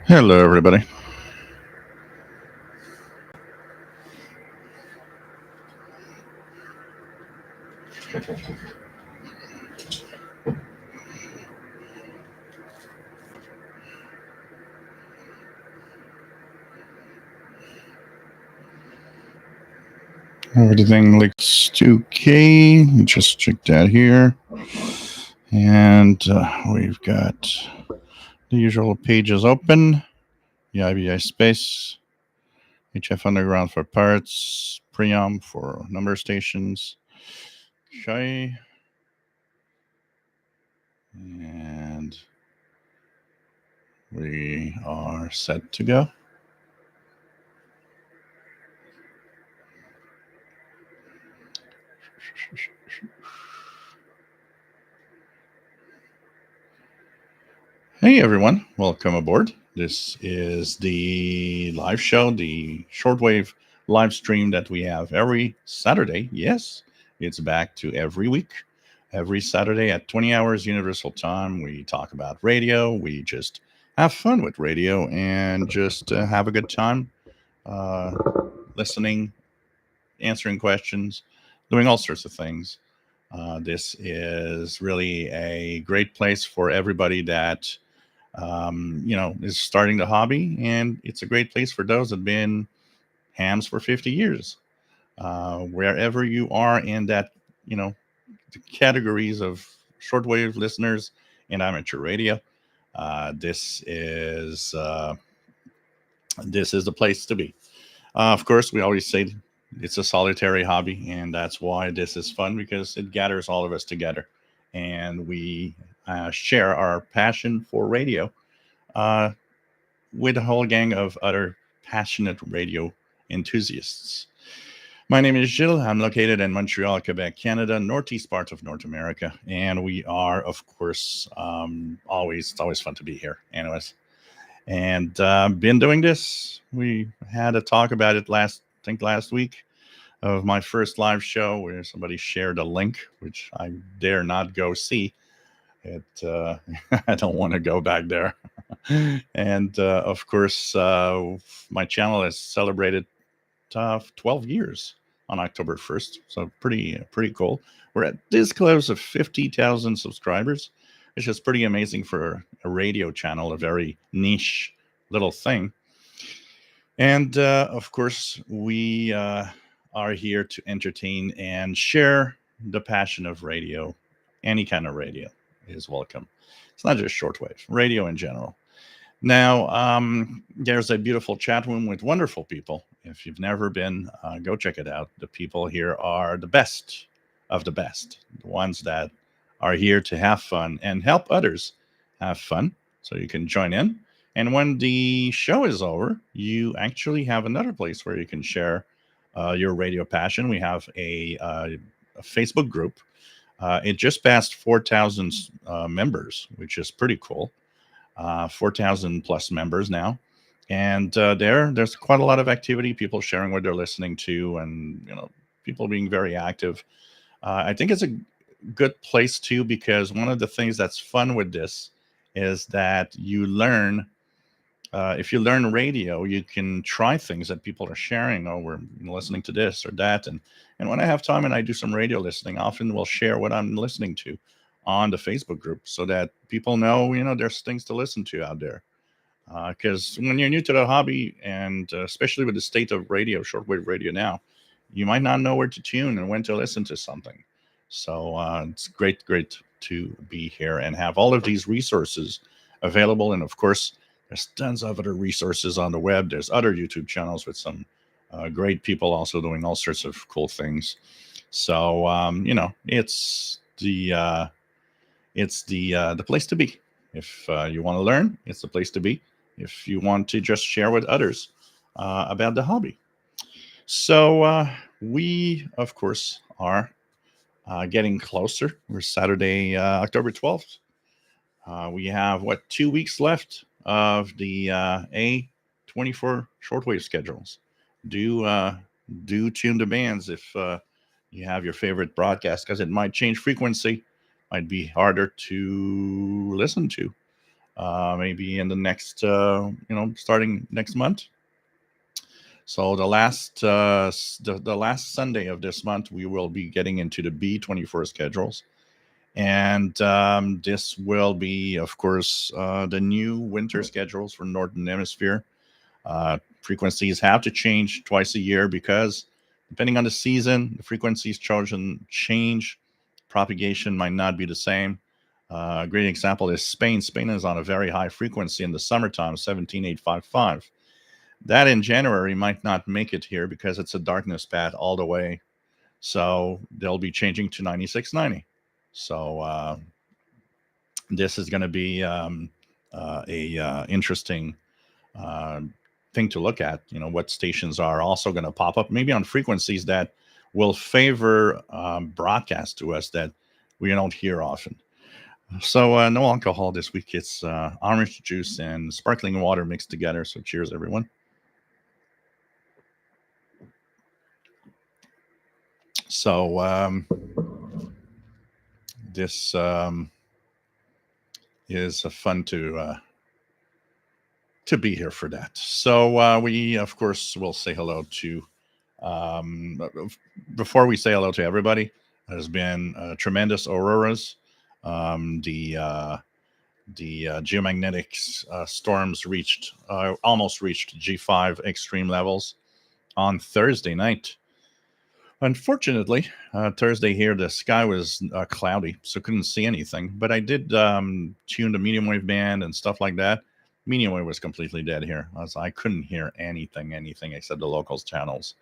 Hello, everybody. Everything looks okay. Just check that here. And we've got the usual pages open. The IBI space, HF underground for parts, preamp for number stations, shy. And we are set to go. Hey everyone, welcome aboard. This is the live show, the shortwave live stream that we have every Saturday. Yes, it's back to every week. Every Saturday at 20 hours Universal Time, we talk about radio. We just have fun with radio and just have a good time uh, listening, answering questions, doing all sorts of things. This is really a great place for everybody that is starting the hobby, and it's a great place for those that have been hams for 50 years. Wherever you are in that, the categories of shortwave listeners and amateur radio, uh, this is uh, this is the place to be. Of course, we always say it's a solitary hobby, and that's why this is fun because it gathers all of us together, and we share our passion for radio uh, with a whole gang of other passionate radio enthusiasts. My name is Gilles. I'm located in Montreal, Quebec, Canada, northeast part of North America, and we are, of course, always it's always fun to be here. Anyways, and been doing this. We had a talk about it last week of my first live show where somebody shared a link, which I dare not go see. I don't want to go back there. And of course, my channel has celebrated 12 years on October 1st, so pretty cool. We're at this close of 50,000 subscribers, which is pretty amazing for a radio channel, a very niche little thing. And of course, we are here to entertain and share the passion of radio. Any kind of radio is welcome. It's not just shortwave, radio in general. Now, there's a beautiful chat room with wonderful people. If you've never been, go check it out. The people here are the best of the best, the ones that are here to have fun and help others have fun. So you can join in. And when the show is over, you actually have another place where you can share your radio passion. We have a Facebook group. It just passed 4,000 members, which is pretty cool. 4,000 plus members now. And there's quite a lot of activity, people sharing what they're listening to, and people being very active. I think it's a good place too because one of the things that's fun with this is that you learn. If you learn radio, you can try things that people are sharing. Oh, we're listening to this or that, and when I have time and I do some radio listening, often we'll share what I'm listening to on the Facebook group so that people know, there's things to listen to out there. Because when you're new to the hobby, and especially with the state of radio, shortwave radio now, you might not know where to tune and when to listen to something. So it's great to be here and have all of these resources available. And of course, there's tons of other resources on the web. There's other YouTube channels with some great people also doing all sorts of cool things. So it's the place to be. If you want to learn, it's the place to be. If you want to just share with others about the hobby. So we, of course, are getting closer. We're Saturday, October 12th. We have, 2 weeks left of the A24 shortwave schedules. Do tune the bands if you have your favorite broadcast, because it might change frequency, might be harder to listen to. maybe in the next, starting next month. So the last Sunday of this month, we will be getting into the B24 schedules. And this will be, of course, the new winter schedules for Northern Hemisphere. Frequencies have to change twice a year because depending on the season, the frequencies change. Propagation might not be the same. A great example is Spain. Spain is on a very high frequency in the summertime, 17855. That in January might not make it here because it's a darkness path all the way. So they'll be changing to 9690. So this is going to be a interesting thing to look at. What stations are also going to pop up, maybe on frequencies that will favor broadcast to us that we don't hear often. So no alcohol this week. It's orange juice and sparkling water mixed together. So cheers, everyone. So this is fun to be here for that. So we, of course, will say hello to. Before we say hello to everybody, there's been tremendous auroras. The geomagnetic storms almost reached G5 extreme levels on Thursday night. Unfortunately, Thursday here, the sky was cloudy, so couldn't see anything. But I did tune the medium wave band and stuff like that. Medium wave was completely dead here. I couldn't hear anything except the locals channels.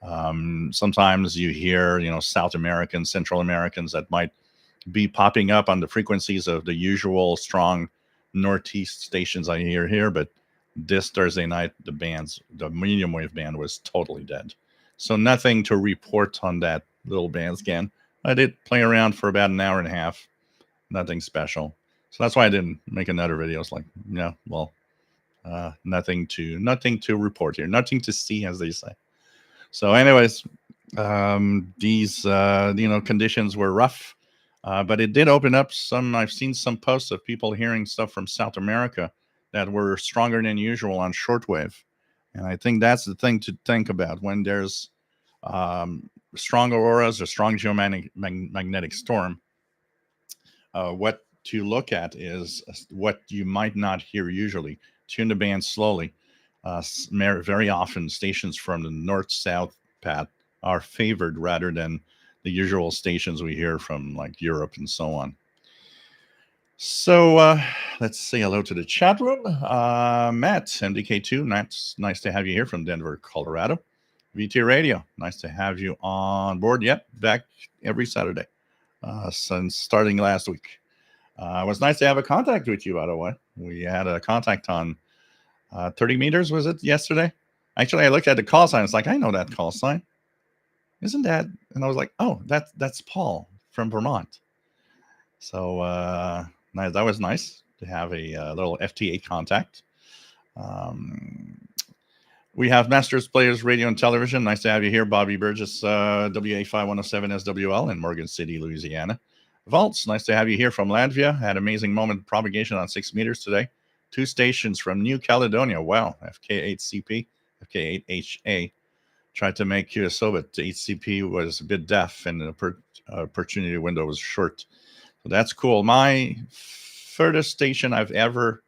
Sometimes you hear, South Americans, Central Americans that might be popping up on the frequencies of the usual strong Northeast stations I hear here. But this Thursday night, the medium wave band was totally dead. So nothing to report on that little band scan. I did play around for about an hour and a half. Nothing special. So that's why I didn't make another video. It's like, nothing to report here. Nothing to see, as they say. So anyways, these, conditions were rough. But it did open up I've seen some posts of people hearing stuff from South America that were stronger than usual on shortwave. And I think that's the thing to think about when there's strong auroras or strong geomagnetic storm. What to look at is what you might not hear usually. Tune the band slowly. Very often, stations from the north-south path are favored rather than the usual stations we hear from like Europe and so on. So let's say hello to the chat room. Matt, MDK2, nice to have you here from Denver, Colorado. VT Radio, nice to have you on board. Yep, back every Saturday since starting last week. It was nice to have a contact with you, by the way. We had a contact on 30 meters, was it yesterday? Actually, I looked at the call sign. It's like, I know that call sign. Isn't that? And I was like, oh, that's Paul from Vermont. So that was nice to have a little FT8 contact. We have Masters Players Radio and Television. Nice to have you here, Bobby Burgess, WA5107 SWL in Morgan City, Louisiana. Vaults, nice to have you here from Latvia. Had amazing moment propagation on 6 meters today. 2 stations from New Caledonia. Wow, FK8CP, FK8HA. Tried to make QSO, but the HCP was a bit deaf and the opportunity window was short. So that's cool. My furthest station I've ever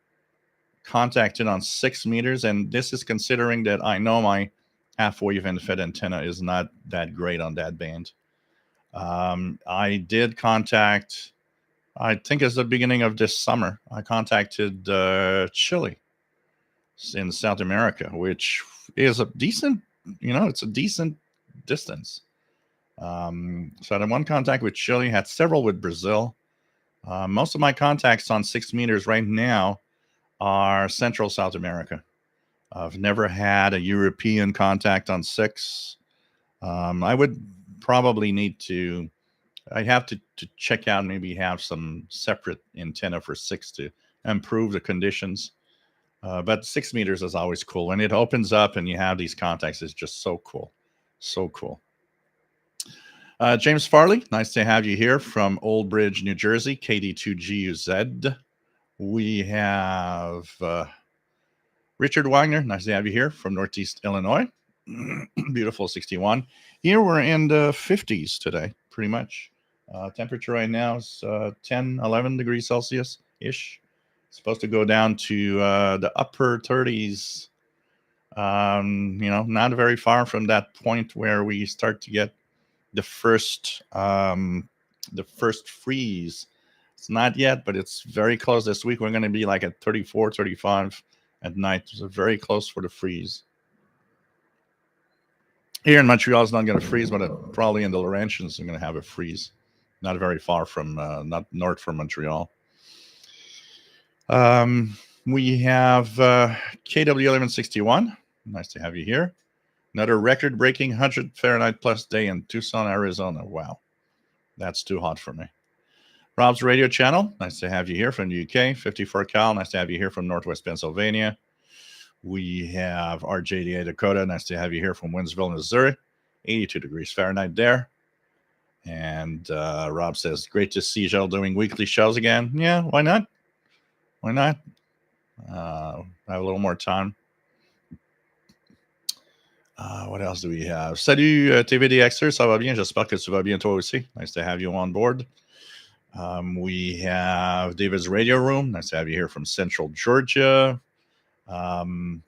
contacted on 6 meters, and this is considering that I know my half-wave and fed antenna is not that great on that band. I did contact, I think it's the beginning of this summer, I contacted Chile in South America, which is a decent, it's a decent distance. So I had one contact with Chile, had several with Brazil. Most of my contacts on 6 meters right now are Central South America. I've never had a European contact on 6. I would probably need to, I have to check out, maybe have some separate antenna for 6 to improve the conditions. But 6 meters is always cool. When it opens up and you have these contacts, it's just so cool. So cool. James Farley, nice to have you here from Old Bridge, New Jersey, KD2GUZ. We have Richard Wagner. Nice to have you here from Northeast Illinois. Beautiful 61. Here we're in the 50s today, pretty much. Temperature right now is 10, 11 degrees Celsius ish. Supposed to go down to the upper 30s. Not very far from that point where we start to get the first freeze. It's not yet, but it's very close. This week we're going to be like at 34, 35 at night. So very close for the freeze. Here in Montreal, it's not going to freeze, but probably in the Laurentians, are going to have a freeze. Not very far from, not north from Montreal. We have KW1161. Nice to have you here. Another record-breaking 100 Fahrenheit plus day in Tucson, Arizona. Wow, that's too hot for me. Rob's radio channel. Nice to have you here from the UK. 54 Cal. Nice to have you here from Northwest Pennsylvania. We have RJDA Dakota. Nice to have you here from Winsville, Missouri. 82 degrees Fahrenheit there. And Rob says, great to see y'all doing weekly shows again. Yeah, why not? Why not? I have a little more time. What else do we have? Salut TVDXer, ça va bien? J'espère que tu vas bien toi aussi. Nice to have you on board. We have David's Radio Room. Nice to have you here from Central Georgia. Robert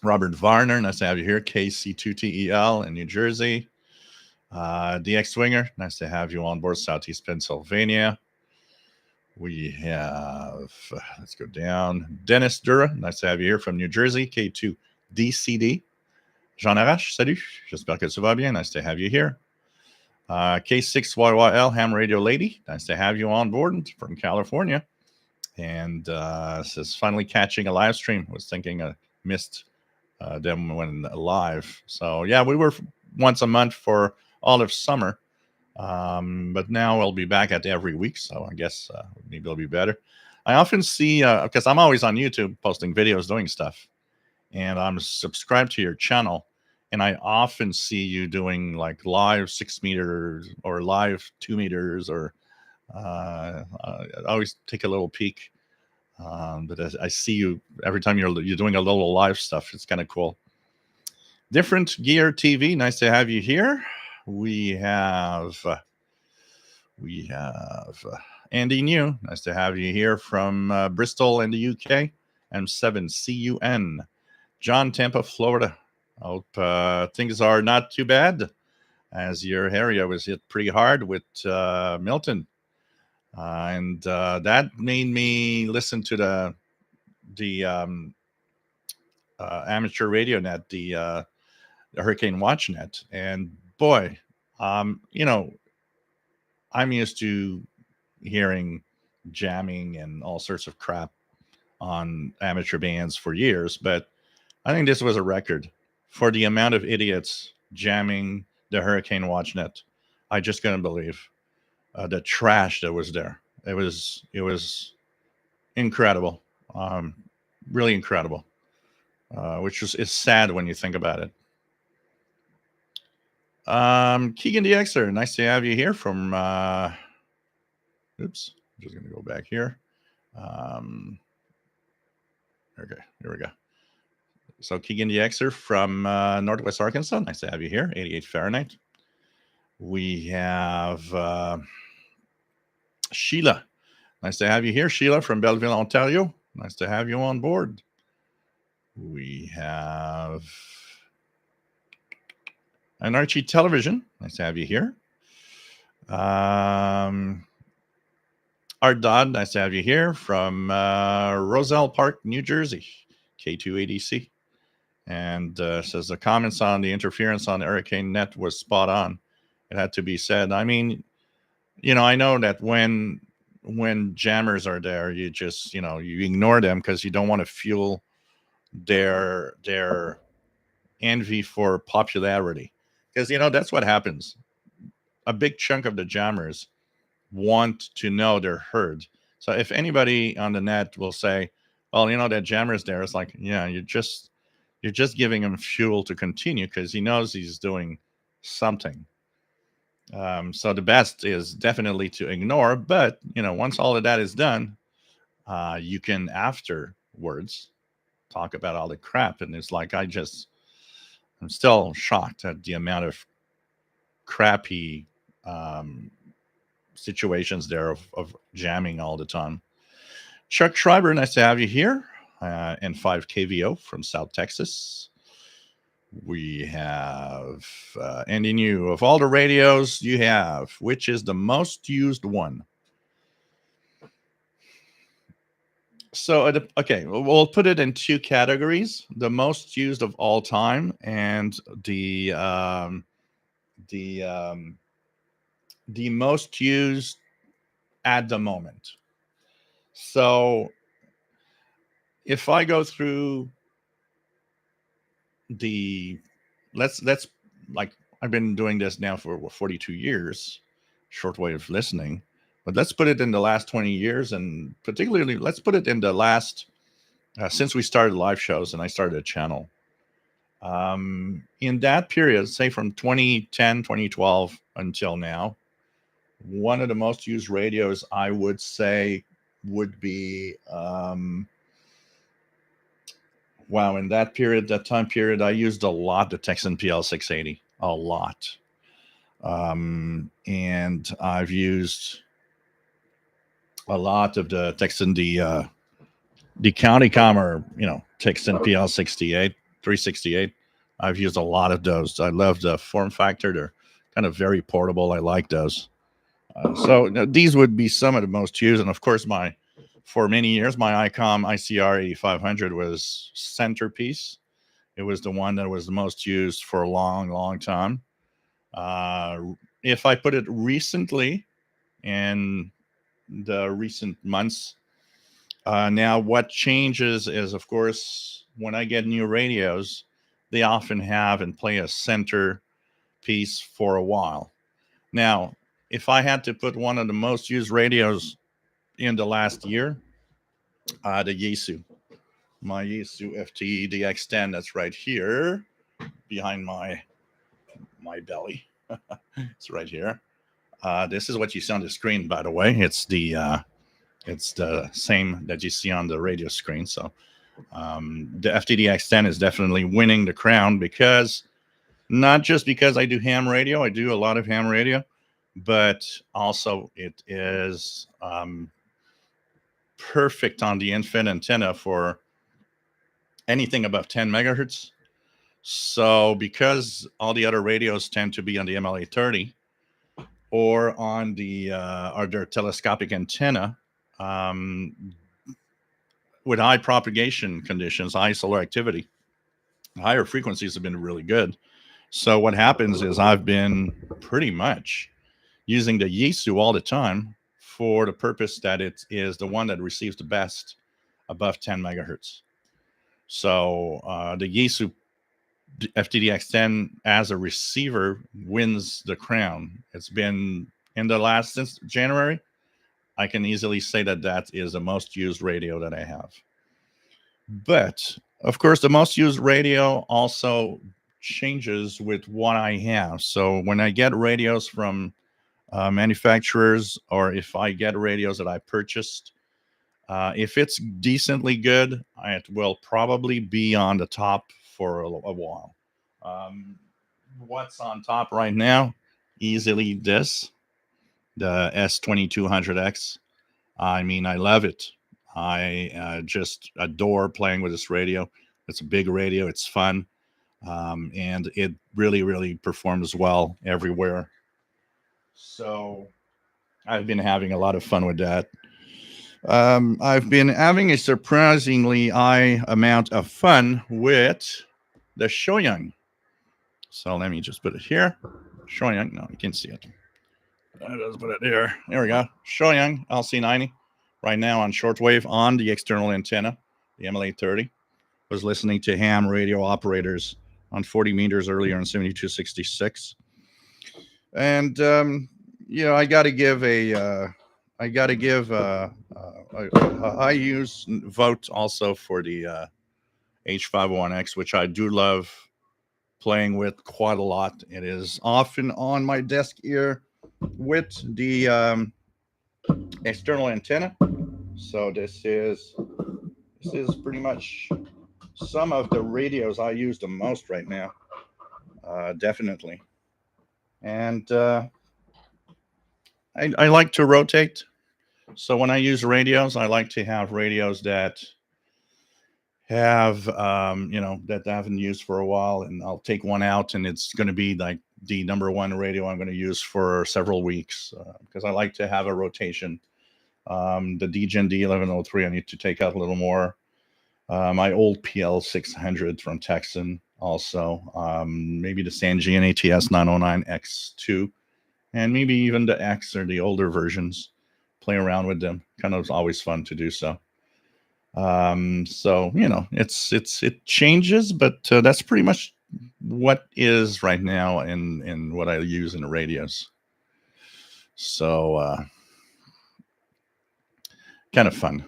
Varner, nice to have you here. KC2TEL in New Jersey. DX Swinger, nice to have you on board. Southeast Pennsylvania. We have, let's go down. Dennis Dura, nice to have you here from New Jersey. K2DCD. Jean Arrache, salut. J'espère que tu vas bien. Nice to have you here. K6YYL, Ham Radio Lady. Nice to have you on board from California. And says, finally catching a live stream. Was thinking I missed them when live. So, yeah, we were once a month for all of summer. But now we'll be back at every week. So I guess maybe it'll be better. I often see, because I'm always on YouTube posting videos, doing stuff. And I'm subscribed to your channel. And I often see you doing like live 6 meters or live 2 meters, or I always take a little peek. But I see you every time you're doing a little live stuff. It's kind of cool. Different Gear TV. Nice to have you here. We have Andy New. Nice to have you here from Bristol in the UK. M7CUN. John, Tampa, Florida. Hope things are not too bad, as your area was hit pretty hard with Milton. And that made me listen to the amateur radio net, the Hurricane Watch net. And boy, I'm used to hearing jamming and all sorts of crap on amateur bands for years, but I think this was a record for the amount of idiots jamming the Hurricane Watch net. I just couldn't believe the trash that was there. It was incredible, really incredible, which is sad when you think about it. Keegan DXer, nice to have you here from, oops, I'm just going to go back here. Okay, here we go. So Keegan DXer from Northwest Arkansas, nice to have you here, 88 Fahrenheit. We have Sheila, nice to have you here, Sheila from Belleville, Ontario. Nice to have you on board. We have Anarchy Television. Nice to have you here. Art Dodd, nice to have you here from Roselle Park, New Jersey, K2ADC. And says the comments on the interference on the Hurricane net was spot on. It had to be said. I mean, I know that when jammers are there, you just, you ignore them because you don't want to fuel their envy for popularity. Because, that's what happens. A big chunk of the jammers want to know they're heard. So if anybody on the net will say, well, that jammer's there, it's like, yeah, you're just giving him fuel to continue because he knows he's doing something. So the best is definitely to ignore. But, once all of that is done, you can afterwards talk about all the crap. And it's like, I'm still shocked at the amount of crappy situations there of jamming all the time. Chuck Schreiber, nice to have you here. And 5KVO from South Texas. We have Andy New. Of all the radios you have, which is the most used one? So, okay, we'll put it in two categories: the most used of all time, and the most used at the moment. So, if I go through let's like, I've been doing this now for 42 years, shortwave listening, but let's put it in the last 20 years, and particularly let's put it in the last since we started live shows and I started a channel. In that period, say from 2010, 2012 until now, one of the most used radios I would say would be wow, in that time period, I used a lot the Texan PL680, a lot. And I've used a lot of the Texan, the County Commer, Texan PL68, 368. I've used a lot of those. I love the form factor. They're kind of very portable. I like those. So these would be some of the most used. And of course, for many years, my ICOM ICR 8500 was centerpiece. It was the one that was the most used for a long, long time. If I put it recently, in the recent months, now what changes is, of course, when I get new radios, they often have and play a center piece for a while. Now, if I had to put one of the most used radios in the last year, the Yaesu, my Yaesu FT DX10, that's right here behind my belly. It's right here. This is what you see on the screen, by the way. It's the same that you see on the radio screen. So the FTDX10 is definitely winning the crown, because not just because I do ham radio, I do a lot of ham radio, but also it is perfect on the infrared antenna for anything above 10 megahertz. So because all the other radios tend to be on the MLA30 or on their telescopic antenna, with high propagation conditions, high solar activity, higher frequencies have been really good. So what happens is I've been pretty much using the Yaesu all the time for the purpose that it is the one that receives the best above 10 megahertz. So the Yaesu FTDX10 as a receiver wins the crown. It's been since January. I can easily say that is the most used radio that I have. But of course, the most used radio also changes with what I have. So when I get radios from manufacturers, or if I get radios that I purchased, if it's decently good, it will probably be on the top for a while. What's on top right now? Easily the S2200X. I mean, I love it. I just adore playing with this radio. It's a big radio. It's fun. And it really, really performs well everywhere. So I've been having a lot of fun with that. I've been having a surprisingly high amount of fun with the Shoyang. So let me just put it here. Shoyang. No, you can't see it. Let's put it here. There we go. Shoyang LC90. Right now on shortwave on the external antenna, the MLA30. Was listening to ham radio operators on 40 meters earlier in 7266. And, I got to give a high use vote also for the H501X, which I do love playing with quite a lot. It is often on my desk here with the external antenna. So this is pretty much some of the radios I use the most right now, definitely. And I like to rotate. So when I use radios, I like to have radios that have that I haven't used for a while, and I'll take one out, and it's going to be like the number one radio I'm going to use for several weeks, because I like to have a rotation. The DGen D1103 I need to take out a little more. My old PL 600 from Texan also, maybe the Sangean ATS 909X2, and maybe even the X or the older versions. Play around with them. Kind of always fun to do so. So it changes, but that's pretty much what is right now in what I use in the radios. So kind of fun.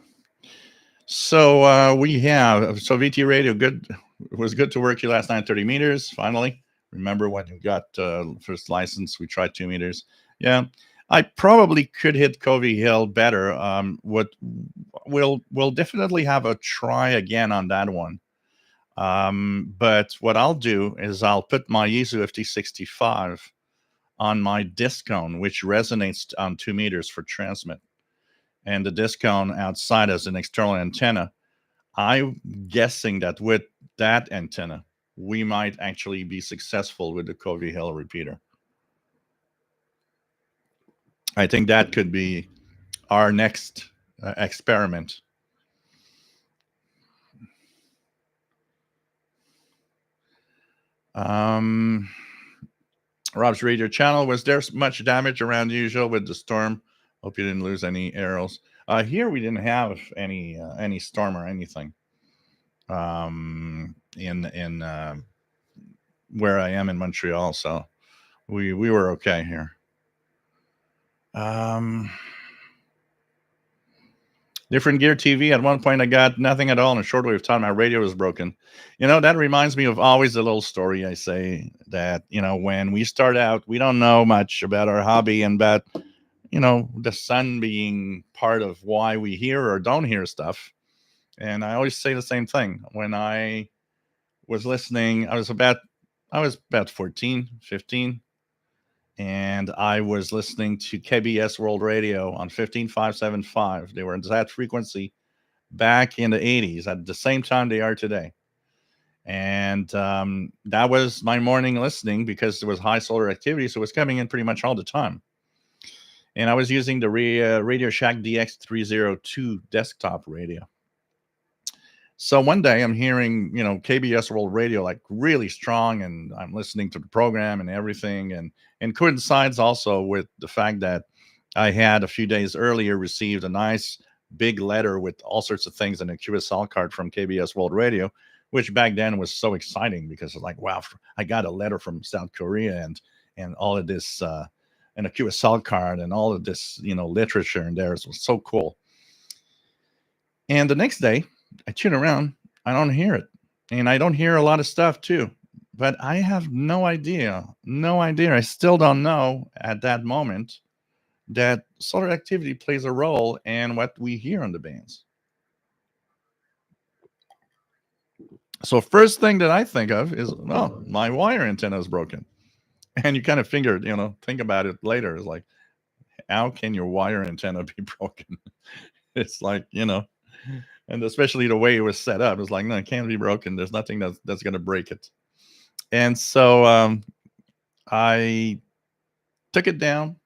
So we have VT radio. Good. It was good to work here last night. 30 meters. Finally, remember when you got first license? We tried 2 meters. Yeah, I probably could hit Covey Hill better. What we'll definitely have a try again on that one. But what I'll do is I'll put my Yaesu FT65 on my disc cone, which resonates on 2 meters for transmit, and the disc cone outside as an external antenna. I'm guessing that with that antenna, we might actually be successful with the Covey Hill repeater. I think that could be our next experiment. Rob's radio channel. Was there much damage around usual with the storm? Hope you didn't lose any arrows. Here we didn't have any storm or anything. In where I am in Montreal, so we were okay here. Different gear TV. At one point, I got nothing at all in a shortwave time. My radio was broken. That reminds me of always a little story I say that, when we start out, we don't know much about our hobby and about, the sun being part of why we hear or don't hear stuff. And I always say the same thing. When I was listening, I was about 14, 15. And I was listening to KBS World Radio on 15575. They were at that frequency back in the 80s at the same time they are today. And that was my morning listening because there was high solar activity, so it was coming in pretty much all the time. And I was using the Radio Shack DX302 desktop radio. So one day I'm hearing, KBS World Radio like really strong, and I'm listening to the program and everything, and coincides also with the fact that I had a few days earlier received a nice big letter with all sorts of things in a QSL card from KBS World Radio, which back then was so exciting because it's like, wow, I got a letter from South Korea and all of this and a QSL card and all of this, literature in there. It was so cool. And the next day, I tune around, I don't hear it. And I don't hear a lot of stuff too. But I have no idea. I still don't know at that moment that solar activity plays a role in what we hear on the bands. So first thing that I think of is, my wire antenna is broken. And you kind of think about it later. It's like, how can your wire antenna be broken? It's like, and especially the way it was set up, it's like, no, it can't be broken. There's nothing that's going to break it. And so I took it down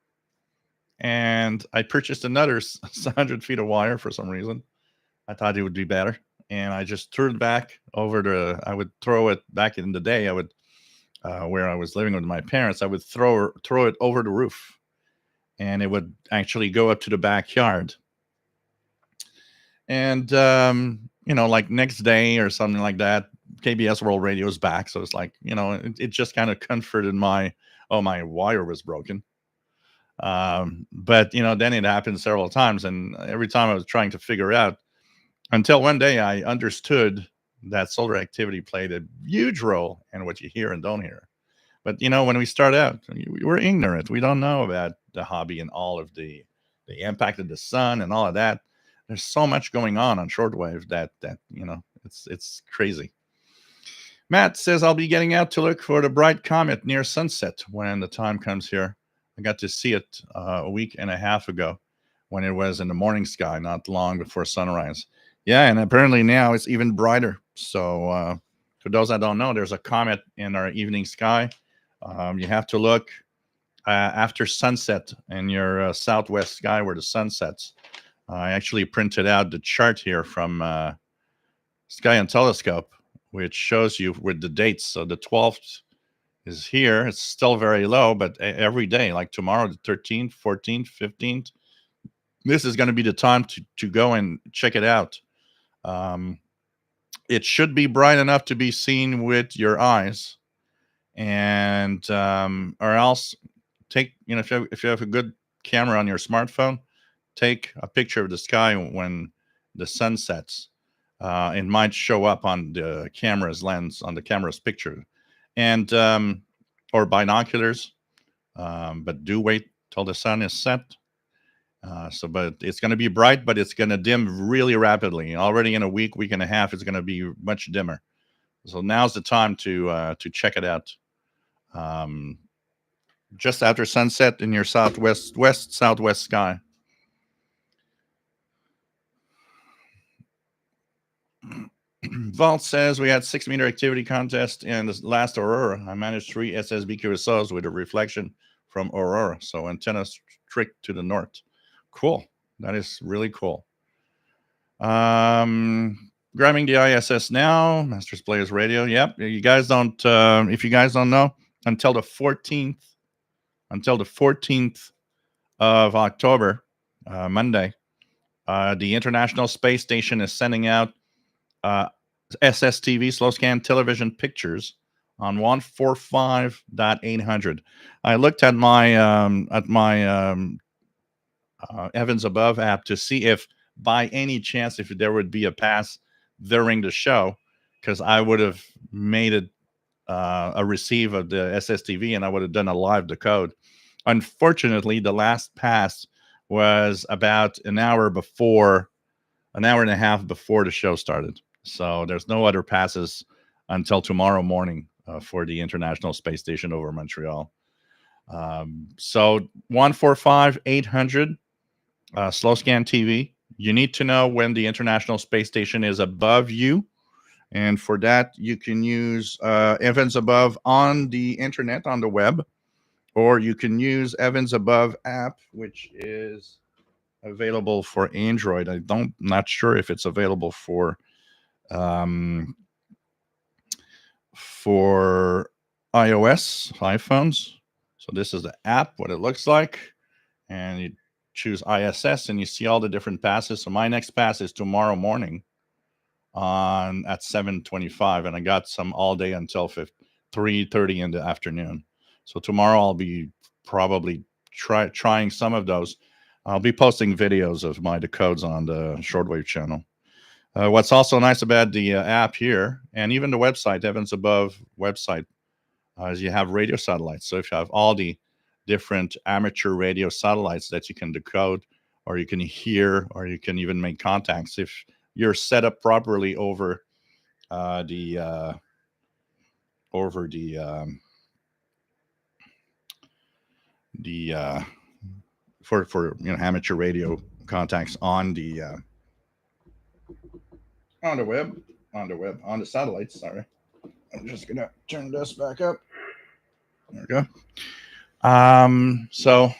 and I purchased another 100 feet of wire for some reason. I thought it would be better. And I just threw it back I would throw it back in the day. I would, where I was living with my parents, I would throw it over the roof, and it would actually go up to the backyard. And, like next day or something like that, KBS World Radio is back. So it's like, it just kind of comforted my wire was broken. But, then it happened several times. And every time I was trying to figure out, until one day I understood that solar activity played a huge role in what you hear and don't hear. But, when we start out, we're ignorant. We don't know about the hobby and all of the impact of the sun and all of that. there's so much going on shortwave that it's crazy. Matt says, I'll be getting out to look for the bright comet near sunset when the time comes here. I got to see it a week and a half ago when it was in the morning sky, not long before sunrise. Yeah, and apparently now it's even brighter. So for those that don't know, there's a comet in our evening sky. You have to look after sunset in your southwest sky where the sun sets. I actually printed out the chart here from Sky and Telescope, which shows you with the dates. So the 12th is here. It's still very low, but every day, like tomorrow, the 13th, 14th, 15th, this is going to be the time to go and check it out. It should be bright enough to be seen with your eyes, and or else take, if you have a good camera on your smartphone, take a picture of the sky when the sun sets. It might show up on the camera's lens, on the camera's picture, and or binoculars. But do wait till the sun is set. But it's going to be bright, but it's going to dim really rapidly. Already in a week and a half, it's going to be much dimmer. So now's the time to check it out. Just after sunset in your southwest sky. Vault says we had 6-meter activity contest in the last Aurora. I managed 3 SSB QSOs with a reflection from Aurora. So antenna strict to the north. Cool. That is really cool. Grabbing the ISS now. Masters Players Radio. Yep. You guys don't. If you guys don't know, until the 14th of October, Monday, the International Space Station is sending out SSTV, slow scan television pictures on 145.800. I looked at my Evans Above app to see if by any chance if there would be a pass during the show, because I would have made it a receive of the SSTV and I would have done a live decode. Unfortunately, the last pass was about an hour and a half before the show started. So there's no other passes until tomorrow morning for the International Space Station over Montreal. So 145.800 slow scan TV. You need to know when the International Space Station is above you. And for that, you can use Evans Above on the internet, on the web, or you can use Evans Above app, which is available for Android. Not sure if it's available for iOS, iPhones. So this is the app, what it looks like. And you choose ISS and you see all the different passes. So my next pass is tomorrow morning at 7:25, and I got some all day until 3:30 in the afternoon. So tomorrow I'll be probably trying some of those. I'll be posting videos of my decodes on the shortwave channel. What's also nice about the app here, and even the website, Evans Above website, is you have radio satellites. So if you have all the different amateur radio satellites that you can decode, or you can hear, or you can even make contacts, if you're set up properly for amateur radio contacts on the satellites. Sorry, I'm just gonna turn this back up. There we go. So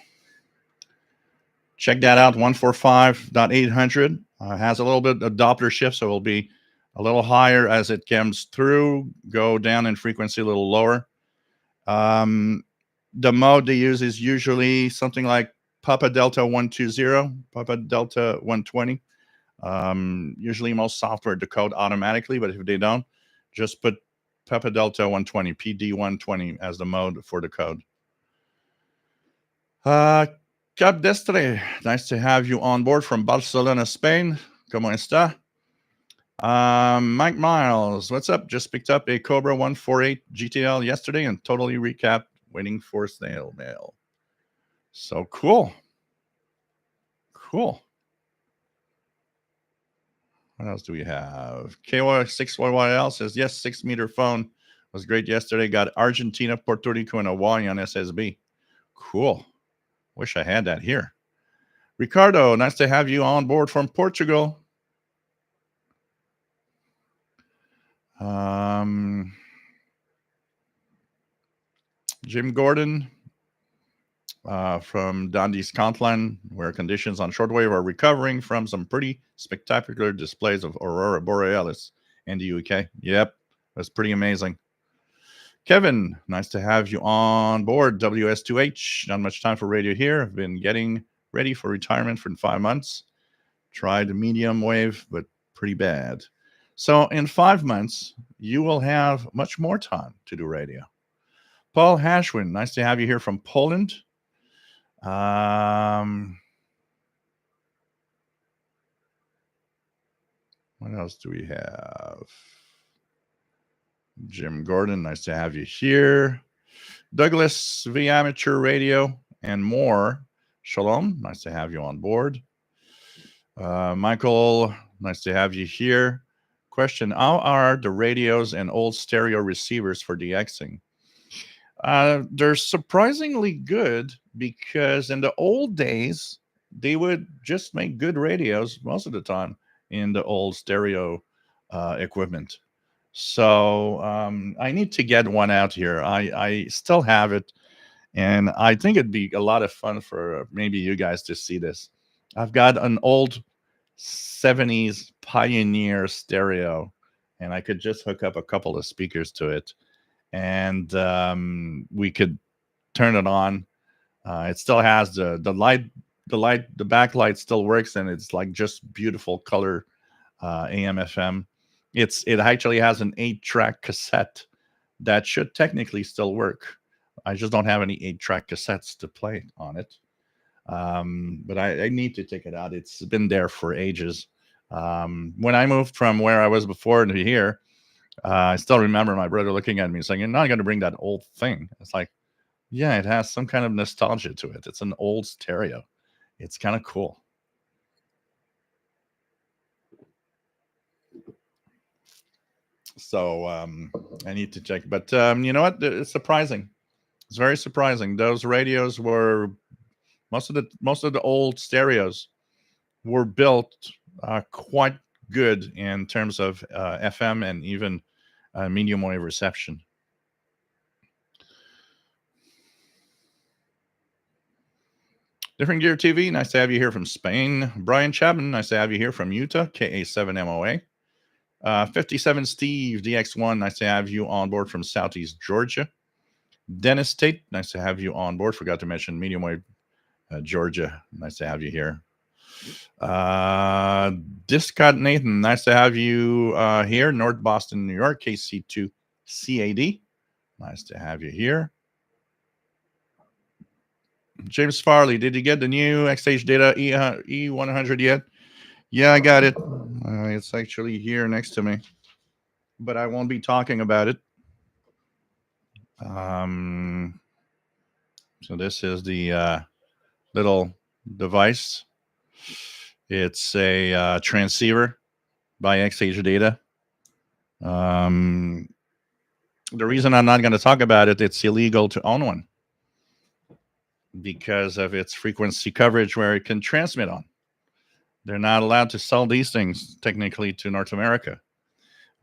check that out. 145.800 has a little bit of Doppler shift, so it'll be a little higher as it comes through. Go down in frequency a little lower. The mode they use is usually something like Papa Delta 120, Papa Delta 120. Usually most software decode automatically, but if they don't, just put Papa Delta 120, PD 120 as the mode for the code. Cap Destre, nice to have you on board from Barcelona, Spain. ¿Cómo está? Mike Miles, what's up? Just picked up a Cobra 148 GTL yesterday and totally recapped, waiting for snail mail. So cool. What else do we have? KY6YYL says, yes, 6-meter phone was great yesterday. Got Argentina, Puerto Rico, and Hawaii on SSB. Cool. Wish I had that here. Ricardo, nice to have you on board from Portugal. Jim Gordon from Dundee, Scotland, where conditions on shortwave are recovering from some pretty spectacular displays of Aurora Borealis in the UK. Yep, that's pretty amazing. Kevin, nice to have you on board. WS2H, not much time for radio here. I've been getting ready for retirement for 5 months. Tried medium wave, but pretty bad. So in 5 months, you will have much more time to do radio. Paul Hashwin, nice to have you here from Poland. What else do we have? Jim Gordon, nice to have you here. Douglas, V Amateur Radio, and more. Shalom, nice to have you on board. Michael, nice to have you here. Question, how are the radios and old stereo receivers for DXing? They're surprisingly good, because in the old days, they would just make good radios most of the time in the old stereo equipment. So I need to get one out here. I still have it, and I think it'd be a lot of fun for maybe you guys to see this. I've got an old 70s Pioneer stereo, and I could just hook up a couple of speakers to it, and we could turn it on. It still has the backlight still works, and it's like just beautiful color AM FM. It actually has an 8-track cassette that should technically still work. I just don't have any 8-track cassettes to play on it. But I need to take it out. It's been there for ages. When I moved from where I was before to here, I still remember my brother looking at me saying, "You're not going to bring that old thing." It's like, yeah, it has some kind of nostalgia to it. It's an old stereo. It's kind of cool. So I need to check. But you know what? It's surprising. It's very surprising. Those radios were most of the old stereos were built quite good in terms of FM and even medium wave reception. Different Gear TV, nice to have you here from Spain. Brian Chapman, nice to have you here from Utah, KA7MOA. 57 Steve, DX1, nice to have you on board from Southeast Georgia. Dennis Tate, nice to have you on board. Forgot to mention medium wave Georgia, nice to have you here. Discot Nathan, nice to have you here. North Boston, New York, KC2 CAD, nice to have you here. James Farley, did you get the new XH Data E100 yet? Yeah, I got it. It's actually here next to me, but I won't be talking about it. So this is the little device. It's a transceiver by XH Data. The reason I'm not going to talk about it, it's illegal to own one because of its frequency coverage where it can transmit on. They're not allowed to sell these things technically to North America.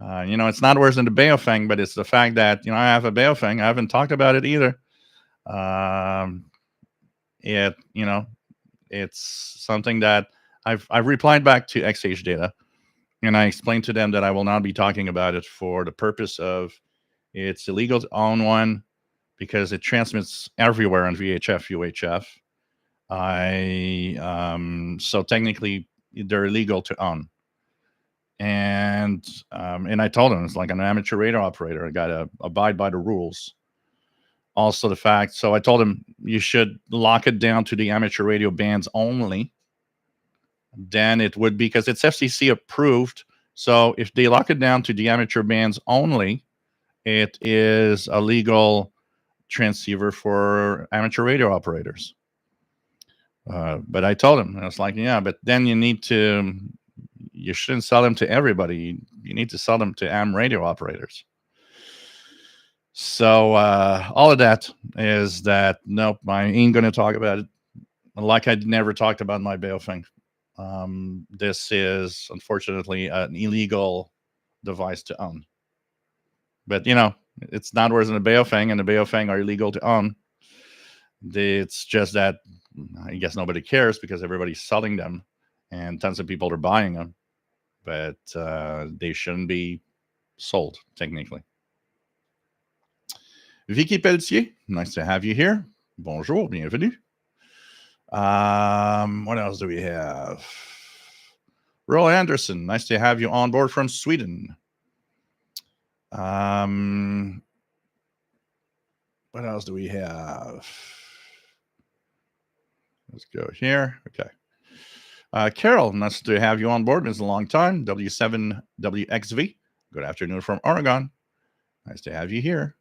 It's not worse than the Baofeng, but it's the fact that, I have a Baofeng. I haven't talked about it either. It's something that I've replied back to XH Data, and I explained to them that I will not be talking about it for the purpose of it's illegal to own one because it transmits everywhere on VHF, UHF. So technically, they're illegal to own. And I told them it's like an amateur radar operator. I got to abide by the rules. Also, the fact, so I told him you should lock it down to the amateur radio bands only. Then it would be, because it's FCC approved. So if they lock it down to the amateur bands only, it is a legal transceiver for amateur radio operators. But I told him, I was like, yeah, but then you need to you shouldn't sell them to everybody. You need to sell them to AM radio operators. So all of that is that, nope, I ain't going to talk about it. Like I never talked about my Baofeng. This is unfortunately an illegal device to own. But it's not worse than the Baofeng, and the Baofeng are illegal to own. It's just that I guess nobody cares because everybody's selling them, and tons of people are buying them. But they shouldn't be sold technically. Vicky Pelletier, nice to have you here. Bonjour, bienvenue. What else do we have? Roy Anderson, nice to have you on board from Sweden. What else do we have? Let's go here. Okay. Carol, nice to have you on board. It's a long time. W7WXV. Good afternoon from Oregon. Nice to have you here.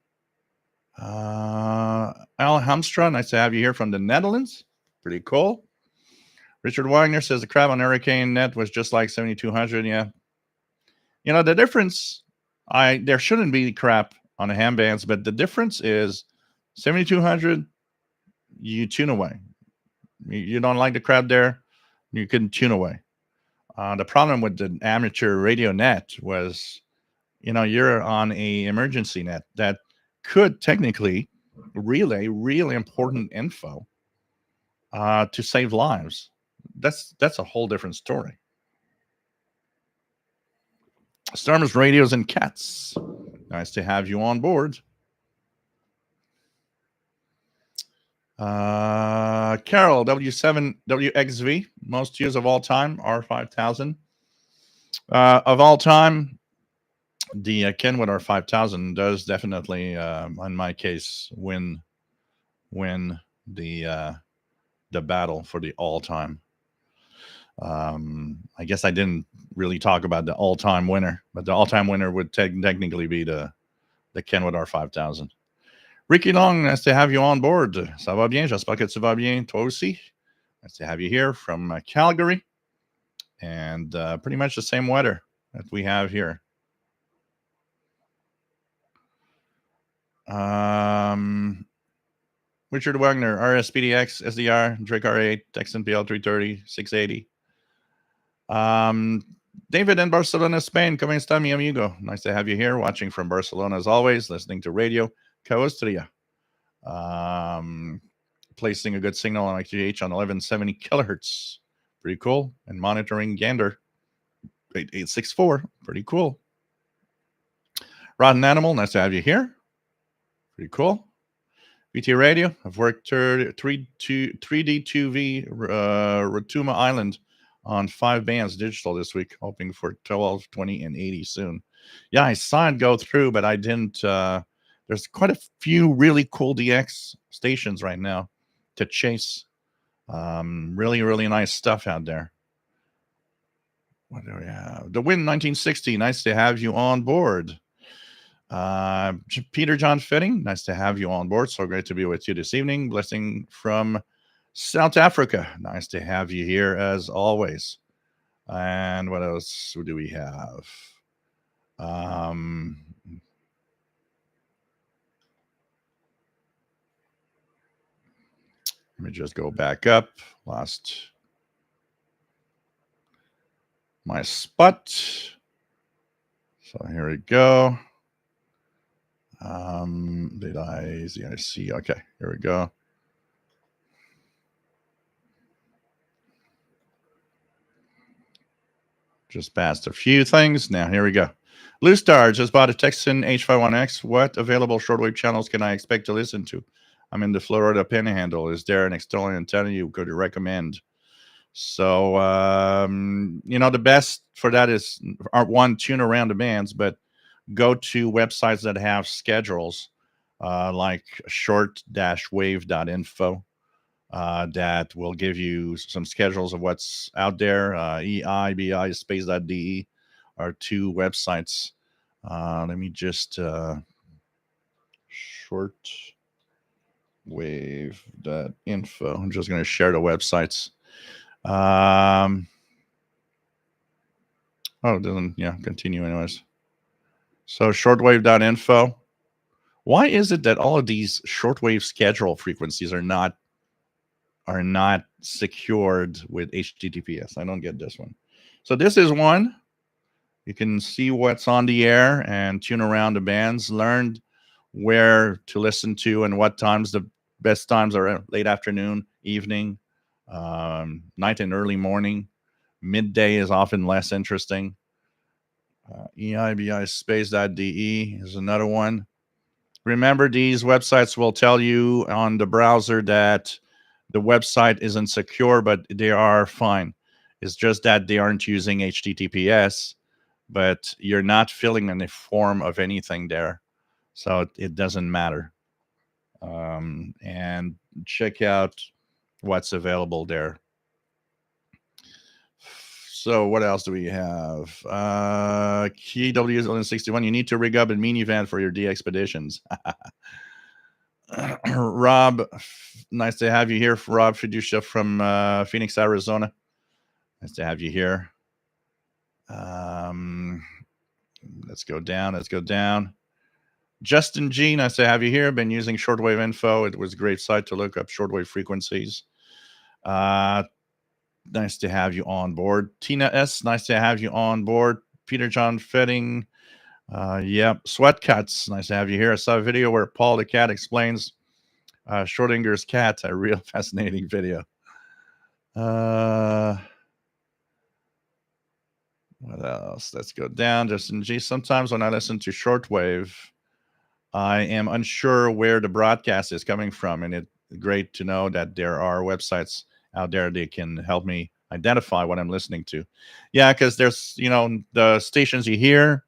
Al Hamstra, nice to have you here from the Netherlands. Pretty cool. Richard Wagner says the crab on Hurricane Net was just like 7200. Yeah. The difference, there shouldn't be crap on the ham bands, but the difference is 7200, you tune away. You don't like the crab there, you can tune away. The problem with the amateur radio net was, you're on a emergency net that could technically relay really important info to save lives. That's a whole different story. Stormers, Radios, and Cats. Nice to have you on board. Carol, W7WXV, most used of all time, R5000. Of all time, the Kenwood R5000 does definitely, in my case, win the battle for the all-time. I guess I didn't really talk about the all-time winner, but the all-time winner would technically be the Kenwood R5000. Ricky Long, nice to have you on board. Ça va bien? J'espère que tu vas bien, toi aussi. Nice to have you here from Calgary. And pretty much the same weather that we have here. Richard Wagner, RSPDX, SDR, Drake R8, Texan PL330, 680. David in Barcelona, Spain. ¿Cómo está, mi amigo? Nice to have you here, watching from Barcelona as always, listening to Radio Caustria. Placing a good signal on IQH on 1170 kilohertz. Pretty cool. And monitoring Gander 8864. Pretty cool. Rotten Animal, nice to have you here. Pretty cool. VT Radio, I've worked 3D2V Rotuma Island on 5 bands digital this week, hoping for 12, 20, and 80 soon. Yeah, I saw it go through, but I didn't. There's quite a few really cool DX stations right now to chase. Really, really nice stuff out there. What do we have? The Wind 1960, nice to have you on board. Peter John Fitting, nice to have you on board. So great to be with you this evening. Blessing from South Africa. Nice to have you here as always. And what else do we have? Let me just go back up. Lost my spot. So here we go. Did I see? Okay, here we go. Just passed a few things. Now here we go. Blue Star just bought a Texan H51X. What available shortwave channels can I expect to listen to? I'm in the Florida Panhandle. Is there an external antenna you could recommend? So, the best for that is one, tune around the bands, but go to websites that have schedules like short-wave.info that will give you some schedules of what's out there. EI, space.de are 2 websites. Let me just shortwave.info. I'm just going to share the websites. Oh, it doesn't, yeah, continue anyways. So shortwave.info. Why is it that all of these shortwave schedule frequencies are not secured with HTTPS? I don't get this one. So this is one. You can see what's on the air and tune around the bands, learn where to listen to and what times the best times are: late afternoon, evening, night and early morning. Midday is often less interesting. EIBISpace.de is another one. Remember, these websites will tell you on the browser that the website isn't secure, but they are fine. It's just that they aren't using HTTPS, but you're not filling any form of anything there. So it doesn't matter. And check out what's available there. So what else do we have? KW61, you need to rig up a minivan for your D expeditions. Rob, nice to have you here. Rob Fiducia from Phoenix, Arizona. Nice to have you here. Let's go down. Let's go down. Justin G, nice to have you here. Been using Shortwave Info. It was a great site to look up shortwave frequencies. Nice to have you on board. Tina S, nice to have you on board. Peter John Fetting. Yep. Sweat Cuts, nice to have you here. I saw a video where Paul the cat explains Schrodinger's cat. A real fascinating video. What else? Let's go down. Justin G. Sometimes when I listen to shortwave, I am unsure where the broadcast is coming from, and it's great to know that there are websites out there that can help me identify what I'm listening to. Yeah, because there's the stations you hear,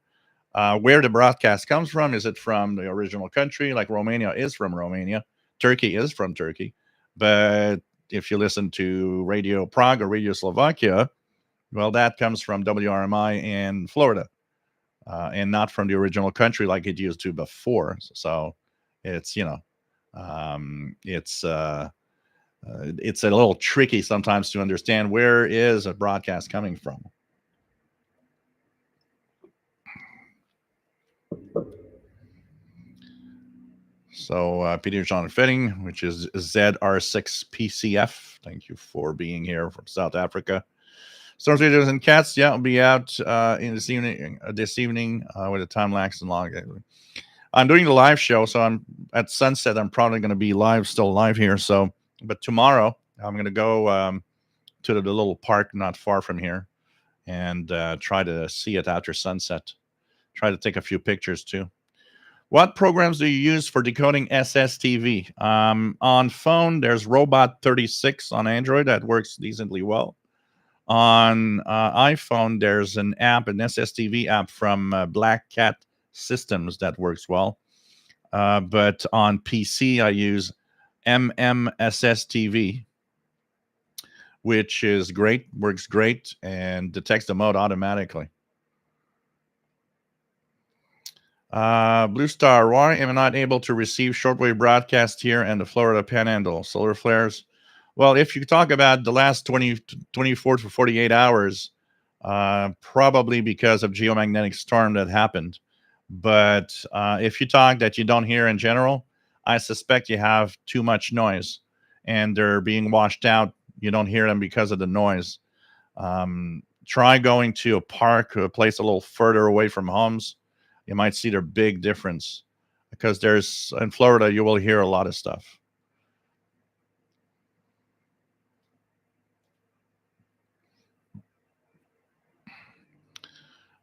where the broadcast comes from. Is it from the original country? Like Romania is from Romania, Turkey is from Turkey, but if you listen to Radio Prague or Radio Slovakia, well, that comes from WRMI in Florida, and not from the original country like it used to before. So it's it's a little tricky sometimes to understand where is a broadcast coming from. So Peter John Fetting, which is ZR6PCF. Thank you for being here from South Africa. Storms, Raiders, and Cats. Yeah, I'll be out in this evening. With the time lapse and long. I'm doing the live show, so I'm at sunset. I'm probably going to be still live here. So, but tomorrow I'm going to go to the little park not far from here and try to see it after sunset. Try to take a few pictures too. What programs do you use for decoding SSTV? On phone, there's Robot 36 on Android that works decently well. On iPhone, there's an SSTV app from Black Cat Systems that works well. But on PC, I use SSTV, which is great, works great, and detects the mode automatically. Blue Star, why am I not able to receive shortwave broadcast here in the Florida Panhandle? Solar flares. Well, if you talk about the last 24 to 48 hours, probably because of geomagnetic storm that happened. But if you talk that you don't hear in general, I suspect you have too much noise and they're being washed out. You don't hear them because of the noise. Try going to a park, a place a little further away from homes. You might see their big difference, because in Florida, you will hear a lot of stuff.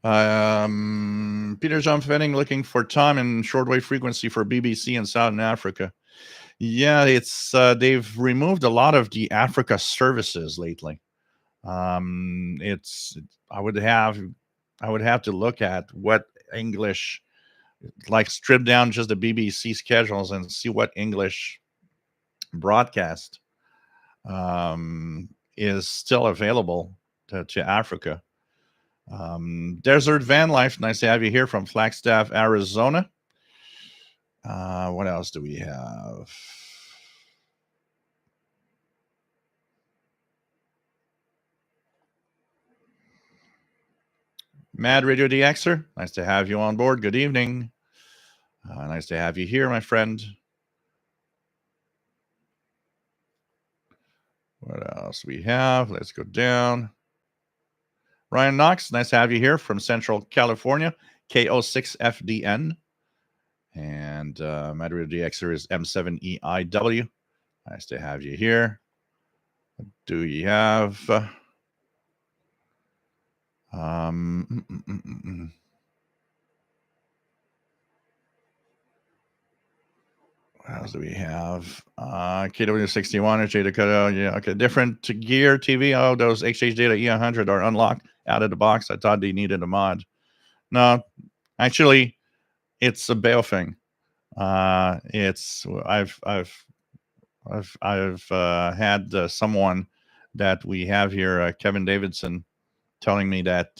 Peter John Fenning looking for time and shortwave frequency for BBC in Southern Africa. Yeah, it's they've removed a lot of the Africa services lately. It's I would have to look at what English, like strip down just the BBC schedules and see what English broadcast is still available to Africa. Desert Van Life, nice to have you here from Flagstaff, Arizona. What else do we have? Mad Radio DXer, nice to have you on board. Good evening. Nice to have you here, my friend. What else we have? Let's go down. Ryan Knox, nice to have you here from Central California, KO6FDN. And Mad Radio DXer is M7EIW. Nice to have you here. What do you have? What else do we have? KW61 or J Dakota. Yeah, okay. Different gear TV. Oh, those HH Data E100 are unlocked out of the box. I thought they needed a mod. No, actually, it's a bail thing. It's I've had someone that we have here, Kevin Davidson, telling me that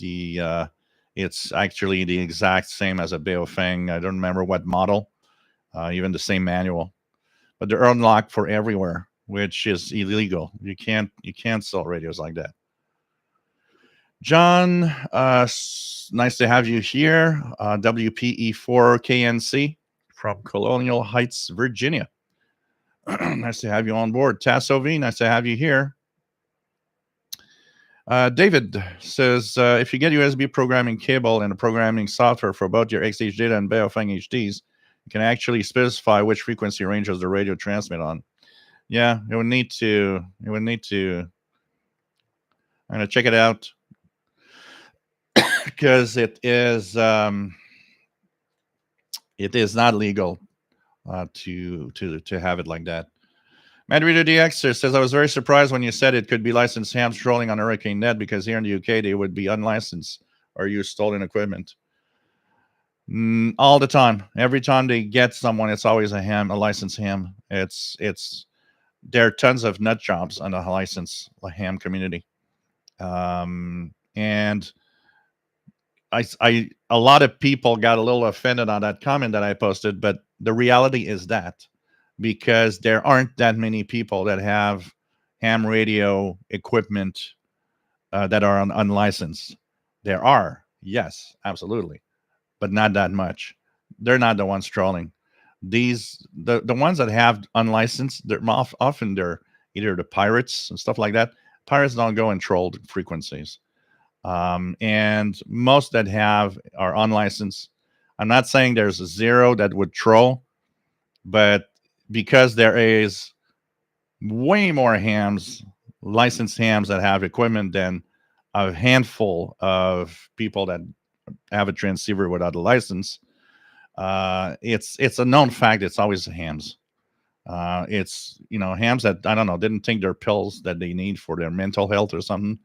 it's actually the exact same as a Baofeng. I don't remember what model, even the same manual, but they're unlocked for everywhere, which is illegal. You can't sell radios like that. John, nice to have you here. WPE4KNC from Colonial Heights, Virginia. Nice to have you on board. Tassov, nice to have you here. David says, if you get USB programming cable and a programming software for both your XH data and Baofeng HDs, you can actually specify which frequency ranges the radio transmit on. Yeah, it would need to. I'm gonna check it out because it is not legal to have it like that. Mad Radio DX says, I was very surprised when you said it could be licensed hams trolling on Hurricane Net, because here in the UK they would be unlicensed or use stolen equipment. All the time. Every time they get someone, it's always a licensed ham. There are tons of nut jobs on the licensed ham community. And a lot of people got a little offended on that comment that I posted, but the reality is that because there aren't that many people that have ham radio equipment that are unlicensed. There are, yes, absolutely, but not that much. They're not the ones trolling. The ones that have unlicensed, often they're either the pirates and stuff like that. Pirates don't go and troll frequencies. And most that have are unlicensed. I'm not saying there's a zero that would troll, but because there is way more licensed hams that have equipment than a handful of people that have a transceiver without a license, it's a known fact. It's always hams. It's hams that I don't know didn't take their pills that they need for their mental health or something.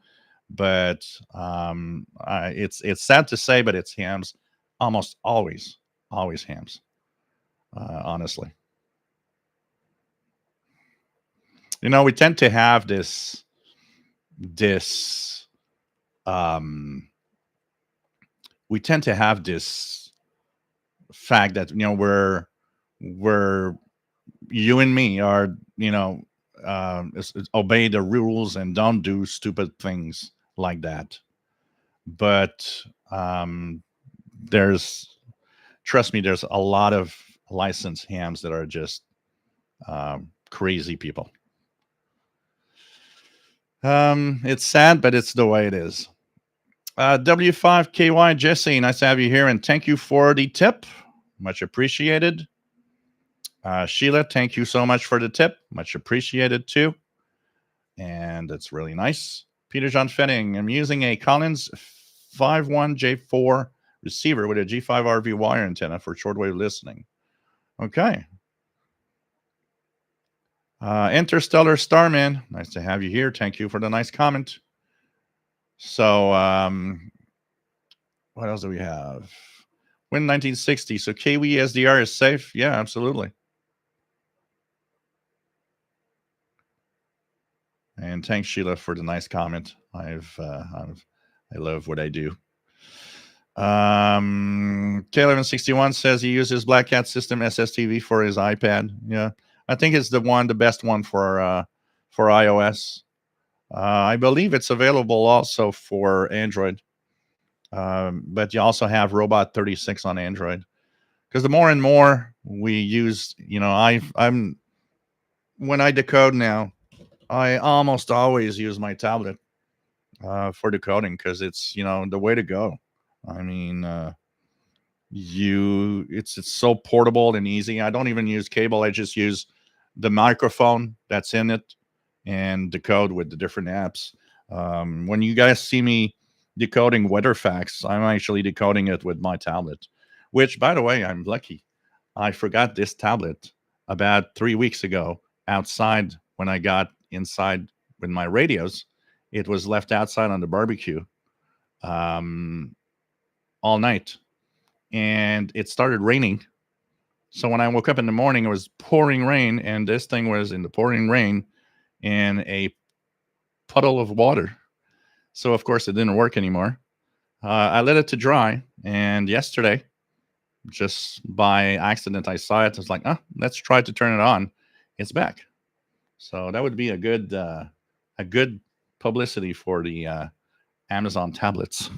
But it's sad to say, but it's hams. Almost always hams. Honestly. We tend to have this fact that we're you and me are obey the rules and don't do stupid things like that. But trust me, there's a lot of licensed hams that are just crazy people. It's sad, but it's the way it is. W5KY Jesse, nice to have you here, and thank you for the tip. Much appreciated. Sheila, thank you so much for the tip. Much appreciated too. And that's really nice. Peter John Fenning, I'm using a Collins 51J4 receiver with a G5RV wire antenna for shortwave listening. Okay. Interstellar Starman, nice to have you here. Thank you for the nice comment. So, what else do we have? Win 1960. So KW SDR is safe? Yeah, absolutely. And thanks, Sheila, for the nice comment. I love what I do. K1161 says he uses Black Cat System SSTV for his iPad. Yeah, I think it's the best one for iOS. I believe it's available also for Android. But you also have Robot 36 on Android. Because the more and more we use, I'm when I decode now, I almost always use my tablet for decoding because it's the way to go. I mean, it's so portable and easy. I don't even use cable. I just use the microphone that's in it and decode with the different apps. When you guys see me decoding weather facts, I'm actually decoding it with my tablet, which, by the way, I'm lucky. I forgot this tablet about 3 weeks ago outside when I got inside with my radios. It was left outside on the barbecue um, all night, and it started raining. So when I woke up in the morning, it was pouring rain, and this thing was in the pouring rain in a puddle of water. So of course it didn't work anymore. I let it to dry, and yesterday, just by accident, I saw it. I was like, "Oh, let's try to turn it on." It's back. So that would be a good publicity for the Amazon tablets.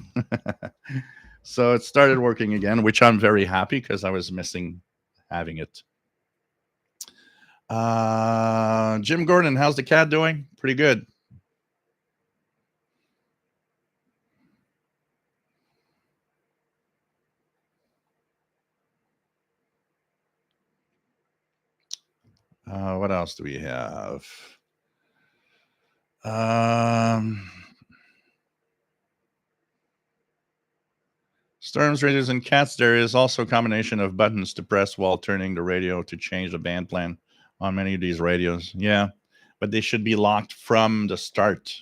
So it started working again, which I'm very happy because I was missing having it. Jim Gordon, how's the cat doing? Pretty good. What else do we have? Storms, radios, and cats. There is also a combination of buttons to press while turning the radio to change the band plan on many of these radios. Yeah, but they should be locked from the start.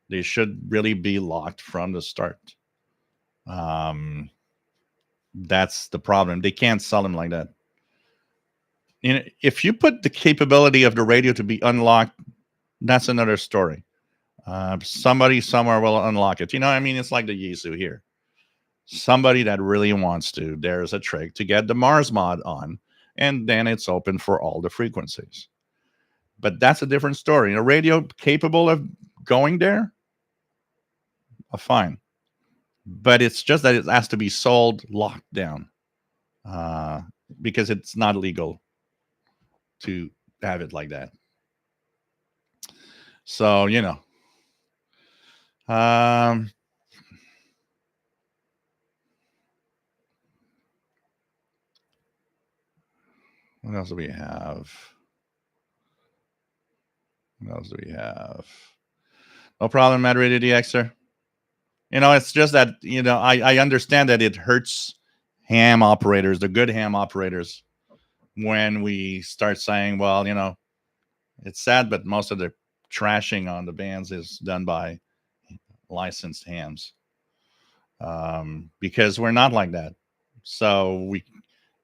They should really be locked from the start. That's the problem. They can't sell them like that. If you put the capability of the radio to be unlocked, that's another story. Somebody somewhere will unlock it. I mean, it's like the Yeezu here. Somebody that really wants to, there's a trick to get the Mars mod on, and then it's open for all the frequencies. But that's a different story. A radio capable of going there, fine. But it's just that it has to be sold locked down because it's not legal to have it like that. So, what else do we have? What else do we have? No problem, Mad Radio DXer. It's just that, I understand that it hurts ham operators, the good ham operators, when we start saying, well, it's sad, but most of the trashing on the bands is done by licensed hams. Because we're not like that. So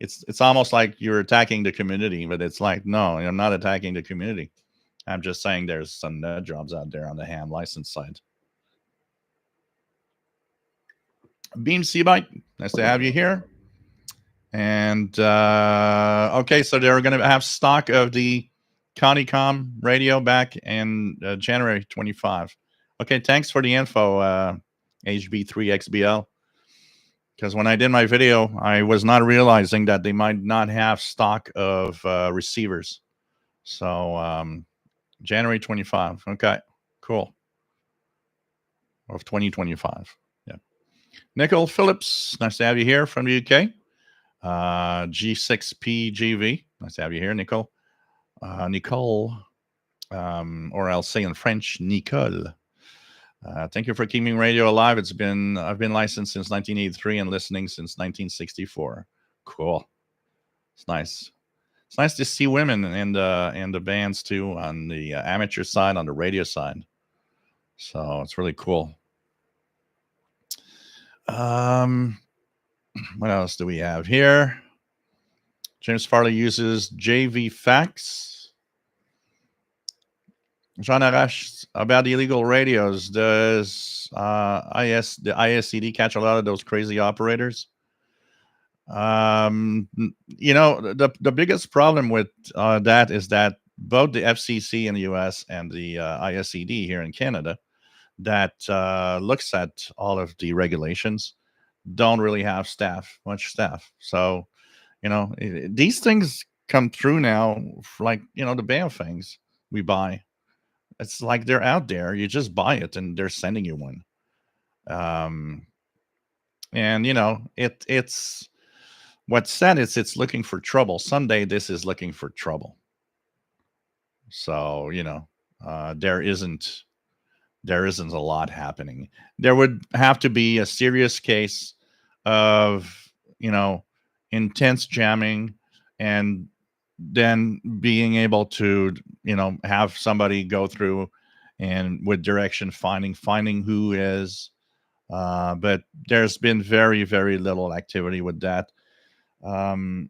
it's almost like you're attacking the community, but it's like, no, I'm not attacking the community. I'm just saying there's some nut jobs out there on the ham license side. Beam Seabite, nice to have you here. And okay, so they're going to have stock of the Conticom radio back in January 25. Okay, thanks for the info, HB3XBL. Because when I did my video, I was not realizing that they might not have stock of receivers. So January 25. Okay, cool. Of 2025. Yeah. Nicole Phillips, nice to have you here from the UK. G6PGV, nice to have you here, Nicole. Nicole, or I'll say in French, Nicole. Thank you for keeping radio alive. I've been licensed since 1983 and listening since 1964. Cool. It's nice. It's nice to see women in the bands too, on the amateur side, on the radio side. So it's really cool. What else do we have here? James Farley uses JV Fax. Jean Arash, about the illegal radios, does the ISCD catch a lot of those crazy operators? The biggest problem with that is that both the FCC in the US and the ISCD here in Canada that looks at all of the regulations don't really have much staff. So, these things come through now, like, the band things we buy. It's like they're out there. You just buy it and they're sending you one. Um, and, it's what's said is it's looking for trouble. Someday this is looking for trouble. So, there isn't a lot happening. There would have to be a serious case of, intense jamming, and then being able to, have somebody go through and with direction finding who is. But there's been very, very little activity with that. Um,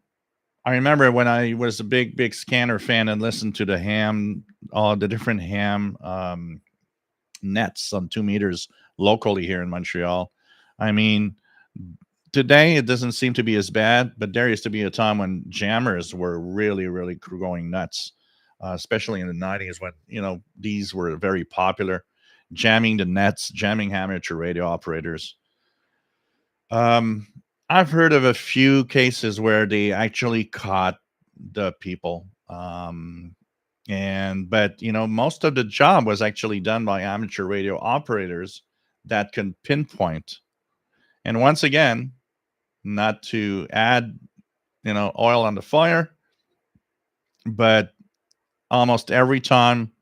I remember when I was a big, big scanner fan and listened to all the different ham nets on 2 meters locally here in Montreal. I mean, today it doesn't seem to be as bad, but there used to be a time when jammers were really, really going nuts, especially in the 90s when, these were very popular. Jamming the nets, jamming amateur radio operators. Um, I've heard of a few cases where they actually caught the people. But most of the job was actually done by amateur radio operators that can pinpoint. And once again, not to add, oil on the fire, but almost every time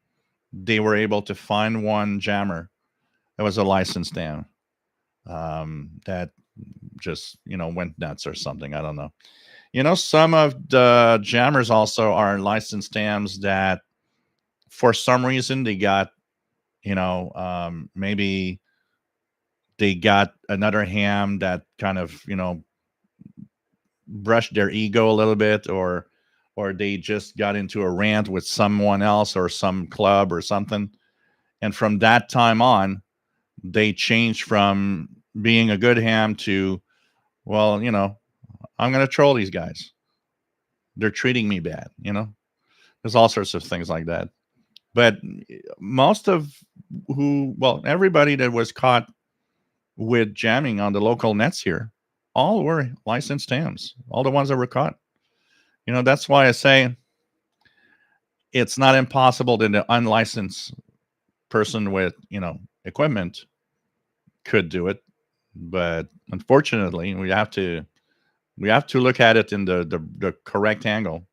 they were able to find one jammer that was a licensed dam, that just, went nuts or something. I don't know. Some of the jammers also are licensed dams that for some reason they got, maybe they got another ham that kind of, brushed their ego a little bit, or they just got into a rant with someone else or some club or something. And from that time on, they changed from being a good ham to, well, I'm going to troll these guys. They're treating me bad, There's all sorts of things like that. But most of everybody that was caught with jamming on the local nets here, all were licensed hams, all the ones that were caught. That's why I say it's not impossible that an unlicensed person with, equipment could do it. But unfortunately, we have to look at it in the correct angle.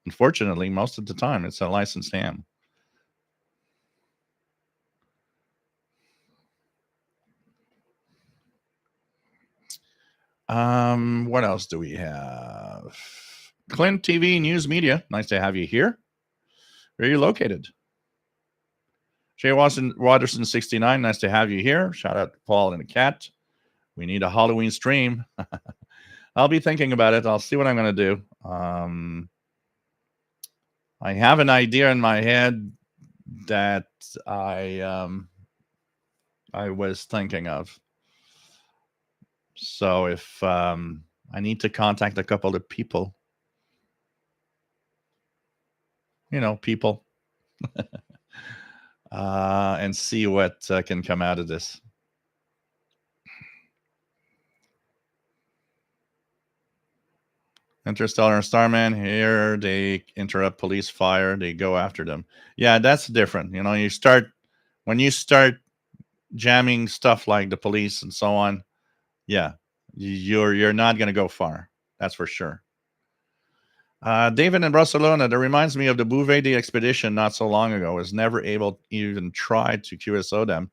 Unfortunately, most of the time, it's a licensed ham. What else do we have? Clint TV News Media. Nice to have you here. Where are you located? Jay Watterson 69. Nice to have you here. Shout out to Paul and the cat. We need a Halloween stream. I'll be thinking about it. I'll see what I'm going to do. I have an idea in my head that I was thinking of. So if I need to contact a couple of people, people, and see what can come out of this. Interstellar and Starman, here they interrupt police fire, they go after them. Yeah, that's different. When you start jamming stuff like the police and so on, yeah, you're not going to go far. That's for sure. David in Barcelona, that reminds me of the Bouvet de expedition not so long ago. Was never able even tried to QSO them.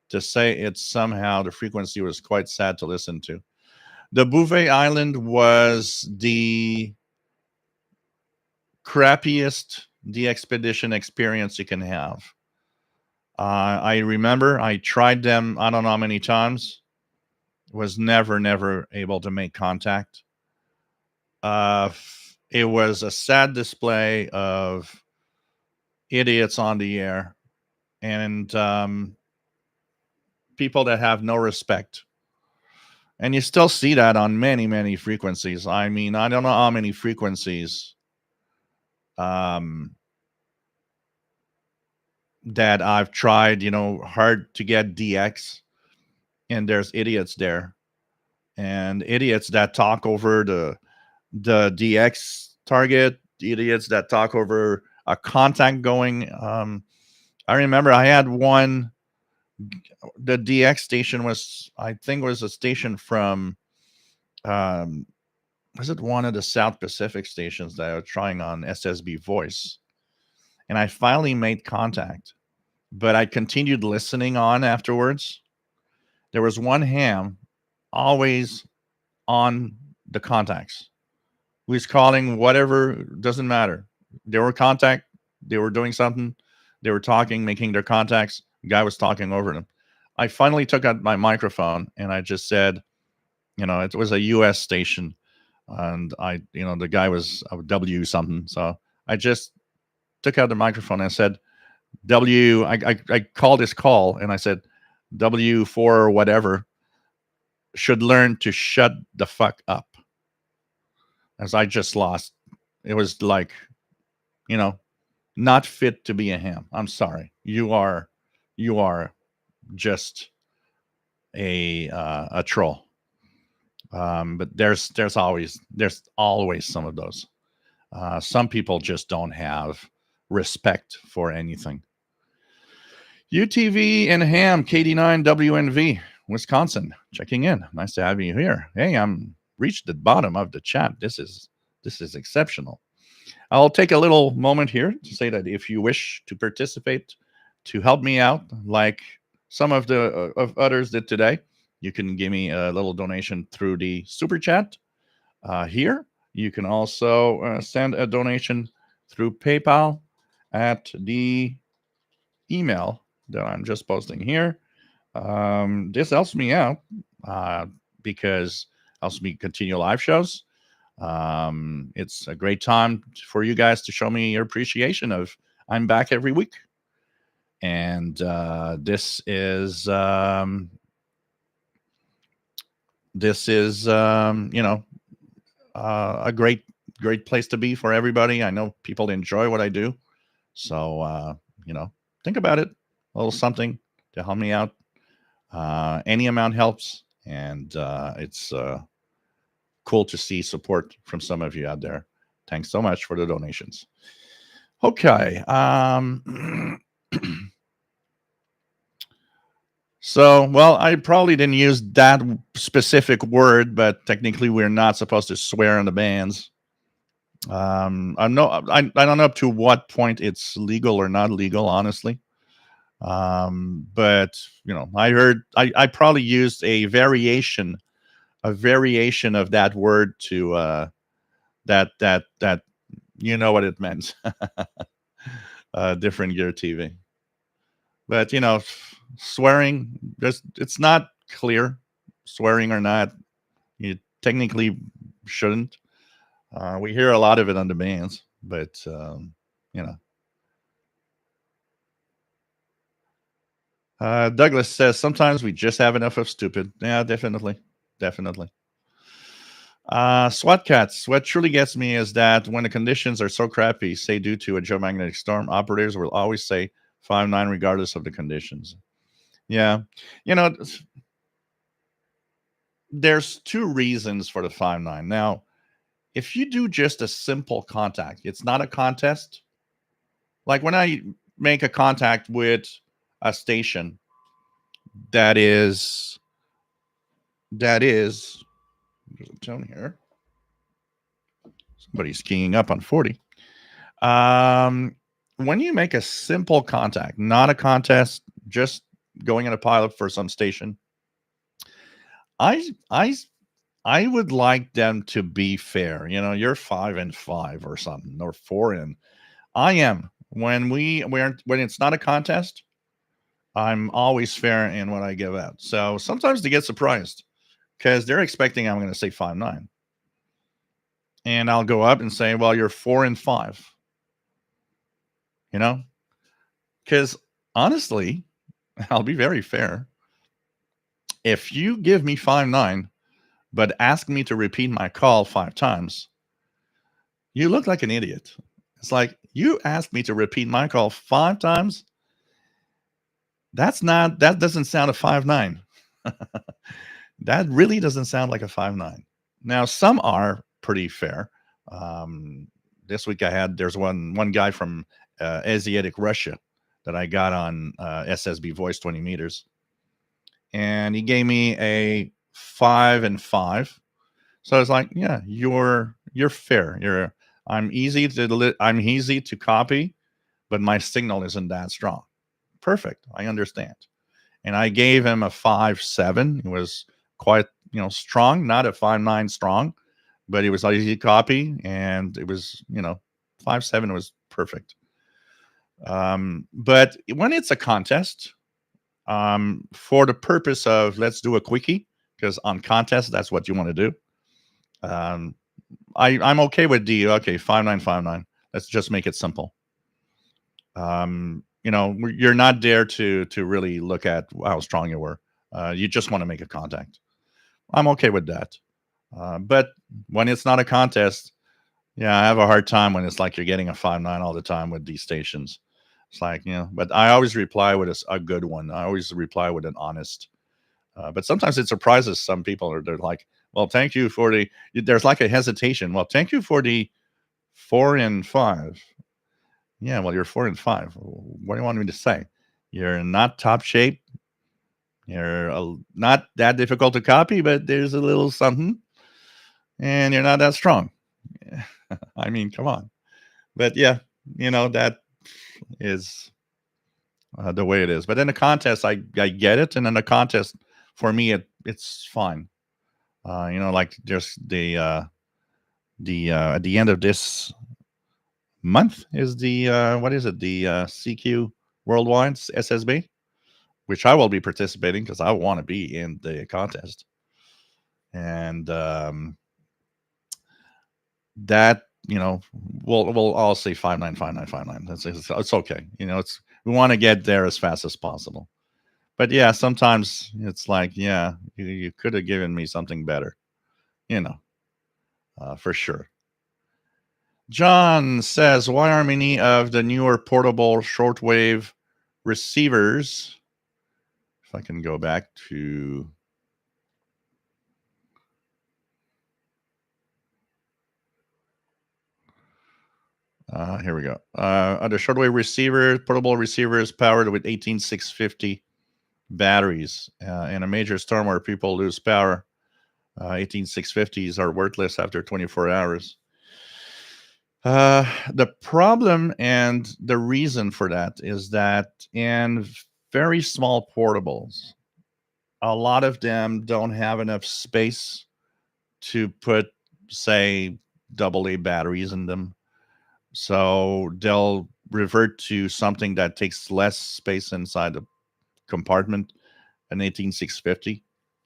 To say it's somehow the frequency was quite sad to listen to. The Bouvet Island was the crappiest de-expedition experience you can have. I remember I tried them, I don't know how many times, was never able to make contact. It was a sad display of idiots on the air and people that have no respect. And you still see that on many, many frequencies. I mean, I don't know how many frequencies that I've tried, hard to get DX, and there's idiots there, and idiots that talk over the DX target, idiots that talk over a contact going. I remember I had one. The DX station was, I think, was a station from. Um, was it one of the South Pacific stations that I was trying on SSB voice? And I finally made contact, but I continued listening on afterwards. There was one ham always on the contacts. Who was calling whatever, doesn't matter. They were contact, they were doing something, they were talking, making their contacts. The guy was talking over them. I finally took out my microphone and I just said, it was a US station, and the guy was a W something. So I just took out the microphone and said, I called this call and I said, W4 or whatever should learn to shut the fuck up. As I just lost. It was like, not fit to be a ham. I'm sorry. You are just a troll. But there's always some of those. Some people just don't have respect for anything. UTV and ham KD9WNV Wisconsin checking in. Nice to have you here. Hey, I'm reached the bottom of the chat. This is exceptional. I'll take a little moment here to say that if you wish to participate, to help me out, like some of the of others did today, you can give me a little donation through the super chat here. You can also send a donation through PayPal at the email that I'm just posting here. This helps me out because it helps me continue live shows. It's a great time for you guys to show me your appreciation of I'm back every week. And this is a great place to be for everybody. I know people enjoy what I do. So, think about it. A little something to help me out. Any amount helps. And it's cool to see support from some of you out there. Thanks so much for the donations. Okay. So, well, I probably didn't use that specific word, but technically we're not supposed to swear in the bands. I don't know up to what point it's legal or not legal, honestly. But I heard I probably used a variation of that word to that you know what it meant. Different gear TV. But swearing, it's not clear, swearing or not. You technically shouldn't. We hear a lot of it on the bands, but Douglas says sometimes we just have enough of stupid. Yeah, definitely. SWAT cats. What truly gets me is that when the conditions are so crappy, say due to a geomagnetic storm, operators will always say 5-9 regardless of the conditions. Yeah, there's two reasons for the 5-9. Now, if you do just a simple contact, it's not a contest. Like when I make a contact with a station that is there's a tone here. Somebody's keying up on 40. When you make a simple contact, not a contest, just going in a pilot for some station, I would like them to be fair. You're 5-5 or something, or 4. I am when it's not a contest. I'm always fair in what I give out. So sometimes they get surprised because they're expecting I'm going to say 5-9. And I'll go up and say, well, you're 4-5. Because honestly, I'll be very fair. If you give me 5-9, but ask me to repeat my call 5 times, you look like an idiot. It's like, you asked me to repeat my call 5 times, That doesn't sound a 5.9. That really doesn't sound like a 5.9. Now, some are pretty fair. Um, this week there's one guy from Asiatic Russia that I got on SSB voice 20 meters, and he gave me a 5 and 5. So I was like, yeah, you're fair. I'm easy to copy, but my signal isn't that strong. Perfect. I understand. And I gave him a 5.7. It was quite, strong, not a 5.9 strong, but it was easy to copy, and it was, 5.7 was perfect. But when it's a contest, for the purpose of let's do a quickie, because on contest that's what you want to do. Um, I'm okay with okay, 5.9, 5.9. Let's just make it simple. You're not there to really look at how strong you were. You just want to make a contact. I'm okay with that. But when it's not a contest, yeah, I have a hard time when it's like you're getting a 5.9 all the time with these stations. It's like, but I always reply with a good one. I always reply with an honest. But sometimes it surprises some people. They're like, well, thank you for there's like a hesitation. Well, thank you for the 4 and 5. Yeah, well, you're 4 and 5. What do you want me to say? You're not top shape. You're not that difficult to copy, but there's a little something, and you're not that strong. I mean, come on. But yeah, that is the way it is. But in the contest, I get it, and in the contest, for me, it's fine. Like just the at the end of this month is the what is it? The CQ Worldwide SSB, which I will be participating because I want to be in the contest, and that we'll all say 5.9, 5.9, 5.9. It's okay. We want to get there as fast as possible. But yeah, sometimes it's like, yeah, you could have given me something better, for sure. John says, why are many of the newer portable shortwave receivers? If I can go back to here we go. Other shortwave receivers, portable receivers powered with 18650 batteries. In a major storm where people lose power, 18650s are worthless after 24 hours. The problem and the reason for that is that in very small portables, a lot of them don't have enough space to put, say, AA batteries in them. So they'll revert to something that takes less space inside the compartment, an 18650.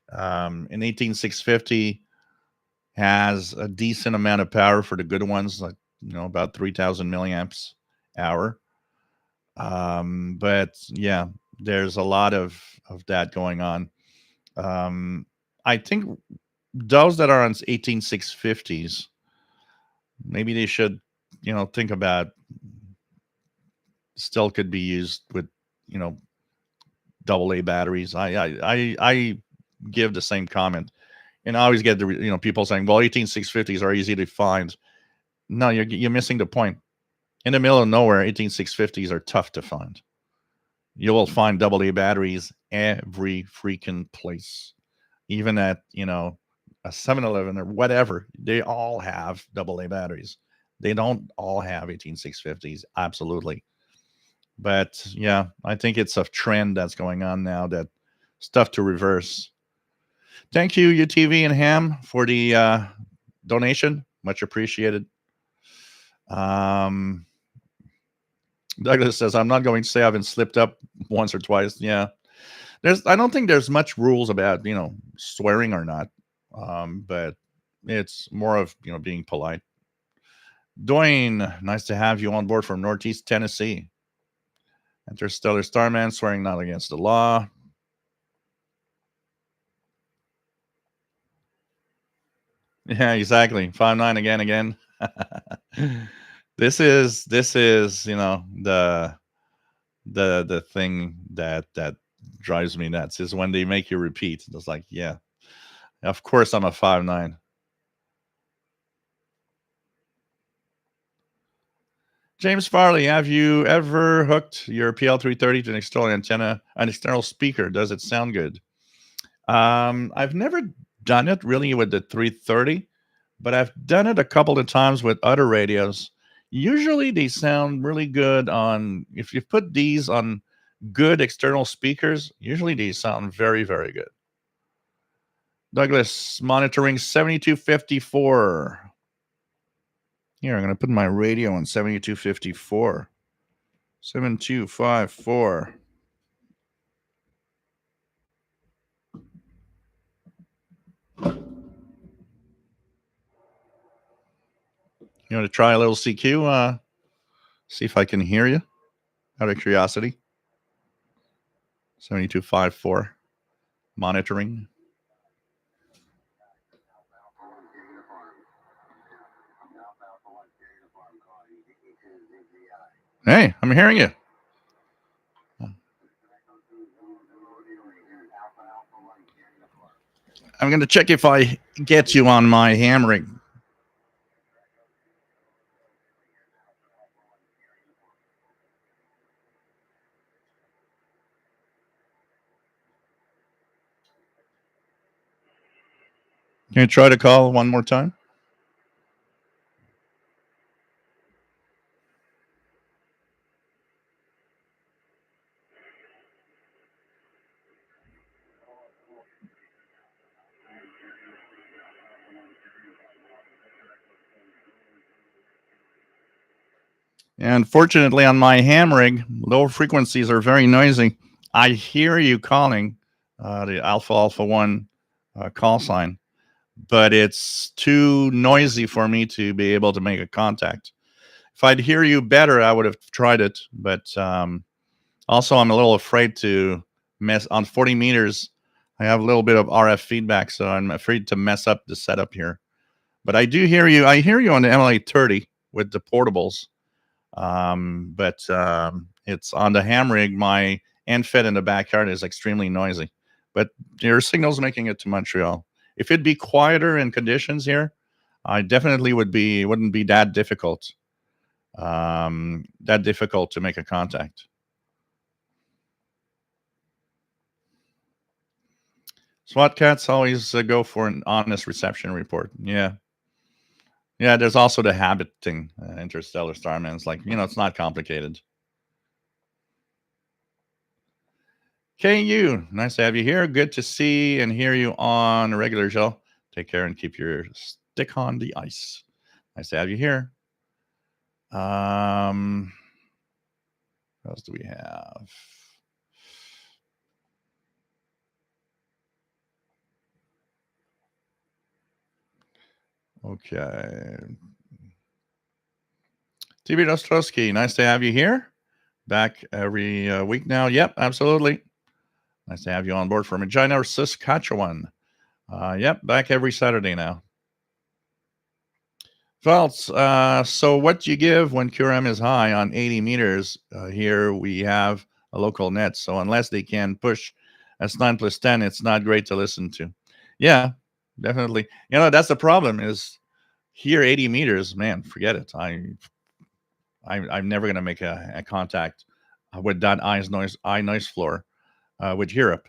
An 18650 has a decent amount of power for the good ones, like about 3,000 milliamps hour. But yeah, there's a lot of that going on. I think those that are on 18650s, maybe they should, think about still could be used with, AA batteries. I give the same comment, and I always get the people saying, "Well, 18650s are easy to find." No, you're missing the point. In the middle of nowhere, 18650s are tough to find. You will find AA batteries every freaking place, even at a 7-Eleven or whatever. They all have AA batteries. They don't all have 18650s, absolutely. But yeah, I think it's a trend that's going on now, that stuff to reverse. Thank you, UTV and Ham, for the donation. Much appreciated. Douglas says, I'm not going to say I haven't slipped up once or twice. Yeah. I don't think there's much rules about, swearing or not. But it's more of, being polite. Dwayne, nice to have you on board from Northeast Tennessee. Interstellar Starman, swearing not against the law. Yeah, exactly. 5.9 again. This is the thing that drives me nuts is when they make you repeat. It's like, yeah, of course I'm a 5'9". James Farley, have you ever hooked your PL330 to an external antenna, an external speaker? Does it sound good? I've never done it really with the 330, but I've done it a couple of times with other radios. Usually they sound really good on, if you put these on good external speakers, usually they sound very, very good. Douglas, monitoring 7254. Here, I'm going to put my radio on 7254. 7254. You want to try a little CQ? See if I can hear you out of curiosity. 7254. Monitoring. Hey, I'm hearing you. I'm going to check if I get you on my ham rig. Can you try to call one more time? And fortunately, on my ham rig, low frequencies are very noisy. I hear you calling the Alpha Alpha 1 call sign, but it's too noisy for me to be able to make a contact. If I'd hear you better, I would have tried it. But also, I'm a little afraid to mess on 40 meters. I have a little bit of RF feedback, so I'm afraid to mess up the setup here. But I do hear you. I hear you on the MLA30 with the portables. But it's on the ham rig. My NFET in the backyard is extremely noisy. But your signal's making it to Montreal. If it'd be quieter in conditions here, I definitely wouldn't be that difficult. That difficult to make a contact. SWAT cats always go for an honest reception report. Yeah. Yeah, there's also the habiting interstellar starman. It's like, it's not complicated. KU, nice to have you here. Good to see and hear you on a regular show. Take care and keep your stick on the ice. Nice to have you here. What else do we have? Okay. TB Dostrowski, nice to have you here. Back every week now. Yep, absolutely. Nice to have you on board from Regina or Saskatchewan. Yep, back every Saturday now. Feltz, so what do you give when QRM is high on 80 meters? Here we have a local net, so unless they can push S9 plus 10, it's not great to listen to. Yeah, definitely. That's the problem is here 80 meters, man, forget it. I'm never going to make a contact with that eye noise floor with Europe.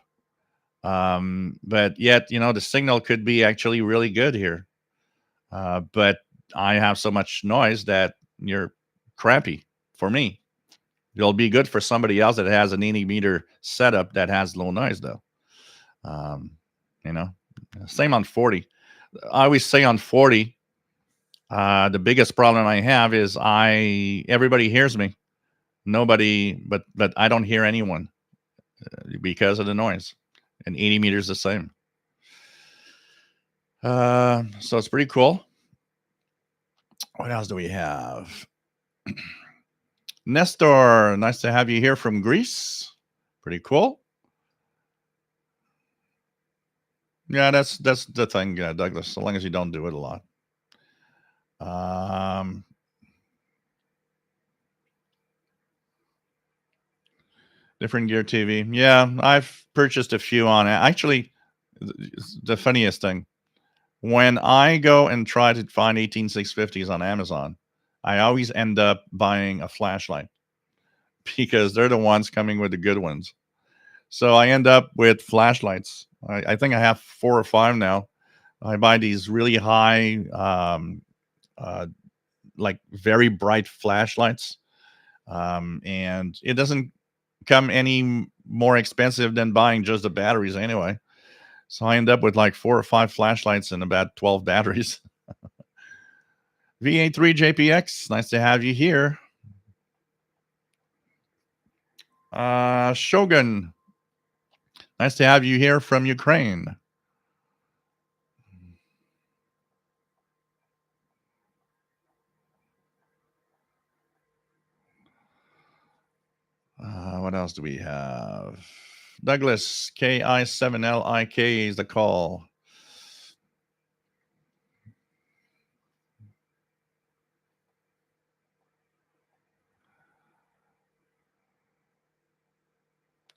But yet, the signal could be actually really good here. But I have so much noise that you're crappy for me. It'll be good for somebody else that has an 80 meter setup that has low noise, though. You know, same on 40. I always say on 40, the biggest problem I have is everybody hears me. Nobody, but I don't hear anyone because of the noise. And 80 meters the same. So it's pretty cool. What else do we have? Nestor, nice to have you here from Greece. Pretty cool. Yeah, that's the thing, Douglas. So long as you don't do it a lot. Different gear TV. Yeah, I've purchased a few on it. Actually, the funniest thing, when I go and try to find 18650s on Amazon, I always end up buying a flashlight because they're the ones coming with the good ones. So I end up with flashlights. I think I have 4 or 5 now. I buy these really high, uh, like very bright flashlights, and it doesn't come any more expensive than buying just the batteries anyway. So I end up with like 4 or 5 flashlights and about 12 batteries. VA3 JPX, nice to have you here. Shogun, nice to have you here from Ukraine. What else do we have? Douglas, KI7LIK is the call.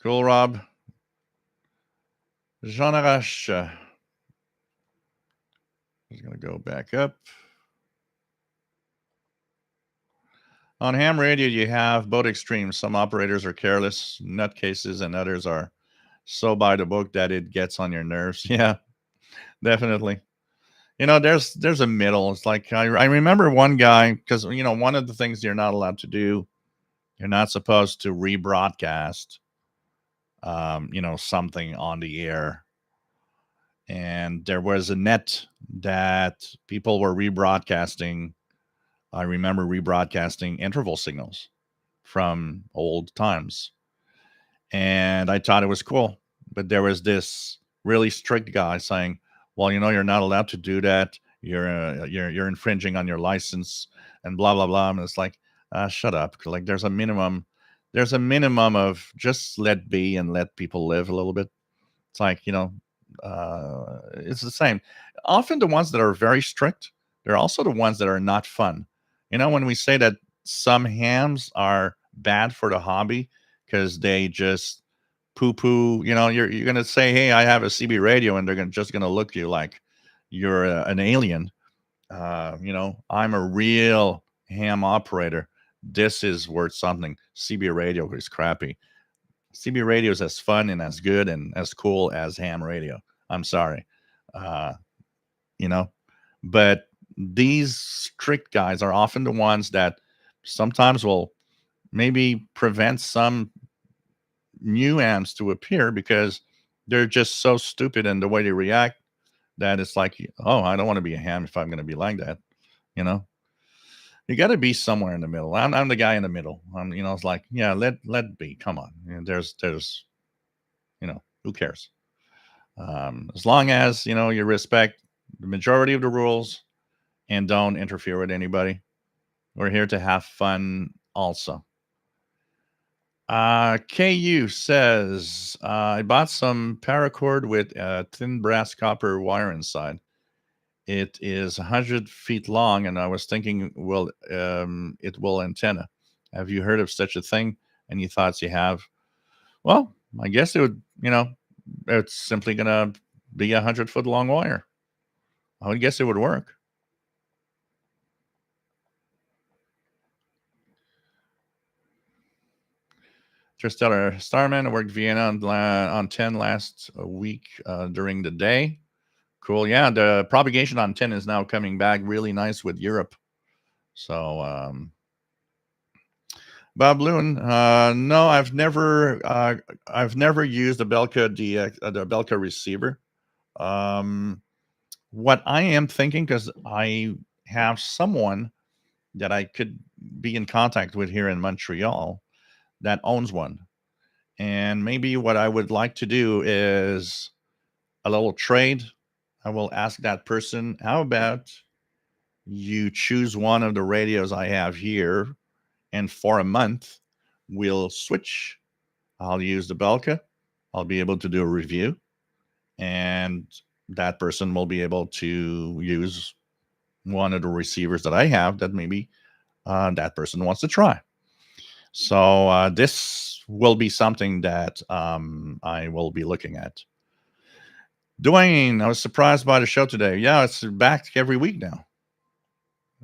Cool, Rob. Jean Arash. He's going to go back up. On ham radio, you have both extremes. Some operators are careless, nutcases, and others are so by the book that it gets on your nerves. Yeah, definitely. There's a middle. It's like I remember one guy, because one of the things you're not allowed to do, you're not supposed to rebroadcast, something on the air. And there was a net that people were rebroadcasting. I remember rebroadcasting interval signals from old times, and I thought it was cool. But there was this really strict guy saying, "Well, you're not allowed to do that. You're infringing on your license, and blah blah blah." And it's like, shut up. Like there's a minimum. There's a minimum of just let be and let people live a little bit. It's like it's the same. Often the ones that are very strict, they're also the ones that are not fun. When we say that some hams are bad for the hobby because they just poo poo. You're gonna say, "Hey, I have a CB radio," and they're just gonna look at you like you're an alien. I'm a real ham operator. This is worth something. CB radio is crappy. CB radio is as fun and as good and as cool as ham radio. I'm sorry. Uh, you know, but these strict guys are often the ones that sometimes will maybe prevent some new amps to appear because they're just so stupid in the way they react that it's like, oh, I don't want to be a ham if I'm going to be like that. You know, you got to be somewhere in the middle. I'm the guy in the middle. It's like, yeah, let be. Come on. There's, who cares? As long as you respect the majority of the rules and don't interfere with anybody. We're here to have fun also. KU says, I bought some paracord with a thin brass copper wire inside. It is 100 feet long, and I was thinking, it will antenna. Have you heard of such a thing? Any thoughts you have? Well, I guess it would, it's simply going to be 100-foot long wire. I would guess it would work. Interstellar Starman, I worked Vienna on 10 last week during the day. Cool. Yeah, the propagation on 10 is now coming back really nice with Europe. So, Bob Loon, no, I've never used the Belka the Belka receiver. What I am thinking, because I have someone that I could be in contact with here in Montreal that owns one. And maybe what I would like to do is a little trade. I will ask that person, how about you choose one of the radios I have here, and for a month, we'll switch. I'll use the Belka. I'll be able to do a review, and that person will be able to use one of the receivers that I have that maybe that person wants to try. So this will be something that I will be looking at. Dwayne, I was surprised by the show today. Yeah, it's back every week now.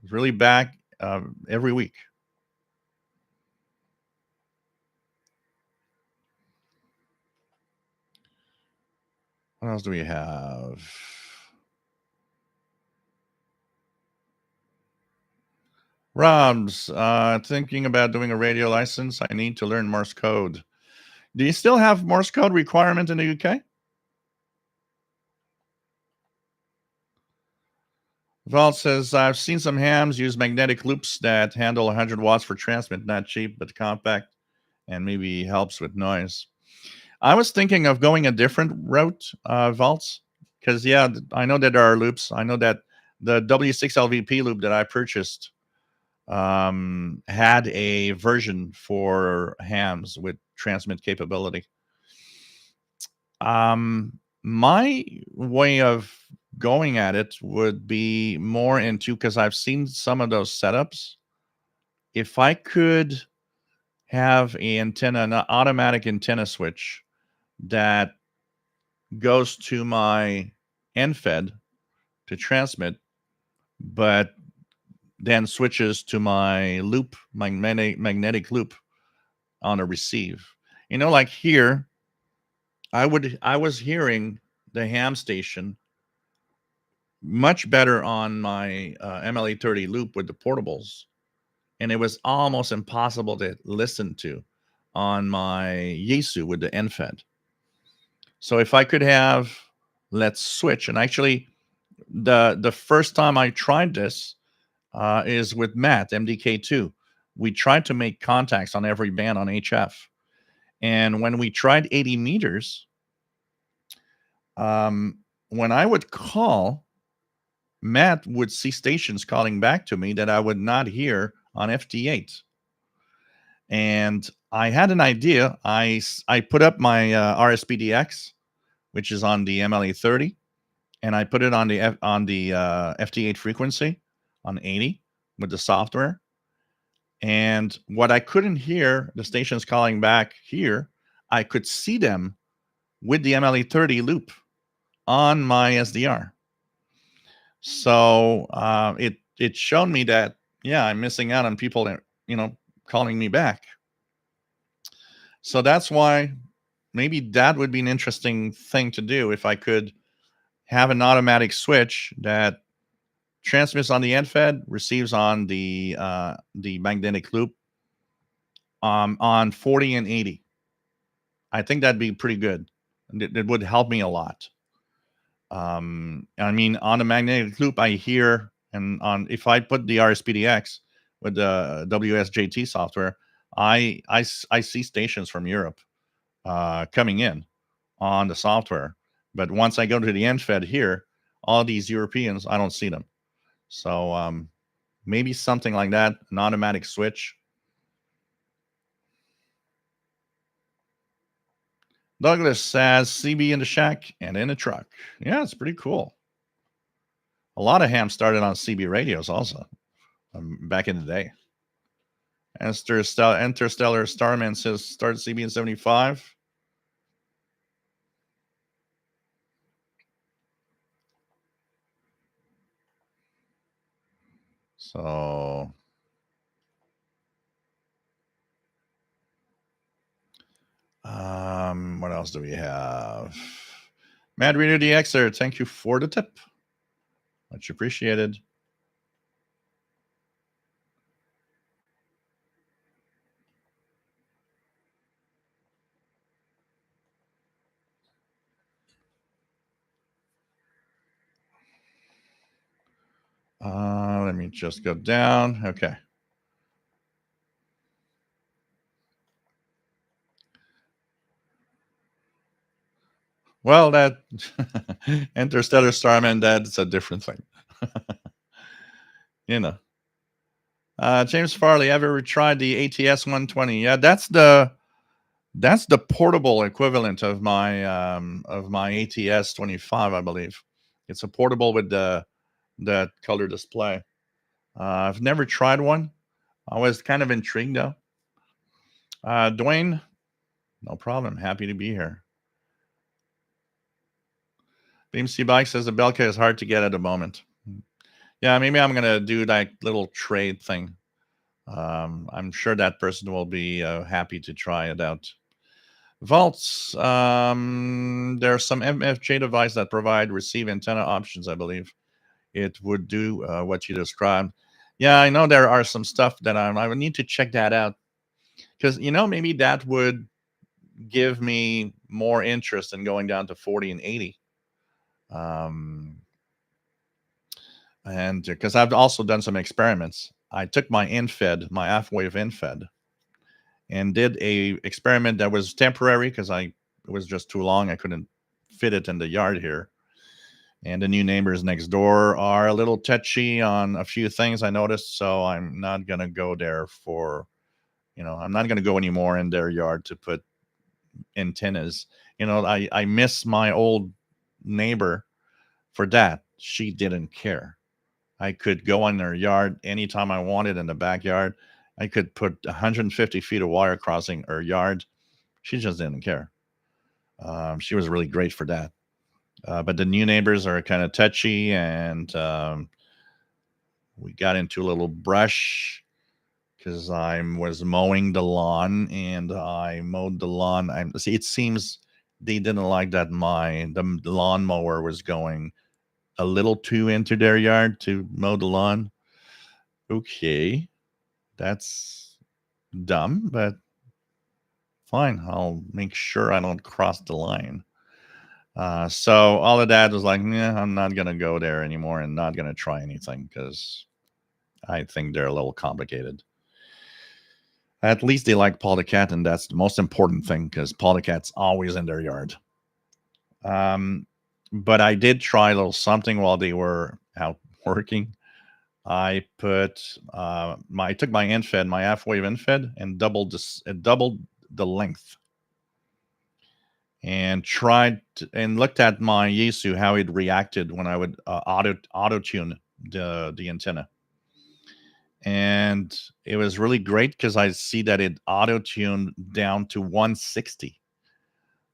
It's really back every week. What else do we have? Rob's thinking about doing a radio license. I need to learn Morse code. Do you still have Morse code requirement in the UK? Vault says, I've seen some hams use magnetic loops that handle 100 watts for transmit. Not cheap, but compact, and maybe helps with noise. I was thinking of going a different route, Vaults, because, yeah, I know that there are loops. I know that the W6LVP loop that I purchased had a version for hams with transmit capability. My way of going at it would be more into, because I've seen some of those setups. If I could have an automatic antenna switch that goes to my NFED to transmit, but then switches to my loop, magnetic loop on a receive. Like here, I was hearing the ham station much better on my MLA30 loop with the portables, and it was almost impossible to listen to on my Yaesu with the NFED. So if I could have, let's switch. And actually, the first time I tried this is with Matt, MDK2. We tried to make contacts on every band on HF. And when we tried 80 meters, when I would call, Matt would see stations calling back to me that I would not hear on FT8. And I had an idea. I put up my RSPDX, which is on the MLA30, and I put it on the FT8 frequency on 80 with the software. And what I couldn't hear, the stations calling back here, I could see them with the MLA30 loop on my SDR. So it showed me that, yeah, I'm missing out on people that, calling me back. So that's why maybe that would be an interesting thing to do, if I could have an automatic switch that transmits on the NFED, receives on the magnetic loop on 40 and 80. I think that'd be pretty good. It would help me a lot. I mean, on the magnetic loop, I hear, and if I put the RSPDX with the WSJT software, I see stations from Europe coming in on the software. But once I go to the NFED here, all these Europeans, I don't see them. So maybe something like that, an automatic switch. Douglas says CB in the shack and in a truck. Yeah, it's pretty cool. A lot of hams started on CB radios also back in the day. Interstellar Starman says start CB in 75. So what else do we have? Mad Reader DXer, thank you for the tip. Much appreciated. Let me just go down. Okay. Well, that Interstellar Starman, that's a different thing. James Farley, ever tried the ATS 120? Yeah, that's the portable equivalent of my ATS 25, I believe. It's a portable with the color display. I've never tried one. I was kind of intrigued though. Dwayne, No problem. Happy to be here. BMC Bike says the Belka is hard to get at the moment. Yeah, maybe I'm gonna do that little trade thing. I'm sure that person will be happy to try it out. Vaults. There are some MFJ devices that provide receive antenna options. I believe it would do what you described. Yeah, I know there are some stuff that I would need to check that out because maybe that would give me more interest in going down to 40 and 80. And because I've also done some experiments, I took my infed, my half-wave infed, and did a experiment that was temporary because it was just too long. I couldn't fit it in the yard here. And the new neighbors next door are a little touchy on a few things I noticed, so I'm not gonna go there for, I'm not gonna go anymore in their yard to put antennas. I miss my old neighbor for that. She didn't care. I could go in her yard anytime I wanted in the backyard. I could put 150 feet of wire crossing her yard. She just didn't care. She was really great for that. But the new neighbors are kind of touchy, and we got into a little brush because I was mowing the lawn, and I mowed the lawn. See, it seems they didn't like that the lawnmower was going a little too into their yard to mow the lawn. Okay, that's dumb, but fine. I'll make sure I don't cross the line. So all of that was like, yeah, I'm not gonna go there anymore and not gonna try anything because I think they're a little complicated. At least they like Paul the cat, and that's the most important thing because Paul the cat's always in their yard. But I did try a little something while they were out working. I put I took my infed, my half-wave infed, and doubled the length, and looked at my Yaesu how it reacted when I would auto tune the antenna, and it was really great because I see that it auto tuned down to 160.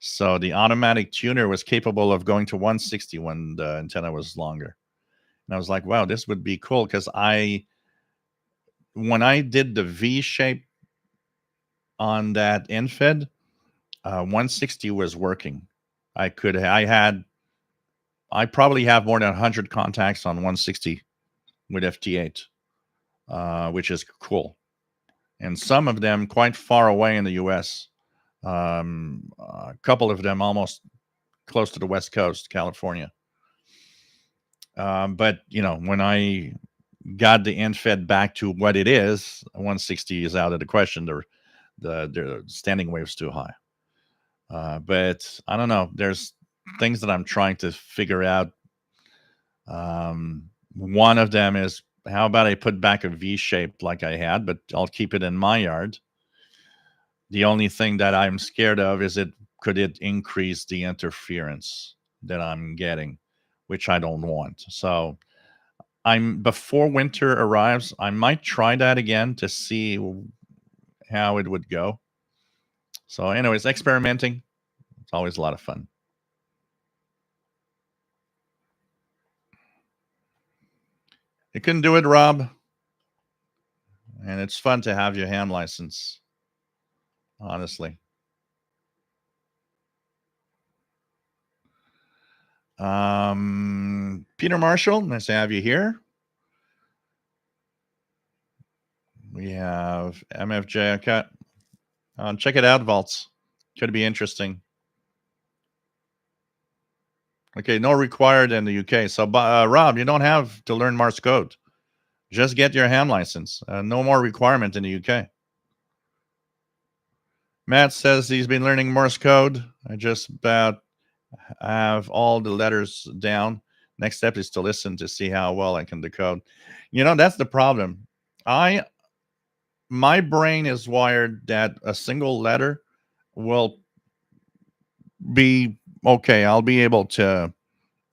So the automatic tuner was capable of going to 160 when the antenna was longer. And I was like, wow, this would be cool because when I did the V shape on that infed, 160 was working. I probably have more than 100 contacts on 160 with FT8, which is cool. And some of them quite far away in the US. A couple of them almost close to the West Coast, California. But when I got the infed back to what it is, 160 is out of the question. The standing wave's too high. But I don't know. There's things that I'm trying to figure out. One of them is, how about I put back a V shape like I had, but I'll keep it in my yard. The only thing that I'm scared of is could it increase the interference that I'm getting, which I don't want. So before winter arrives, I might try that again to see how it would go. So anyways, experimenting, it's always a lot of fun. You can do it, Rob. And it's fun to have your ham license, honestly. Peter Marshall, nice to have you here. We have MFJ. Okay. Check it out, Vaults. Could be interesting. Okay, no required in the UK. So, Rob, you don't have to learn Morse code. Just get your ham license. No more requirement in the UK. Matt says he's been learning Morse code. I just about have all the letters down. Next step is to listen to see how well I can decode. That's the problem. My brain is wired that a single letter will be okay. I'll be able to,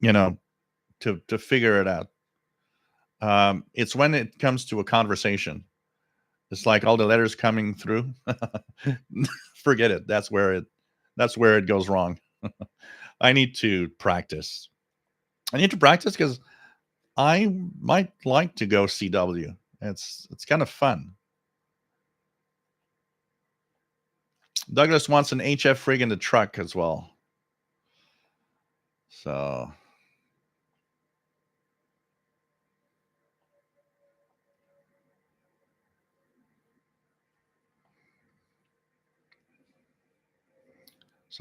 to figure it out. It's when it comes to a conversation. It's like all the letters coming through. forget it. That's where it goes wrong. I need to practice. I need to practice because I might like to go CW. It's kind of fun. Douglas wants an HF rig in the truck as well. So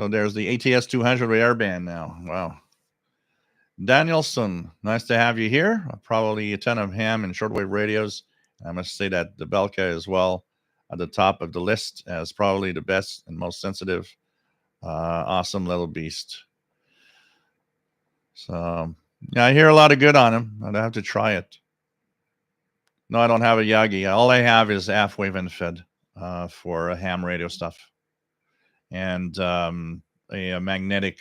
there's the ATS 200 airband now. Wow. Danielson, nice to have you here. Probably a ton of ham and shortwave radios. I must say that the Belka as well at the top of the list as probably the best and most sensitive. Awesome little beast. So yeah, I hear a lot of good on him. I'd have to try it. No, I don't have a Yagi. All I have is half-wave and fed for ham radio stuff, and a magnetic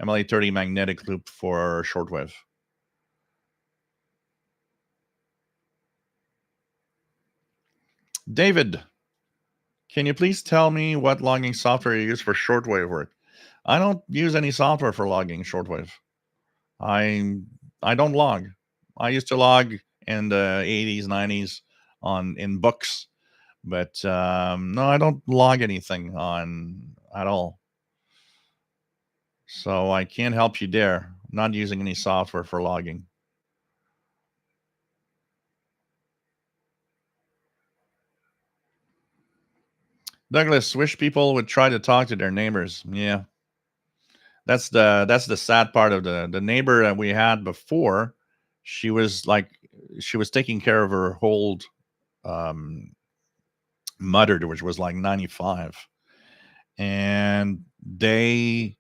MLA30 magnetic loop for shortwave. David, can you please tell me what logging software you use for shortwave work? I don't use any software for logging shortwave. I don't log. I used to log in the 80s, 90s in books, but no, I don't log anything on at all. So I can't help you there. I'm not using any software for logging. Douglas, wish people would try to talk to their neighbors. Yeah. That's the sad part of the neighbor that we had before. She was taking care of her old mother, which was like 95, and they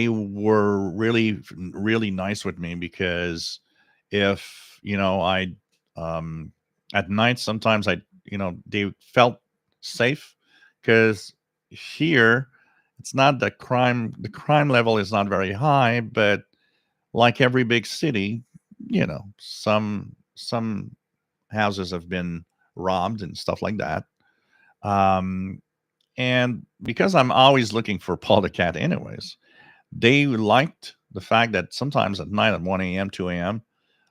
were really really nice with me because if I at night sometimes they felt safe because here it's not the crime level is not very high, but like every big city, some houses have been robbed and stuff like that. And because I'm always looking for Paul the cat anyways, they liked the fact that sometimes at night at 1 a.m., 2 a.m.,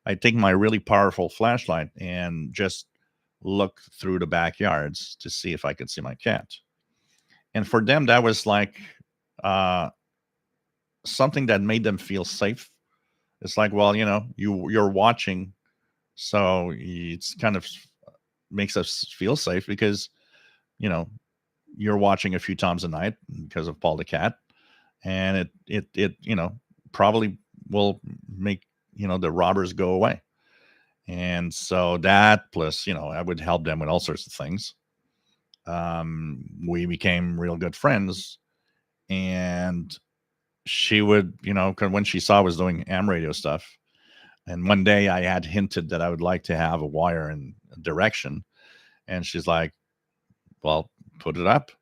I take my really powerful flashlight and just look through the backyards to see if I could see my cat. And for them, that was like something that made them feel safe. It's like, well, you're watching, so it's kind of makes us feel safe because you're watching a few times a night because of Paul the cat, and it probably will make the robbers go away. And so that plus I would help them with all sorts of things. We became real good friends, and she would 'cause when she saw I was doing am radio stuff, and one day I had hinted that I would like to have a wire in a direction, and she's like, well, put it up.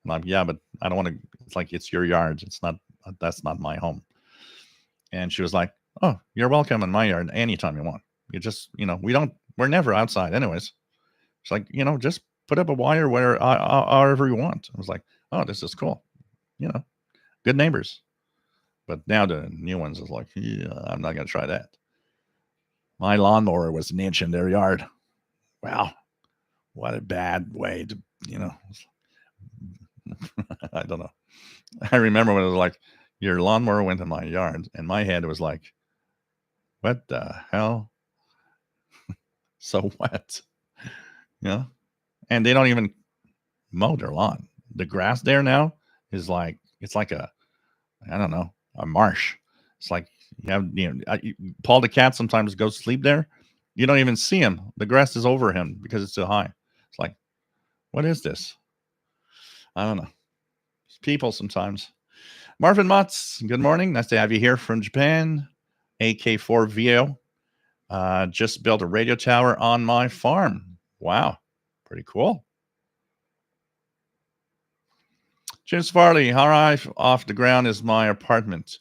I'm like, yeah, but I don't want to. It's like, it's your yard. That's not my home. And she was like, oh, you're welcome in my yard anytime you want. You just, we're never outside anyways. It's like, just put up a wire where however you want. I was like, oh, this is cool. Good neighbors. But now the new ones is like, yeah, I'm not going to try that. My lawnmower was an inch in their yard. Wow. What a bad way to, I don't know. I remember when it was like, your lawnmower went in my yard, and my head was like, what the hell? So what? And they don't even mow their lawn. The grass there now is like, it's like I don't know, a marsh. It's like you have, Paul the cat sometimes goes to sleep there. You don't even see him. The grass is over him because it's too high. It's like, what is this? I don't know. It's people sometimes. Marvin Motz, good morning. Nice to have you here from Japan. AK4 VO. Just built a radio tower on my farm. Wow. Pretty cool. James Farley, how high off the ground is my apartment?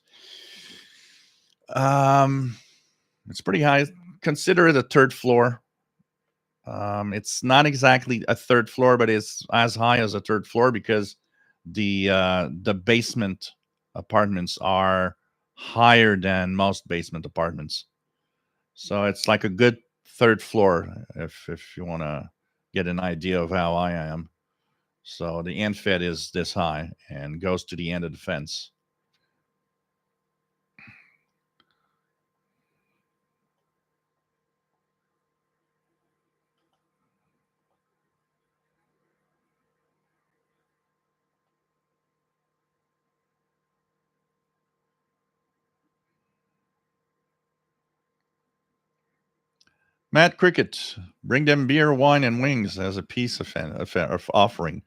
It's pretty high. Consider it a third floor. It's not exactly a third floor, but it's as high as a third floor because the basement apartments are higher than most basement apartments. So it's like a good third floor if you want to get an idea of how high I am. So the end fed is this high and goes to the end of the fence. Matt Cricket, bring them beer, wine, and wings as a piece of offering.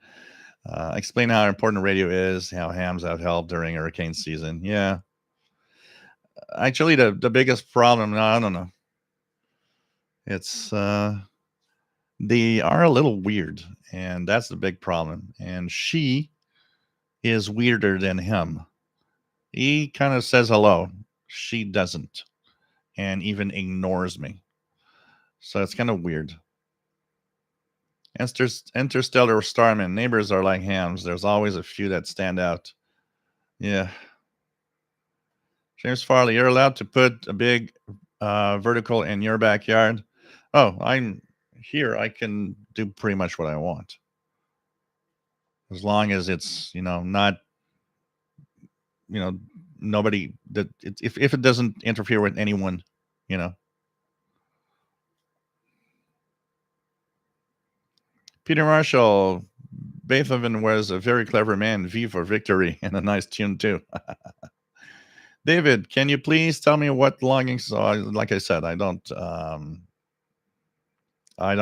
Explain how important radio is, how hams have helped during hurricane season. Yeah, actually, the biggest problem, I don't know, it's they are a little weird, and that's the big problem. And she is weirder than him. He kind of says hello, she doesn't, and even ignores me. So it's kind of weird. Interstellar starmen neighbors are like hams. There's always a few that stand out. Yeah, James Farley, you're allowed to put a big vertical in your backyard. Oh, I'm here. I can do pretty much what I want as long as it's not you know nobody that if it doesn't interfere with anyone. You know, Peter Marshall. Beethoven was a very clever man. V for victory, and a nice tune too. David, can you please tell me what logging? So, like I said, I don't, I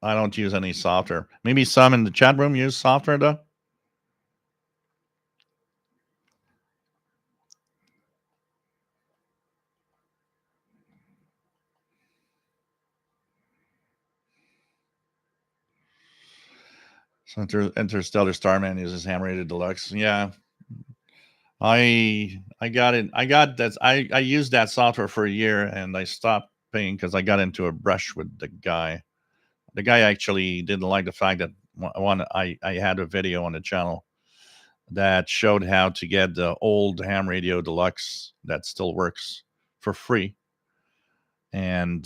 don't use any software. Maybe some in the chat room use software though. So Interstellar Starman uses Ham Rated Deluxe. Yeah, I got it. I got that. I used that software for a year and I stopped paying because I got into a brush with the guy. The guy actually didn't like the fact that I had a video on the channel that showed how to get the old ham radio deluxe that still works for free, and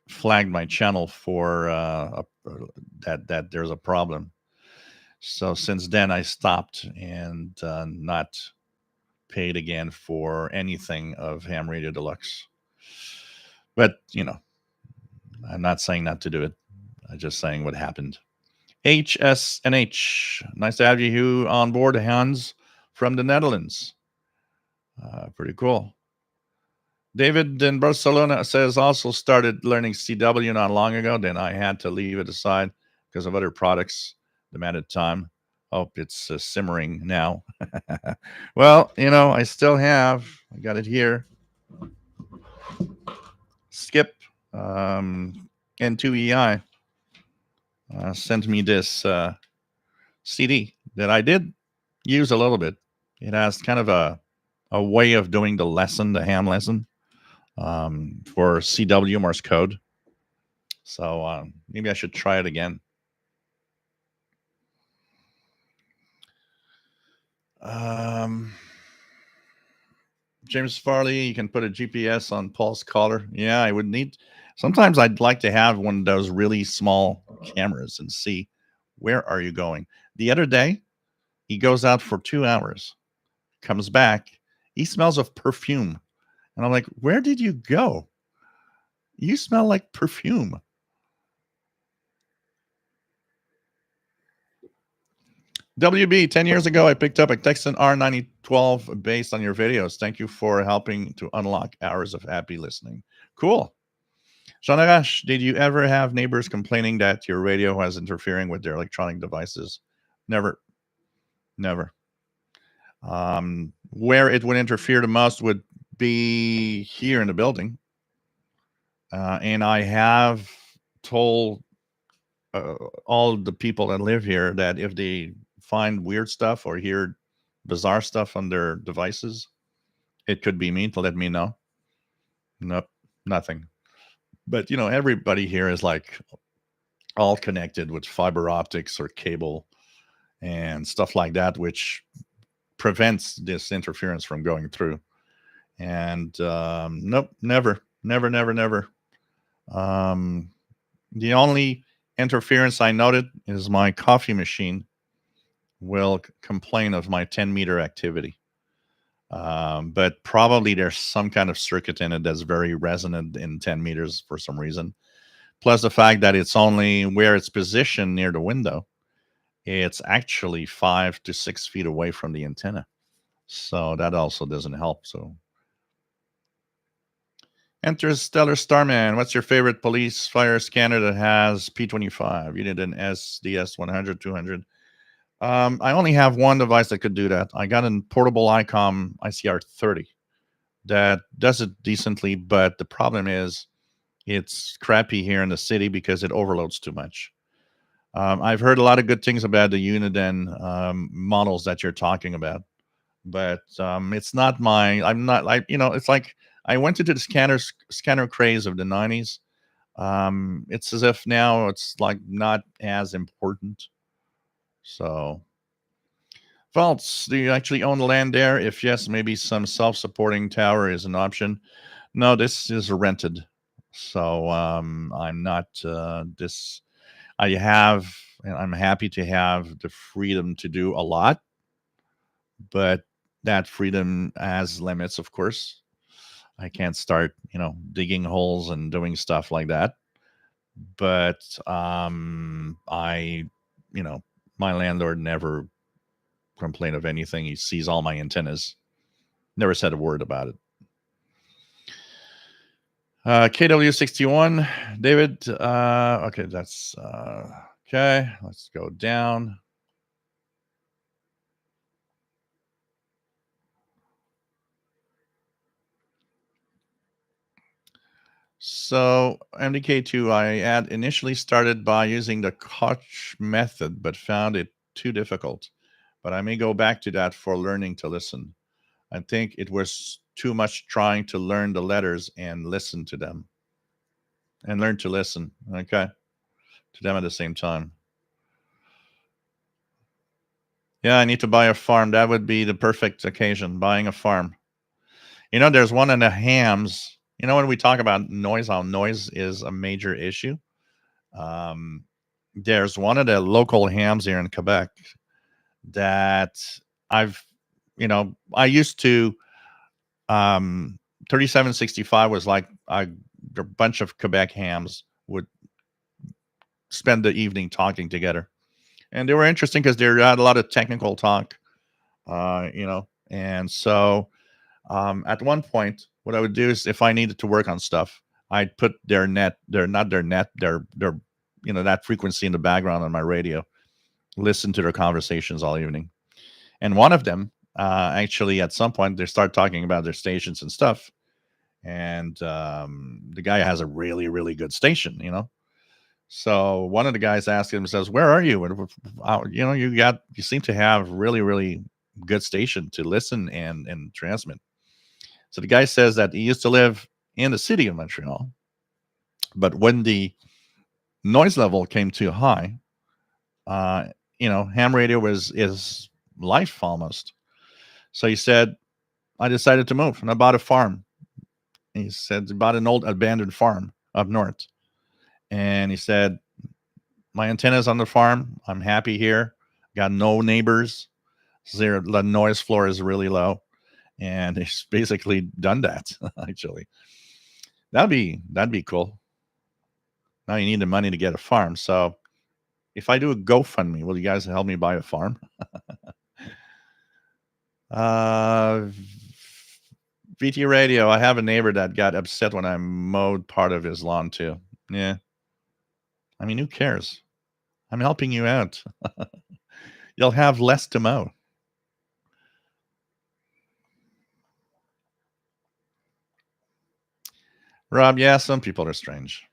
flagged my channel for that there's a problem. So since then I stopped and not paid again for anything of ham radio deluxe. But I'm not saying not to do it. I'm just saying what happened. HSNH, nice to have you on board, Hans from the Netherlands. Pretty cool. David in Barcelona says also started learning CW not long ago. Then I had to leave it aside because of other products demanded time. Hope it's simmering now. Well, I still have. I got it here. Skip N2EI sent me this CD that I did use a little bit. It has kind of a way of doing the ham lesson for CW Morse code. So maybe I should try it again. James Farley, you can put a GPS on Paul's collar. Yeah, I would need. Sometimes I'd like to have one of those really small cameras and see where are you going. The other day, he goes out for 2 hours, comes back, he smells of perfume. And I'm like, where did you go? You smell like perfume. WB, 10 years ago, I picked up a Texan R9012 based on your videos. Thank you for helping to unlock hours of happy listening. Cool. Jean Arash, did you ever have neighbors complaining that your radio was interfering with their electronic devices? Never. Never. Where it would interfere the most would be here in the building. And I have told all the people that live here that if they find weird stuff or hear bizarre stuff on their devices, it could be me to let me know. Nope, nothing. But everybody here is like all connected with fiber optics or cable and stuff like that, which prevents this interference from going through. And nope, never, never, never, never. Um, the only interference I noted is my coffee machine will complain of my 10-meter activity. But probably there's some kind of circuit in it that's very resonant in 10 meters for some reason. Plus the fact that it's only where it's positioned near the window, it's actually 5 to 6 feet away from the antenna. So that also doesn't help. So, Interstellar Starman, what's your favorite police fire scanner that has P25? You need an SDS 100, 200. I only have one device that could do that. I got a portable ICOM ICR 30 that does it decently, but the problem is it's crappy here in the city because it overloads too much. I've heard a lot of good things about the Uniden models that you're talking about, but it's not my. I'm not like It's like I went into the scanner craze of the '90s. It's as if now it's like not as important. So, Vaults, do you actually own the land there? If yes, maybe some self-supporting tower is an option. No, this is rented. So I'm not this. I have, and I'm happy to have the freedom to do a lot, but that freedom has limits, of course. I can't start, digging holes and doing stuff like that. But you know, my landlord never complained of anything. He sees all my antennas. Never said a word about it. KW61, David. Okay, that's okay. Let's go down. So MDK2, I initially started by using the Koch method, but found it too difficult. But I may go back to that for learning to listen. I think it was too much trying to learn the letters and listen to them and learn to listen. Okay, to them at the same time. Yeah, I need to buy a farm. That would be the perfect occasion, buying a farm. There's one in the hams. When we talk about noise, how noise is a major issue. Um, there's one of the local hams here in Quebec that I've, I used to, 3765 was like a bunch of Quebec hams would spend the evening talking together. And they were interesting because they had a lot of technical talk, and so at one point, what I would do is if I needed to work on stuff, I'd put their that frequency in the background on my radio, listen to their conversations all evening. And one of them, actually, at some point, they start talking about their stations and stuff. And the guy has a really, really good station. So one of the guys asked him, says, "Where are you?" And you seem to have really, really good station to listen and transmit. So the guy says that he used to live in the city of Montreal, but when the noise level came too high, uh, ham radio is life almost. So he said, I decided to move and I bought a farm. He said he bought an old abandoned farm up north. And he said, my antenna's on the farm. I'm happy here. Got no neighbors. The noise floor is really low. And he's basically done that, actually. That'd be cool. Now you need the money to get a farm. So if I do a GoFundMe, will you guys help me buy a farm? uh, VT Radio. I have a neighbor that got upset when I mowed part of his lawn too. Yeah. I mean, who cares? I'm helping you out. You'll have less to mow. Rob, yeah, some people are strange.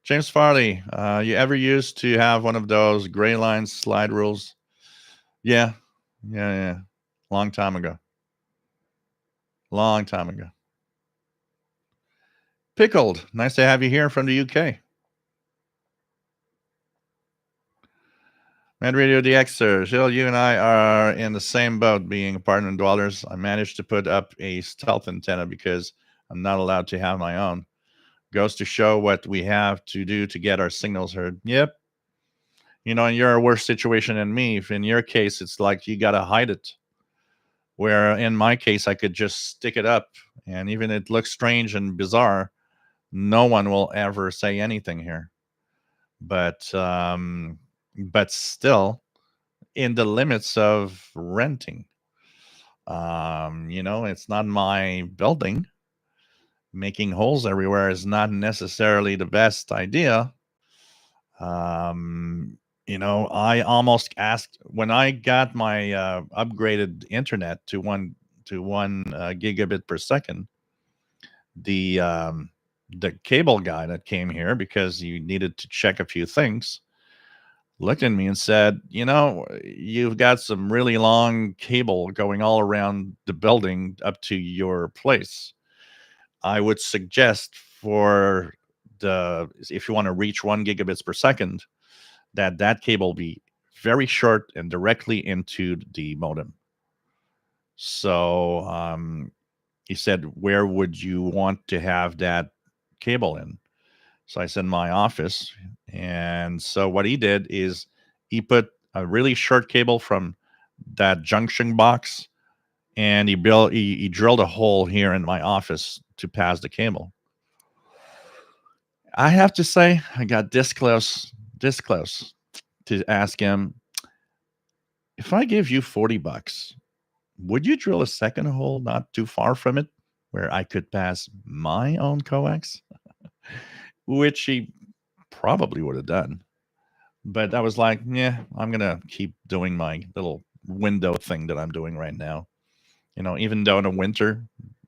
James Farley, you ever used to have one of those gray line slide rules? Yeah, yeah. Long time ago. Long time ago. Pickled, nice to have you here from the UK. Mad Radio DXer, Jill, you and I are in the same boat being apartment dwellers. I managed to put up a stealth antenna because I'm not allowed to have my own. Goes to show what we have to do to get our signals heard. Yep. You're a worse situation than me. If in your case, it's like you got to hide it. Where in my case, I could just stick it up. And even it looks strange and bizarre, no one will ever say anything here. But still, in the limits of renting. It's not my building. Making holes everywhere is not necessarily the best idea. I almost asked when I got my upgraded internet to one gigabit per second. The cable guy that came here because you needed to check a few things looked at me and said, you've got some really long cable going all around the building up to your place. I would suggest for if you want to reach 1 gigabits per second, that cable be very short and directly into the modem. So he said, where would you want to have that cable in? So I said, my office. And so what he did is he put a really short cable from that junction box and he drilled a hole here in my office to pass the cable. I have to say, I got this close to ask him, if I give you $40, would you drill a second hole not too far from it where I could pass my own coax? Which he probably would have done. But I was like, yeah, I'm going to keep doing my little window thing that I'm doing right now. Even though in the winter,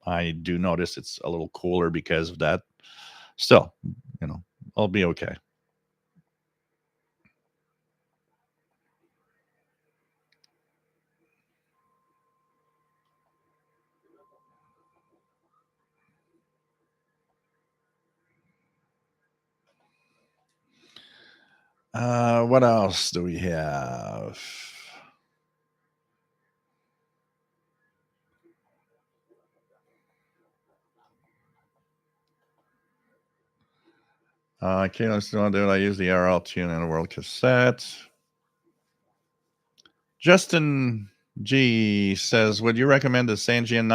I do notice it's a little cooler because of that. Still, you know, I'll be okay. What else do we have? Okay, let's do it. I use the RL tune and a world cassette. Justin G says, would you recommend the Sangean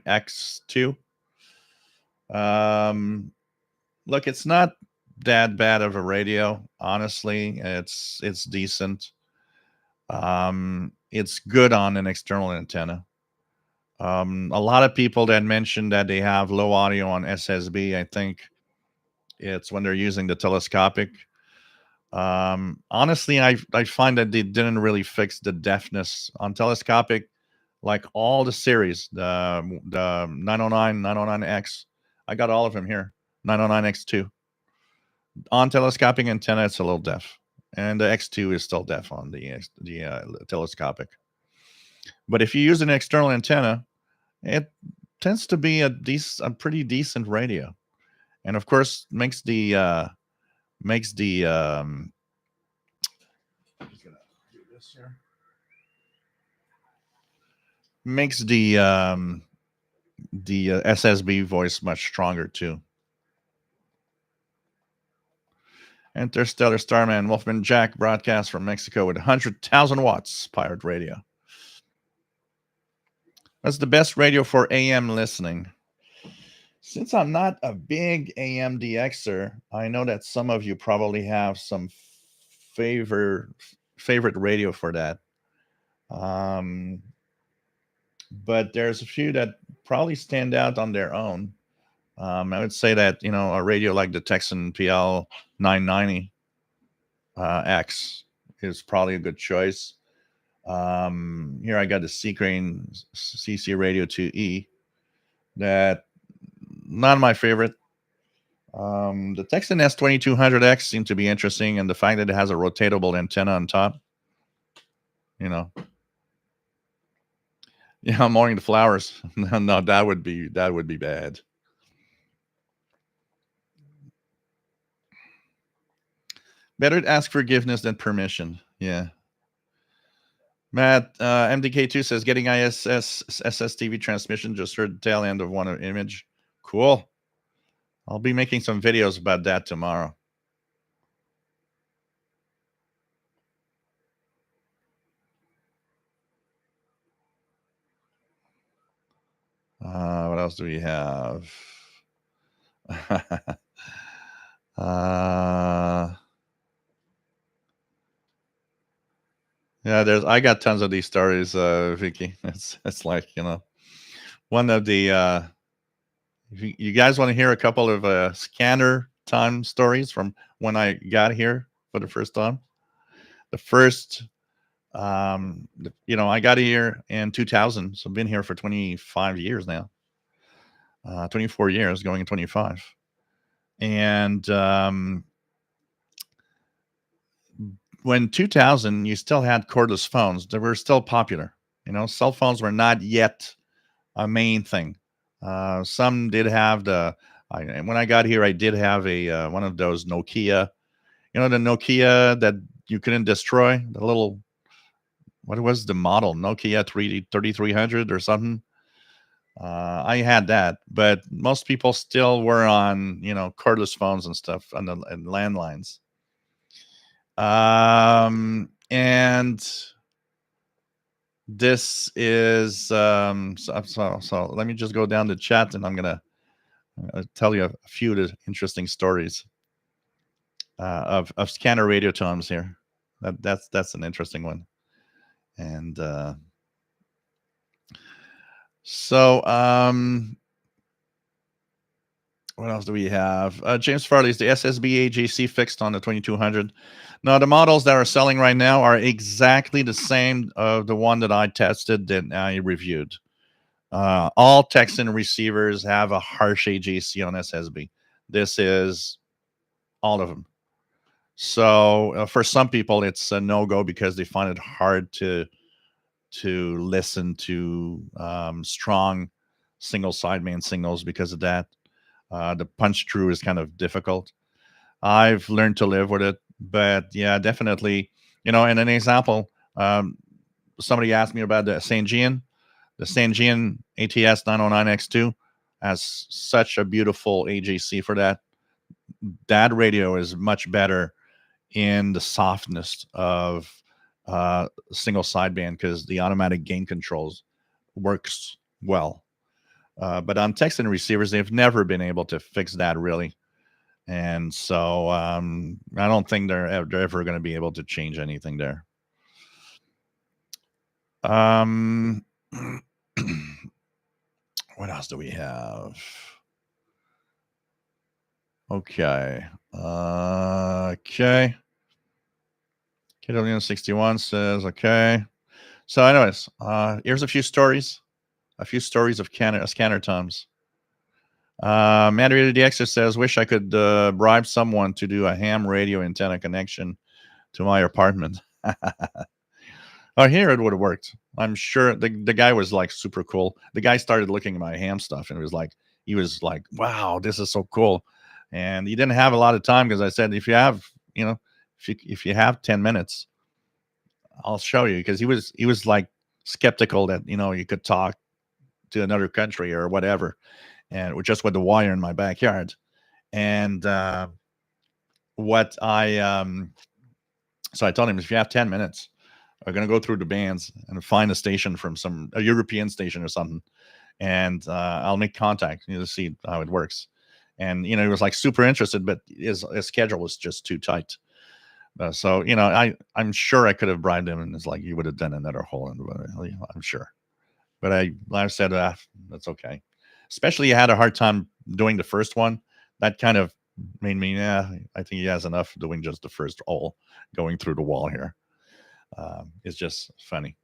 909X2? Look, it's not that bad of a radio. Honestly, it's decent. It's good on an external antenna. A lot of people that mention that they have low audio on SSB, I think it's when they're using the telescopic. Honestly, I find that they didn't really fix the deafness on telescopic, like all the series, the 909, 909X. I got all of them here. 909X2. On telescopic antenna, it's a little deaf, and the X2 is still deaf on the telescopic. But if you use an external antenna, it tends to be a pretty decent radio, and of course makes the just gonna do this here. Makes the SSB voice much stronger too. Interstellar Starman Wolfman Jack broadcast from Mexico with 100,000 watts pirate radio. That's the best radio for AM listening. Since I'm not a big AM DXer, I know that some of you probably have some favorite radio for that. But there's a few that probably stand out on their own. I would say that a radio like the Texan PL 990 X is probably a good choice. Here I got the Seacrane CC Radio 2E. That not my favorite. The Texan S2200X seemed to be interesting, and the fact that it has a rotatable antenna on top. Yeah, I'm mowing the flowers. No, that would be bad. Better to ask forgiveness than permission. Yeah. Matt, MDK2 says getting ISS SSTV transmission. Just heard the tail end of one image. Cool. I'll be making some videos about that tomorrow. What else do we have? Yeah, I got tons of these stories, Vicky. It's like, one of the if you guys want to hear a couple of scanner time stories from when I got here for the first time. The first I got here in 2000, so I've been here for 25 years now. 24 years, going in 25. And when 2000, you still had cordless phones. They were still popular. Cell phones were not yet a main thing. Some did have when I got here, I did have a one of those Nokia. The Nokia that you couldn't destroy. The little, what was the model? Nokia 3300 or something. I had that, but most people still were on, cordless phones and stuff and landlines. And this is so let me just go down the chat, and I'm gonna tell you a few of the interesting stories of scanner radio tones here. That's an interesting one. And what else do we have? James Farley's the SSB AJC fixed on the 2200. Now, the models that are selling right now are exactly the same of the one that I tested that I reviewed. All Texan receivers have a harsh AJC on SSB. This is all of them. So for some people, it's a no-go because they find it hard to listen to strong single sideband signals because of that. The punch through is kind of difficult. I've learned to live with it, but yeah, definitely, in an example, somebody asked me about the St. Jean. The St. Jean ATS 909X2 has such a beautiful AJC for that. That radio is much better in the softness of single sideband because the automatic gain controls works well. But on Texan receivers, they've never been able to fix that really. And so I don't think they're ever going to be able to change anything there. What else do we have? Okay. Okay. KW61 says, okay. So anyways, here's a few stories of scanner times. Mandated DX says, wish I could bribe someone to do a ham radio antenna connection to my apartment. Oh, here it would have worked. I'm sure the guy was like super cool. The guy started looking at my ham stuff and he was like, wow, this is so cool. And he didn't have a lot of time because I said, if you have, if you have 10 minutes, I'll show you. Because he was like skeptical that, you could talk to another country or whatever. And just with the wire in my backyard. And so I told him, if you have 10 minutes, I'm going to go through the bands and find a station from a European station or something. And I'll make contact, to see how it works. And, he was like super interested, but his schedule was just too tight. So, I'm sure I could have bribed him, and it's like, you would have done another hole in the, I'm sure. But I said, that's okay. Especially you had a hard time doing the first one. That kind of made me, I think he has enough doing just the first hole going through the wall here. It's just funny.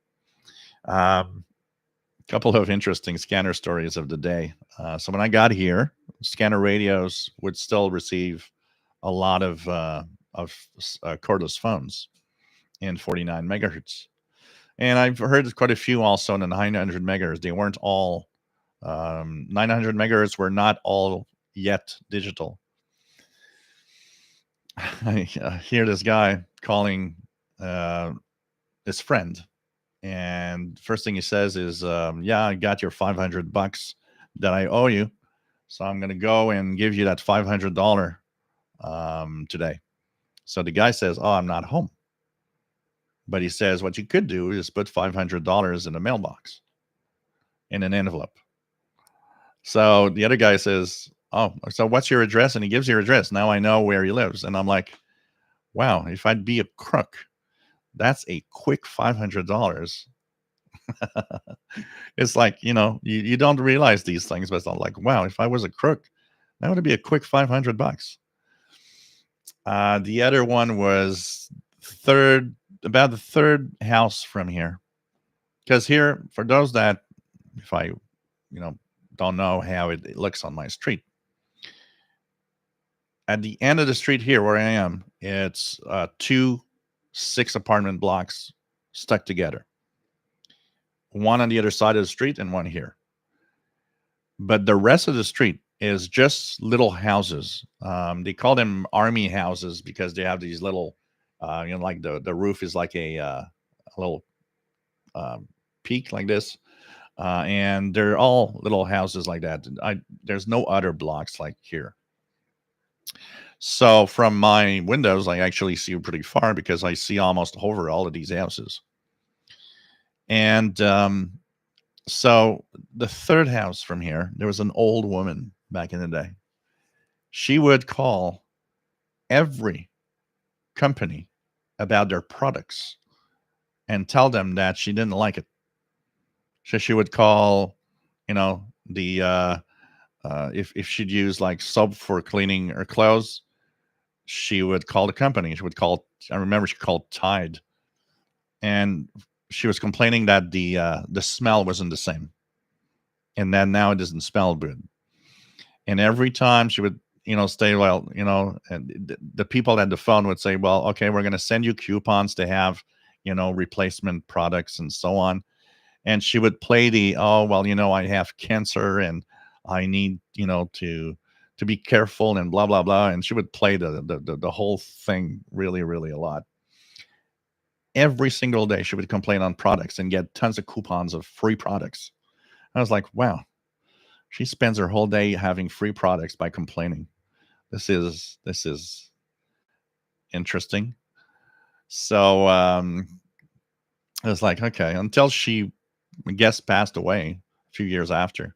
Couple of interesting scanner stories of the day. So when I got here, scanner radios would still receive a lot of cordless phones in 49 megahertz. And I've heard quite a few also in the 900 megahertz. They weren't all 900 megahertz were not all yet digital. I hear this guy calling uh, his friend, and first thing he says is, "Yeah, I got your $500 that I owe you, so I'm gonna go and give you that $500 today." So the guy says, "Oh, I'm not home," but he says, "What you could do is put $500 in a mailbox in an envelope." So the other guy says, "Oh, so what's your address?" And he gives your address. Now I know where he lives, and I'm like, "Wow, if I'd be a crook, that's a quick $500." It's like, you don't realize these things, but it's not like, wow, if I was a crook, that would be a quick $500. The other one was third, about the third house from here. Because here, for those that, if I, don't know how it looks on my street, at the end of the street here where I am, it's two 6 apartment blocks stuck together. One on the other side of the street and one here. But the rest of the street is just little houses. They call them army houses because they have these little, like the roof is like a little um, peak like this, and they're all little houses like that. There's no other blocks like here. So from my windows, I actually see pretty far because I see almost over all of these houses. And so the third house from here, there was an old woman back in the day. She would call every company about their products and tell them that she didn't like it. So she would call, the if she'd use like soap for cleaning her clothes, she would call the company. She would call. I remember she called Tide, and she was complaining that the smell wasn't the same, and then now it doesn't smell good. And every time she would, stay, well, and the people at the phone would say, well, okay, we're going to send you coupons to have, replacement products and so on. And she would play the, oh, well, I have cancer and I need, to be careful and blah, blah, blah. And she would play the whole thing really, really a lot. Every single day she would complain on products and get tons of coupons of free products. I was like, wow, she spends her whole day having free products by complaining. This is interesting. So I was like, okay, until she, I guess, passed away a few years after.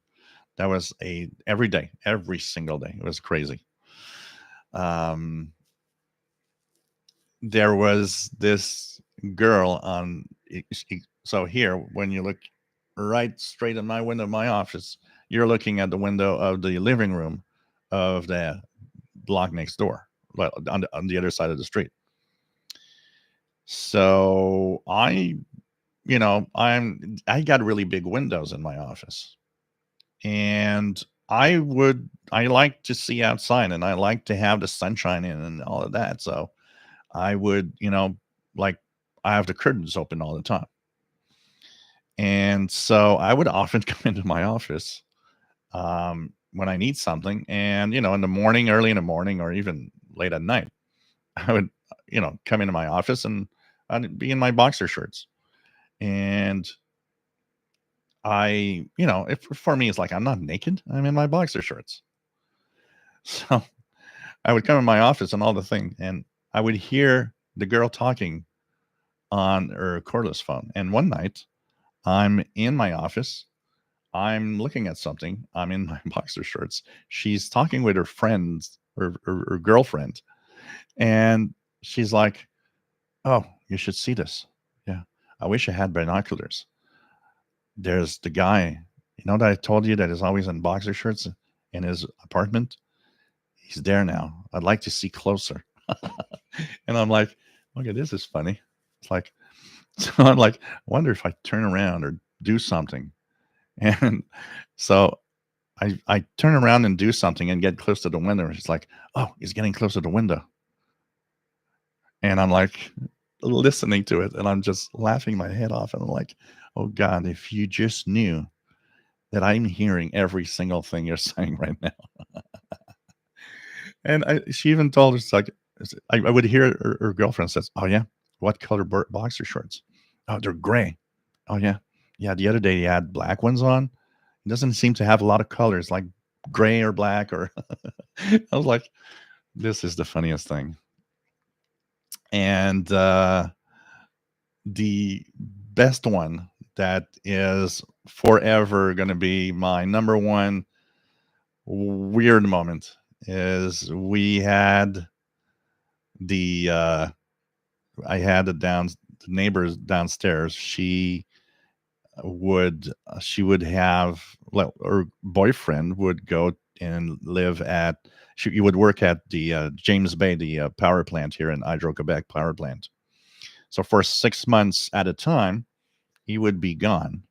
That was a every day, every single day. It was crazy. Um, there was this girl on. So here, when you look right straight in my window of my office, you're looking at the window of the living room of the block next door, well, on the other side of the street. So I got really big windows in my office, and I like to see outside, and I like to have the sunshine in and all of that. So I would, like, I have the curtains open all the time, and so I would often come into my office when I need something, and in the morning, early in the morning, or even late at night, I would, come into my office and I'd be in my boxer shorts. And if for me, it's like I'm not naked, I'm in my boxer shorts. So I would come in my office and all the thing, and I would hear the girl talking on her cordless phone. And one night, I'm in my office, I'm looking at something, I'm in my boxer shorts. She's talking with her friends, her girlfriend, and she's like, "Oh, you should see this. Yeah, I wish I had binoculars. There's the guy, that I told you that is always in boxer shorts in his apartment. He's there now. I'd like to see closer." And I'm like, okay, this is funny. It's like, so I'm like, I wonder if I turn around or do something. And so I turn around and do something and get close to the window. She's like, oh, he's getting close to the window. And I'm like listening to it and I'm just laughing my head off. And I'm like, oh God, if you just knew that I'm hearing every single thing you're saying right now. And she even told us, like, I would hear her girlfriend says, "Oh yeah, what color boxer shorts? Oh, they're gray. Oh yeah, yeah. The other day he had black ones on. It doesn't seem to have a lot of colors, like gray or black or." I was like, "This is the funniest thing." And the best one that is forever going to be my number one weird moment is we had the I had the neighbors downstairs. She would have, well, her boyfriend would go and live at, he would work at the James Bay, the power plant here in Hydro Quebec power plant. So for 6 months at a time, he would be gone.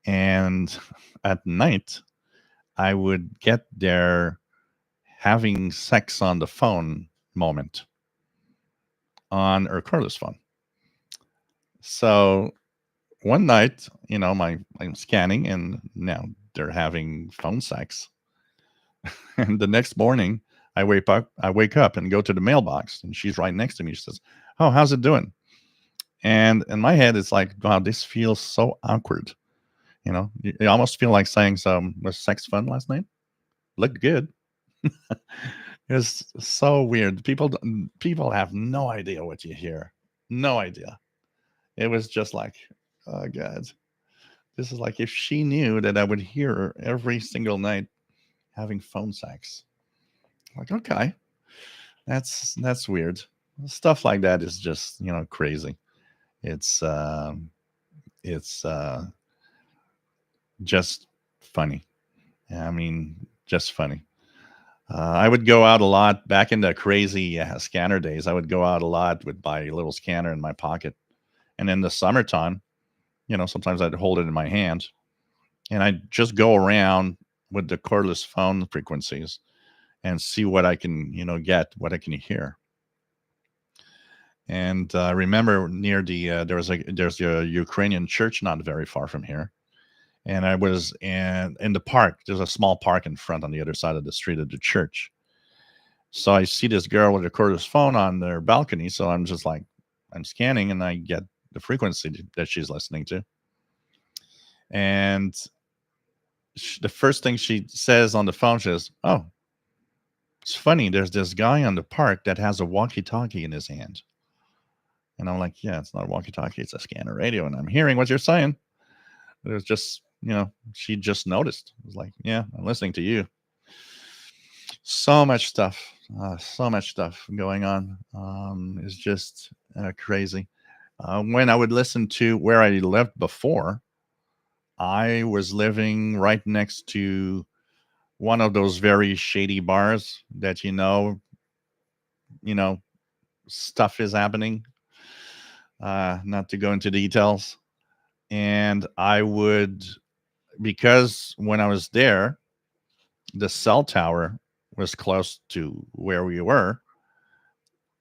And at night, I would get there having sex on the phone moment on her cordless phone. So one night, I'm scanning and now they're having phone sex. And the next morning, I wake up and go to the mailbox and she's right next to me. She says, "Oh, how's it doing?" And in my head, it's like, wow, this feels so awkward. You almost feel like saying, "So was sex fun last night? Looked good." It's so weird. People have no idea what you hear. No idea. It was just like, oh God, this is like if she knew that I would hear her every single night having phone sex. Like, okay, that's weird. Stuff like that is just crazy. It's it's just funny. I mean, just funny. I would go out a lot back in the crazy scanner days. I would go out a lot with my little scanner in my pocket, and in the summertime, sometimes I'd hold it in my hand, and I'd just go around with the cordless phone frequencies and see what I can, what I can hear. And remember, near there's a Ukrainian church not very far from here, and I was in the park. There's a small park in front on the other side of the street of the church. So I see this girl with a cordless phone on their balcony. So I'm just like, I'm scanning, and I get the frequency that she's listening to. And the first thing she says on the phone, she says, "Oh, it's funny. There's this guy on the park that has a walkie-talkie in his hand." And I'm like, "Yeah, it's not a walkie-talkie. It's a scanner radio. And I'm hearing what you're saying." It was just, she just noticed. It was like, "Yeah, I'm listening to you." So much stuff going on. It's just crazy. When I would listen to where I lived before, I was living right next to one of those very shady bars that you know, stuff is happening. Not to go into details. And I would, because when I was there, the cell tower was close to where we were.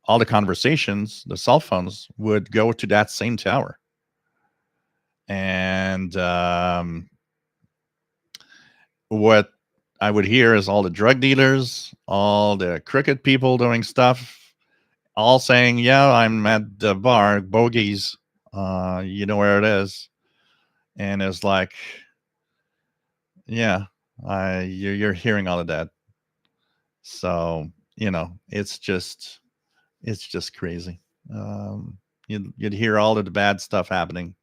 All the conversations, the cell phones would go to that same tower. And what I would hear is all the drug dealers, all the crooked people doing stuff, all saying, "Yeah, I'm at the bar, Bogies. You know where it is." And it's like, yeah, you're hearing all of that. So it's just crazy. You'd hear all of the bad stuff happening,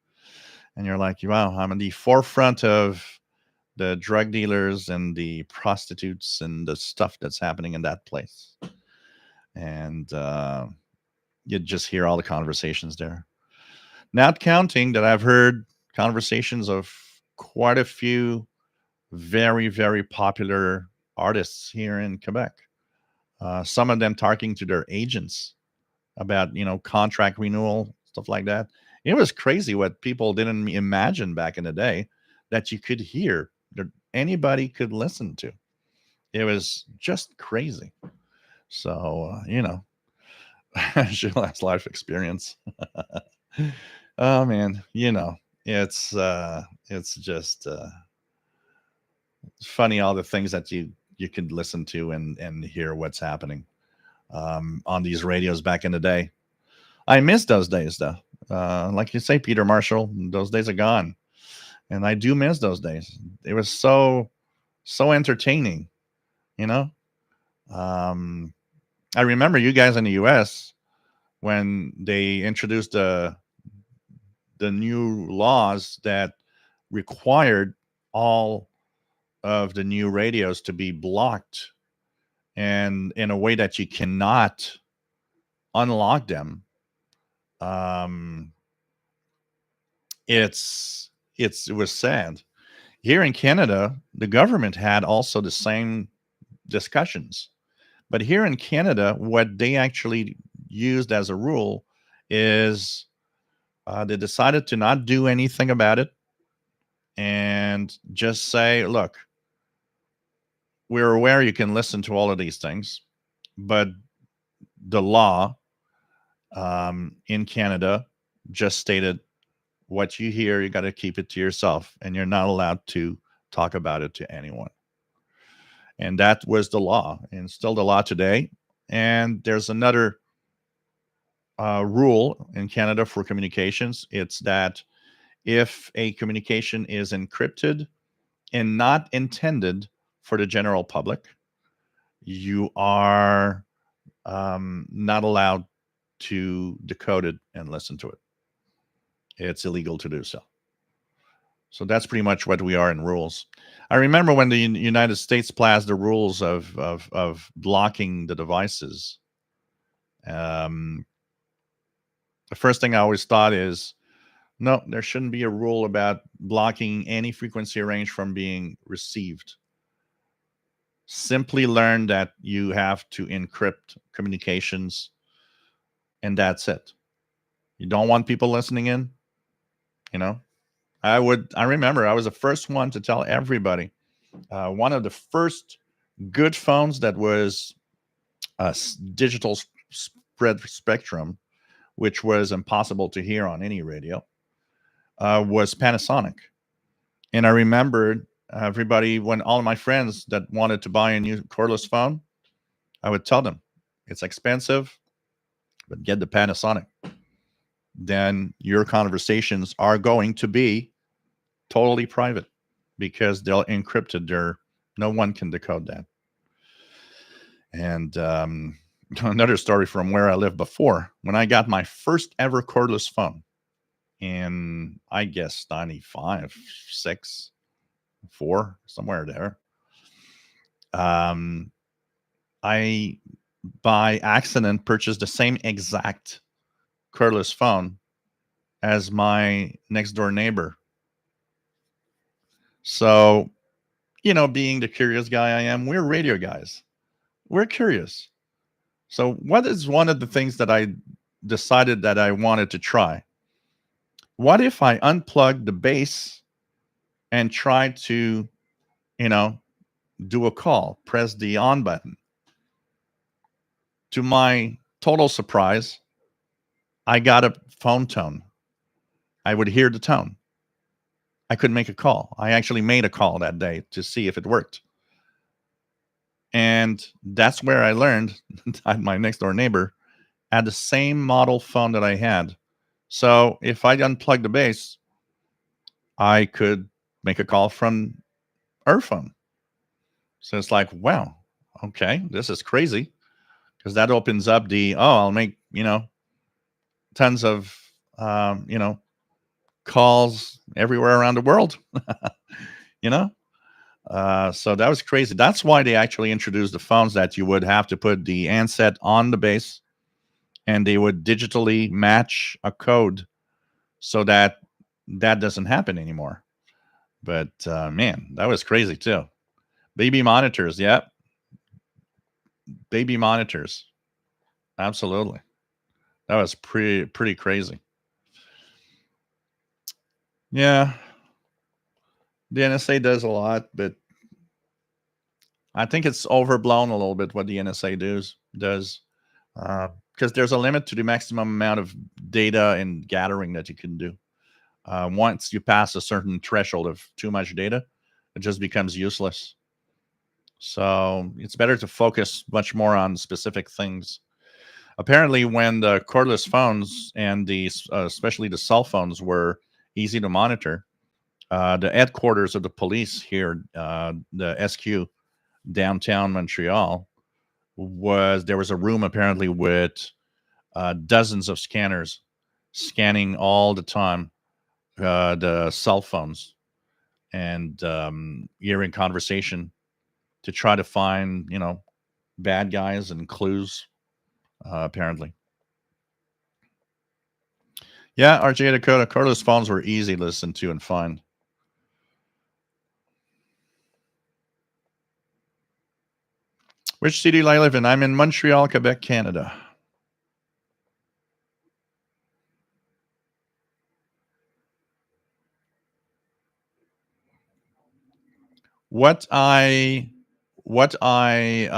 and you're like, wow, I'm in the forefront of the drug dealers and the prostitutes and the stuff that's happening in that place. And you just hear all the conversations there. Not counting that I've heard conversations of quite a few very, very popular artists here in Quebec. Some of them talking to their agents about, contract renewal, stuff like that. It was crazy what people didn't imagine back in the day that you could hear, that anybody could listen to. It was just crazy. So, Gilles' life experience. Oh man, it's just funny all the things that you can listen to and hear what's happening. on these radios back in the day. I miss those days, though. Like you say, Peter Marshall, those days are gone, and I do miss those days. It was so entertaining, you know. Um, I remember you guys in the U.S. when they introduced the new laws that required all of the new radios to be blocked, and in a way that you cannot unlock them. Um, it was sad. Here in Canada, the government had also the same discussions. But here in Canada, what they actually used as a rule is they decided to not do anything about it and just say, look, we're aware you can listen to all of these things, but the law in Canada just stated what you hear, you got to keep it to yourself, and you're not allowed to talk about it to anyone. And that was the law, and still the law today. And there's another rule in Canada for communications. It's that if a communication is encrypted and not intended for the general public, you are not allowed to decode it and listen to it. It's illegal to do so. So that's pretty much what we are in rules. I remember when the United States passed the rules of blocking the devices. The first thing I always thought is, no, there shouldn't be a rule about blocking any frequency range from being received. Simply learn that you have to encrypt communications, and that's it. You don't want people listening in, you know. I remember I was the first one to tell everybody. One of the first good phones that was a digital spread spectrum, which was impossible to hear on any radio, was Panasonic. And I remembered everybody, when all of my friends that wanted to buy a new cordless phone, I would tell them it's expensive, but get the Panasonic. Then your conversations are going to be totally private because they'll encrypt it. No one can decode that. And another story from where I lived before, when I got my first ever cordless phone in, I guess, 95, 6, 4, somewhere there. I, by accident, purchased the same exact cordless phone as my next door neighbor. So, being the curious guy I am, we're radio guys. We're curious. So what is one of the things that I decided that I wanted to try? What if I unplugged the base and tried to, do a call, press the on button? To my total surprise, I got a phone tone. I would hear the tone. I could make a call. I actually made a call that day to see if it worked. And that's where I learned that my next door neighbor had the same model phone that I had. So if I unplugged the base, I could make a call from her phone. So it's like, wow, okay, this is crazy. Because that opens up I'll make, tons of, calls everywhere around the world, So that was crazy. That's why they actually introduced the phones that you would have to put the handset on the base and they would digitally match a code so that doesn't happen anymore. But man, that was crazy too. Baby monitors, yeah. Baby monitors. Absolutely. That was pretty crazy. Yeah. The NSA does a lot, but I think it's overblown a little bit what the NSA does. Because there's a limit to the maximum amount of data and gathering that you can do. Once you pass a certain threshold of too much data, it just becomes useless. So it's better to focus much more on specific things. Apparently, when the cordless phones and especially the cell phones were easy to monitor, the headquarters of the police here, the SQ downtown Montreal, there was a room apparently with dozens of scanners scanning all the time the cell phones and hearing conversation to try to find, bad guys and clues, apparently. Yeah, RJ Dakota, cordless phones were easy to listen to and find. Which city do I live in? I'm in Montreal, Quebec, Canada. What I what I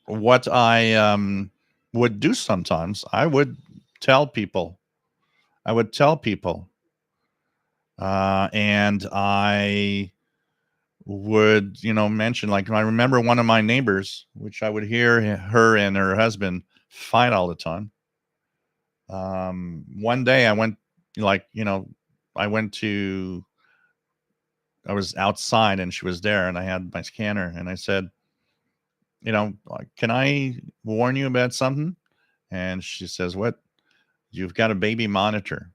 what I would do sometimes, I would tell people. I would tell people, and I would, mention, like, I remember one of my neighbors, which I would hear her and her husband fight all the time. One day I went, like, I went to, I was outside and she was there and I had my scanner and I said, like, can I warn you about something? And she says, what? You've got a baby monitor.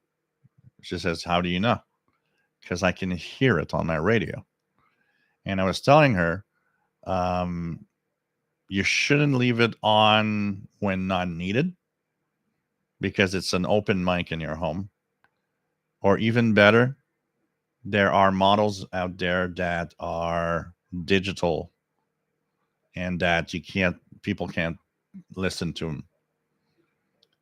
She says, how do you know? Because I can hear it on my radio. And I was telling her, um, you shouldn't leave it on when not needed because it's an open mic in your home. Or even better, there are models out there that are digital and that people can't listen to them.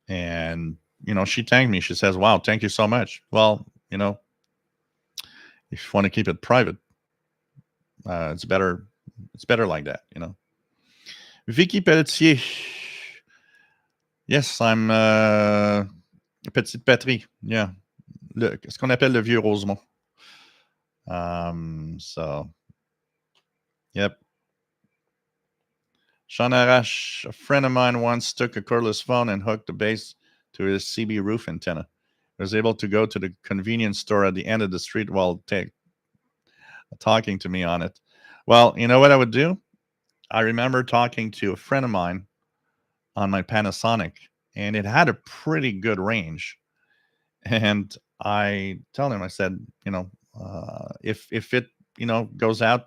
And, she thanked me. She says, wow, thank you so much. Well, if you want to keep it private, it's better. It's better like that. Vicky Pelletier. Yes, I'm Petite Patrie. Yeah. Ce qu'on appelle le vieux Rosemont. So, yep. Sean Arash, a friend of mine once took a cordless phone and hooked the base to his CB roof antenna. He was able to go to the convenience store at the end of the street while talking to me on it. Well, you know what I would do? I remember talking to a friend of mine on my Panasonic, and it had a pretty good range. And I told him, I said, if it goes out,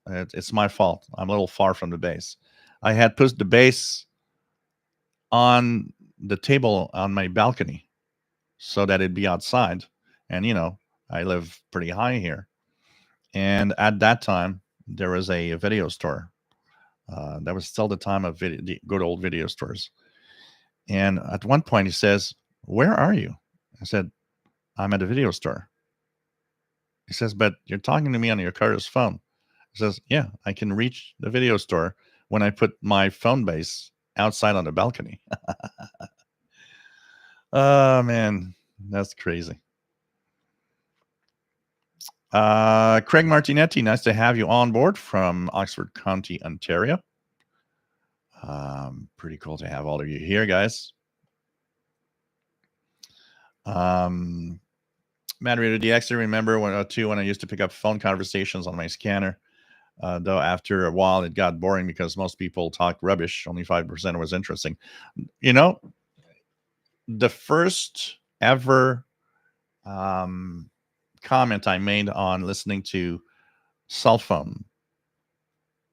it's my fault. I'm a little far from the base. I had put the base on the table on my balcony so that it'd be outside. And I live pretty high here. And at that time, there was a video store. That was still the time of the good old video stores. And at one point, he says, "Where are you?" I said, "I'm at a video store." He says, "But you're talking to me on your car's phone." He says, "Yeah, I can reach the video store when I put my phone base outside on the balcony." Oh, man, that's crazy. Craig Martinetti, nice to have you on board from Oxford County, Ontario. Pretty cool to have all of you here, guys. Matt Reader DX, I remember when I used to pick up phone conversations on my scanner. Though after a while it got boring because most people talked rubbish. Only 5% was interesting. The first ever comment I made on listening to cell phone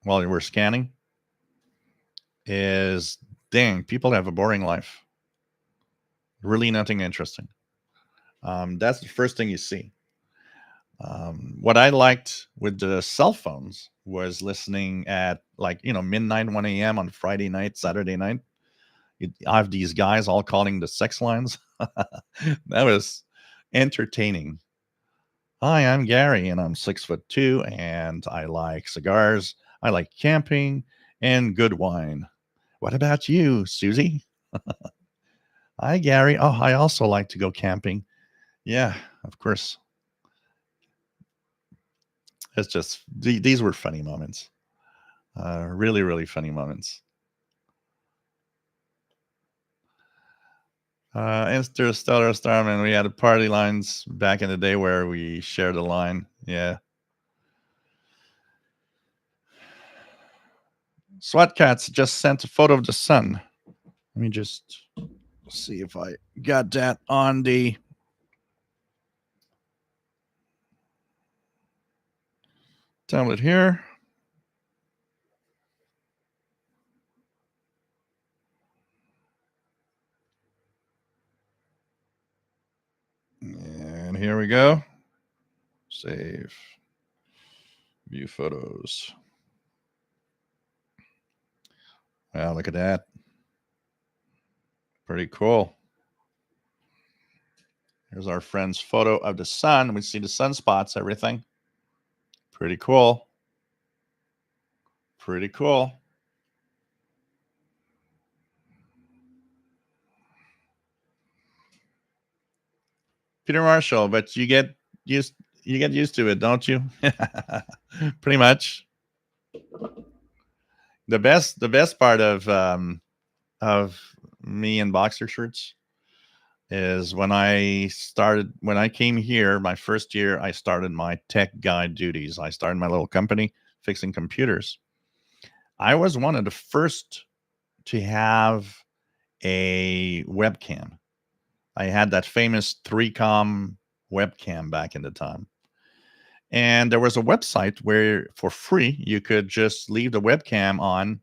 while we were scanning is, dang, people have a boring life. Really nothing interesting. That's the first thing you see. What I liked with the cell phones was listening at midnight, 1 a.m. on Friday night, Saturday night. I have these guys all calling the sex lines. That was entertaining. Hi, I'm Gary, and I'm 6'2", and I like cigars. I like camping and good wine. What about you, Susie? Hi, Gary. Oh, I also like to go camping. Yeah, of course. It's just these were funny moments. Really, really funny moments. Interstellar Starman. We had party lines back in the day where we shared a line. Yeah. SWAT Cats just sent a photo of the sun. Let me just see if I got that on the tablet here. And here we go. Save. View photos. Wow, look at that. Pretty cool. Here's our friend's photo of the sun. We see the sunspots, everything. Pretty cool. Pretty cool. Peter Marshall, but you get used to it, don't you? Pretty much. The best part of me in boxer shorts is when I came here, my first year, I started my tech guy duties. I started my little company fixing computers. I was one of the first to have a webcam. I had that famous 3Com webcam back in the time. And there was a website where for free you could just leave the webcam on,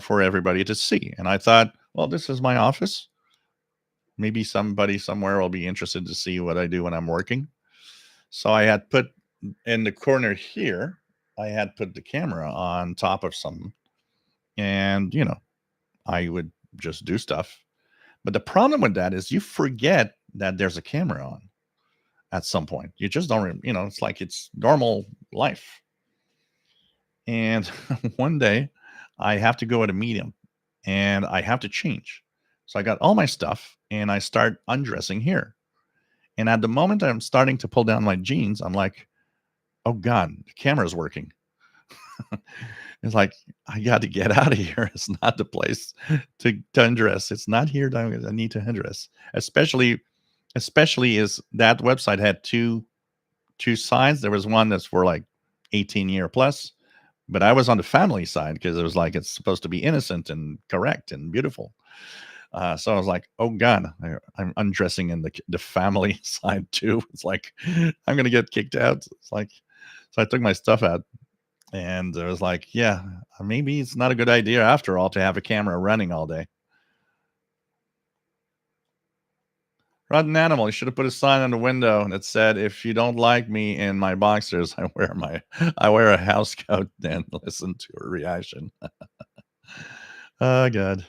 for everybody to see. And I thought, well, this is my office. Maybe somebody somewhere will be interested to see what I do when I'm working. So I had put in the corner here, I had put the camera on top of something. And, I would just do stuff. But the problem with that is you forget that there's a camera on at some point. You just don't, it's like it's normal life. And one day I have to go at a meeting and I have to change. So I got all my stuff and I start undressing here. And at the moment I'm starting to pull down my jeans, I'm like, oh God, the camera's working. It's like, I got to get out of here. It's not the place to undress. It's not here that I need to undress. Especially is that website had two sides. There was one that's for like 18-year plus, but I was on the family side because it was like it's supposed to be innocent and correct and beautiful. So I was like, oh God, I'm undressing in the family side too. It's like I'm gonna get kicked out. It's like, so I took my stuff out, and I was like, yeah, maybe it's not a good idea after all to have a camera running all day. Rotten animal. You should have put a sign on the window that said, "If you don't like me in my boxers, I wear a house coat." And listen to her reaction. Oh God.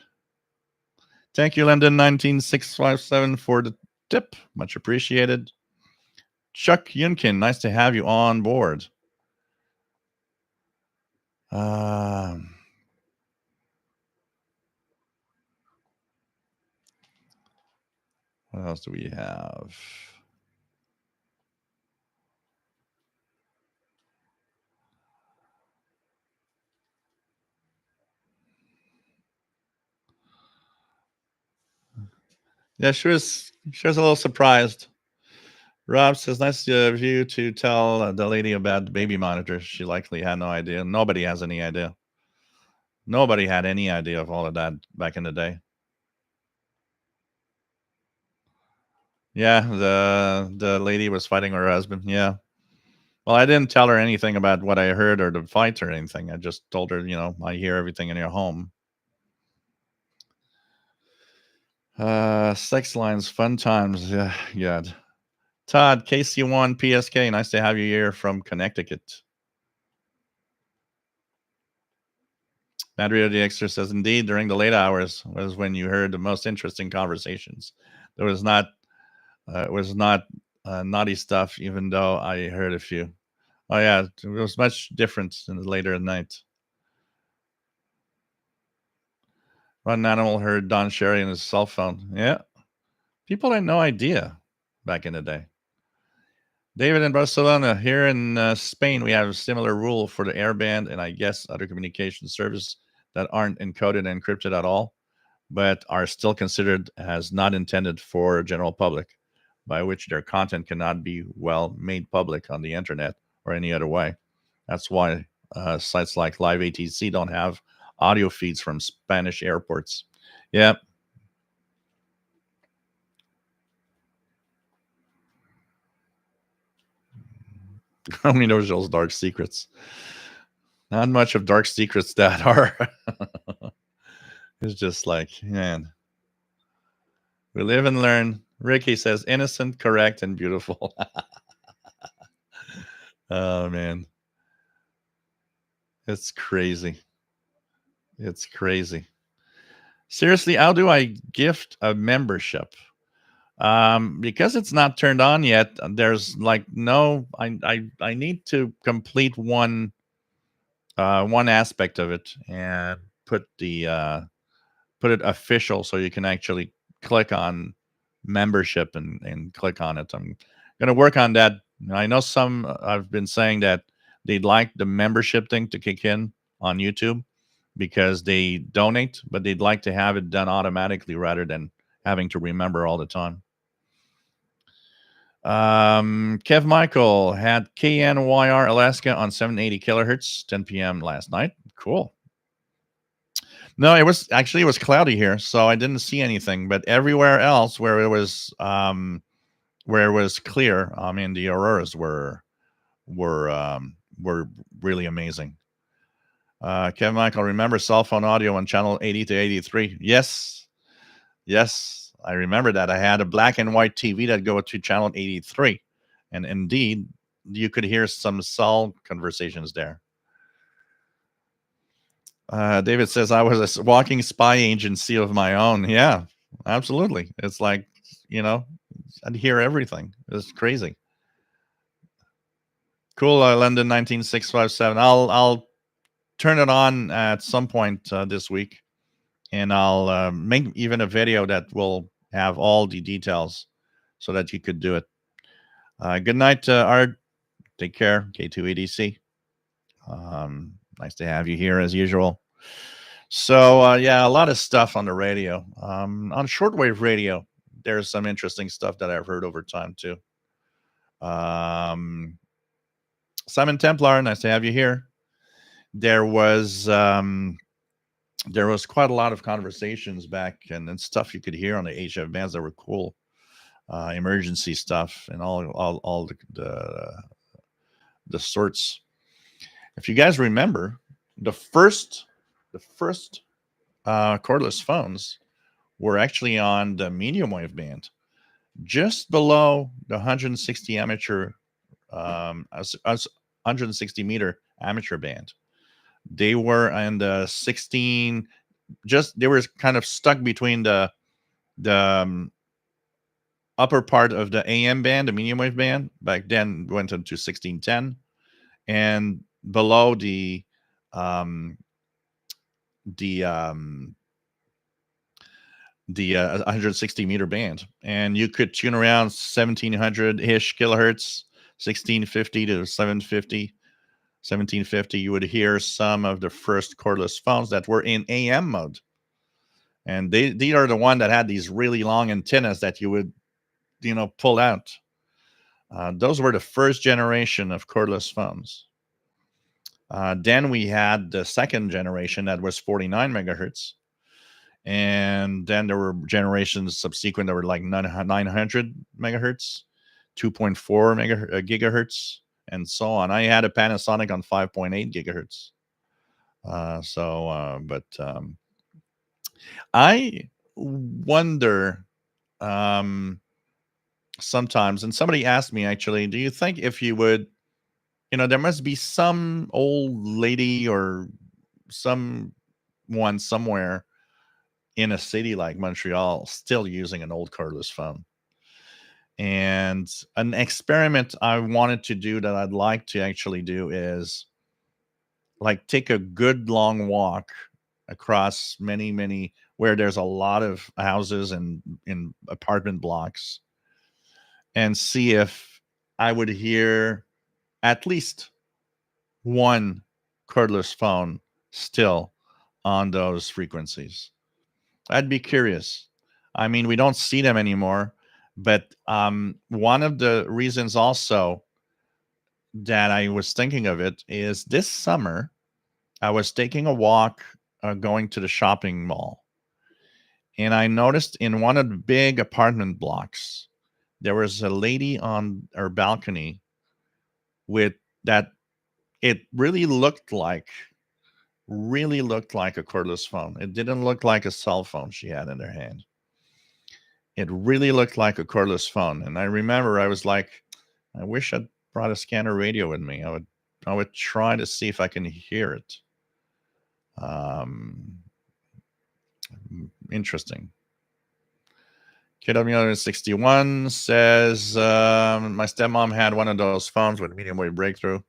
Thank you, London 19657 for the tip. Much appreciated. Chuck Yunkin, nice to have you on board. Um, what else do we have? Yeah, she was a little surprised. Rob says, nice of you to tell the lady about the baby monitor. She likely had no idea. Nobody has any idea. Nobody had any idea of all of that back in the day. Yeah, the lady was fighting her husband. Yeah. Well, I didn't tell her anything about what I heard or the fight or anything. I just told her, I hear everything in your home. Sex lines, fun times. Yeah, God. Todd, KC1 PSK. Nice to have you here from Connecticut. Madrid the Extra says, indeed, during the late hours was when you heard the most interesting conversations. There was not, it was not naughty stuff, even though I heard a few. Oh yeah, it was much different in the later at night. One animal heard Don Sherry on his cell phone. Yeah, people had no idea back in the day. David in Barcelona. Here in Spain, we have a similar rule for the airband and I guess other communication services that aren't encoded and encrypted at all, but are still considered as not intended for general public, by which their content cannot be well made public on the internet or any other way. That's why sites like Live ATC don't have audio feeds from Spanish airports. Yeah. How many knows those dark secrets? Not much of dark secrets that are. It's just like, man, we live and learn. Ricky says innocent, correct, and beautiful. Oh man, it's crazy. It's crazy. Seriously, how do I gift a membership? Because it's not turned on yet. There's like no. I need to complete one aspect of it and put the put it official so you can actually click on membership and click on it. I'm gonna work on that. I know some I've been saying that they'd like the membership thing to kick in on YouTube because they donate, but they'd like to have it done automatically rather than having to remember all the time. Kev Michael had KNYR Alaska on 780 kilohertz, 10 p.m. last night. Cool. No, it was cloudy here, so I didn't see anything. But everywhere else where it was clear, I mean, the auroras were really amazing. Kevin Michael, remember cell phone audio on channel 80 to 83? Yes, yes, I remember that. I had a black and white TV that go to channel 83, and indeed, you could hear some cell conversations there. David says I was a walking spy agency of my own. Yeah, absolutely. It's like, you know, I'd hear everything. It's crazy. Cool, London 19657. I'll turn it on at some point this week, and I'll make even a video that will have all the details so that you could do it. Good night, Art. Take care. K2EDC. Nice to have you here as usual. So yeah, a lot of stuff on the radio. On shortwave radio, there's some interesting stuff that I've heard over time too. Um, Simon Templar, nice to have you here. There was quite a lot of conversations back and stuff you could hear on the HF bands that were cool. Emergency stuff and all the sorts. If you guys remember, the first cordless phones were actually on the medium wave band, just below the 160 amateur, as 160 meter amateur band. They were in the 16. Just they were kind of stuck between the upper part of the AM band, the medium wave band. Back then, went into 1610, and below um, the 160 meter band, and you could tune around 1700 ish kilohertz, 1650 to 750, 1750. You would hear some of the first cordless phones that were in AM mode, and these are the one that had these really long antennas that you would pull out. Those were the first generation of cordless phones. Then we had the second generation that was 49 megahertz. And then there were generations subsequent that were like 900 megahertz, 2.4 gigahertz, and so on. I had a Panasonic on 5.8 gigahertz. But I wonder sometimes, and somebody asked me actually, do you think if you would, there must be some old lady or someone somewhere in a city like Montreal still using an old cordless phone. And an experiment I wanted to do that I'd like to actually do is like take a good long walk across many where there's a lot of houses and in apartment blocks and see if I would hear at least one cordless phone still on those frequencies. I'd be curious. I mean, we don't see them anymore, but one of the reasons also that I was thinking of it is this summer I was taking a walk, going to the shopping mall, and I noticed in one of the big apartment blocks there was a lady on her balcony with that. It really looked like a cordless phone. It didn't look like a cell phone she had in her hand. It really looked like a cordless phone. And I remember I was like, I wish I'd brought a scanner radio with me. I would try to see if I can hear it. Um, Interesting. KW61 says, my stepmom had one of those phones with medium wave breakthrough.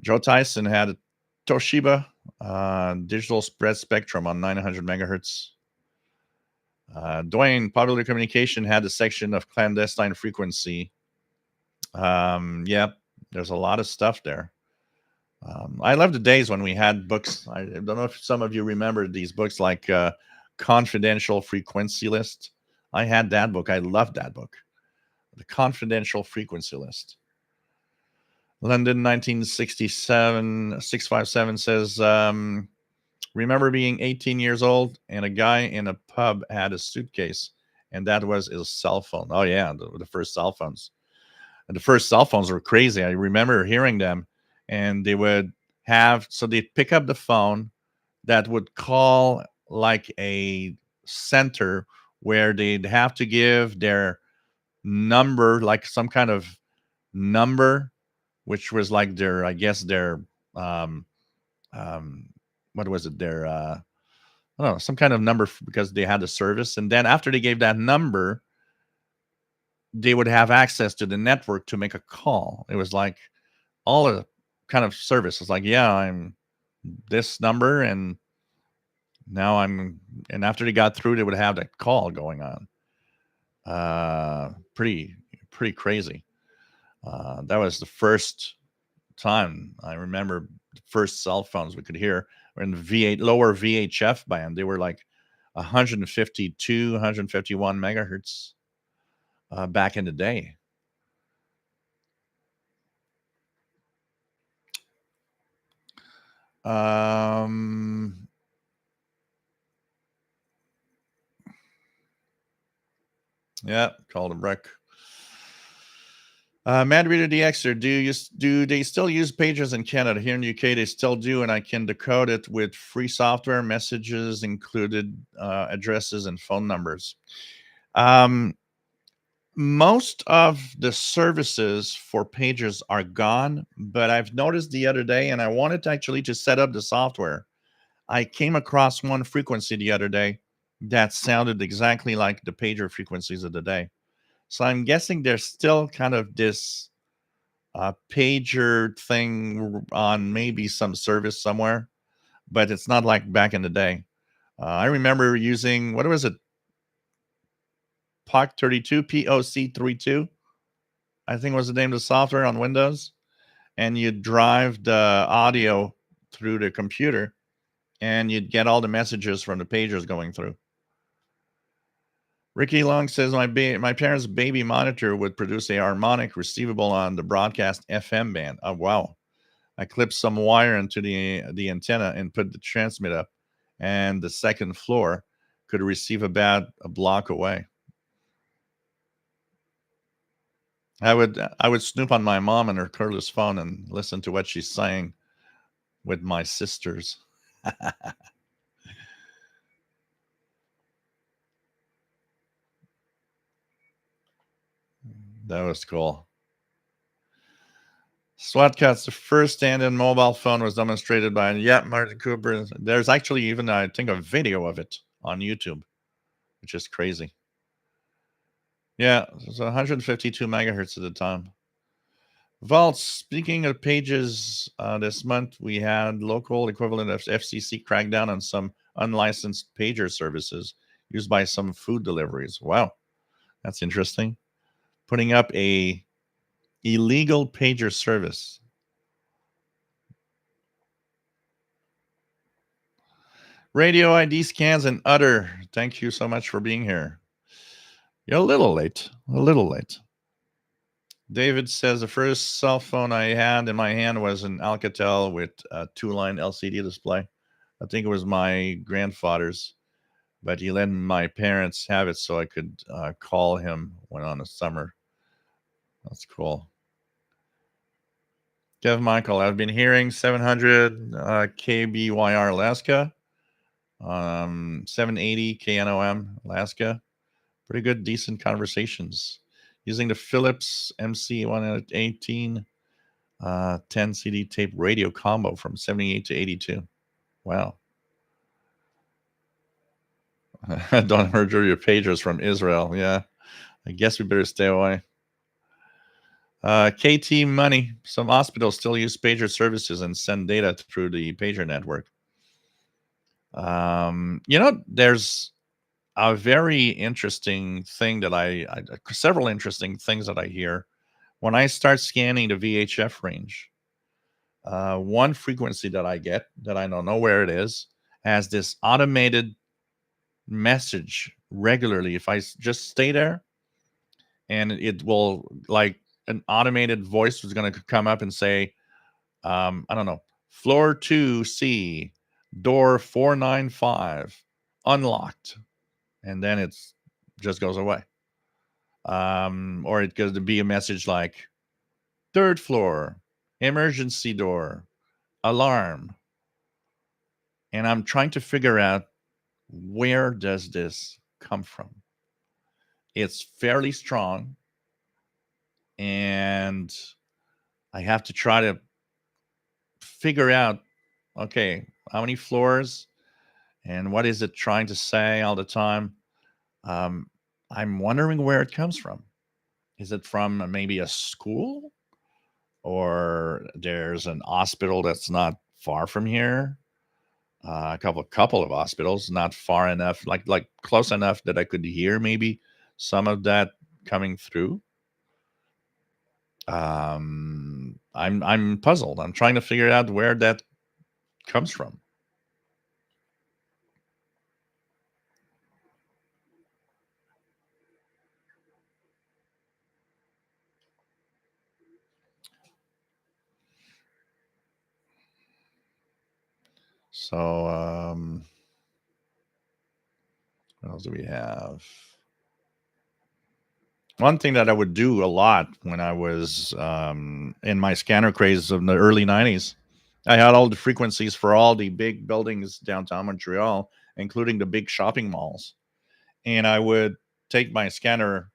Joe Tyson had a Toshiba digital spread spectrum on 900 megahertz. Dwayne, Popular Communication had a section of clandestine frequency. Yeah, there's a lot of stuff there. I love the days when we had books. I don't know if some of you remember these books like Confidential Frequency List. I had that book. I loved that book. The Confidential Frequency List. London 1967 657 says, remember being 18 years old and a guy in a pub had a suitcase and that was his cell phone. Oh yeah, the first cell phones. And the first cell phones were crazy. I remember hearing them, and they would they'd pick up the phone that would call like a center where they'd have to give their number, like some kind of number, which was like their, I guess their, um, what was it? Their, I don't know, some kind of number because they had a service. And then after they gave that number, they would have access to the network to make a call. It was like all a kind of service. It's like, yeah, I'm this number, and now and after they got through, they would have that call going on. Pretty crazy. That was the first time I remember the first cell phones we could hear were in the V8 lower VHF band. They were like 152, 151 megahertz back in the day. Yeah, called a wreck. Mad Reader DXer, do they still use pagers in Canada? Here in the UK, they still do, and I can decode it with free software, messages included, addresses, and phone numbers. Most of the services for pagers are gone, but I've noticed the other day, and I wanted to actually to set up the software. I came across one frequency the other day that sounded exactly like the pager frequencies of the day. So I'm guessing there's still kind of this pager thing on maybe some service somewhere, but it's not like back in the day. I remember using, what was it? POC32, POC32, I think was the name of the software on Windows. And you'd drive the audio through the computer and you'd get all the messages from the pagers going through. Ricky Long says, my parents' baby monitor would produce a harmonic receivable on the broadcast FM band. Oh, wow. I clipped some wire into the antenna and put the transmit up, and the second floor could receive about a block away. I would snoop on my mom and her cordless phone and listen to what she's saying with my sisters. That was cool. SWAT cuts. The first stand-in mobile phone was demonstrated by Martin Cooper. There's actually even, I think, a video of it on YouTube, which is crazy. Yeah, it was 152 megahertz at the time. Vault, speaking of pages, this month we had local equivalent of FCC crackdown on some unlicensed pager services used by some food deliveries. Wow, that's interesting. Putting up a Illegal pager service. Radio ID scans and other. Thank you so much for being here. You're a little late. A little late. David says the first cell phone I had in my hand was an Alcatel with a 2-line LCD display. I think it was my grandfather's, but he let my parents have it so I could call him when on the summer. That's cool. Kev Michael, I've been hearing 700 KBYR Alaska, 780 KNOM Alaska. Pretty good, decent conversations. Using the Philips MC118 10 CD tape radio combo from 78 to 82. Wow. Don't murder your pagers from Israel. Yeah, I guess we better stay away. KT Money. Some hospitals still use pager services and send data through the pager network. There's a very interesting thing that several interesting things that I hear when I start scanning the VHF range. One frequency that I get that I don't know where it is has this automated message regularly. If I just stay there, and it will, like, an automated voice is going to come up and say, I don't know, floor 2C, door 495, unlocked. And then it's just goes away. Or it goes to be a message like, third floor, emergency door, alarm. And I'm trying to figure out, where does this come from? It's fairly strong, and I have to try to figure out, okay, how many floors and what is it trying to say all the time. I'm wondering where it comes from. Is it from maybe a school, or there's an hospital that's not far from here? A couple of hospitals, not far enough, like close enough that I could hear maybe some of that coming through. I'm puzzled. I'm trying to figure out where that comes from. So, what else do we have? One thing that I would do a lot when I was in my scanner craze of the early 90s, I had all the frequencies for all the big buildings downtown Montreal, including the big shopping malls. And I would take my scanner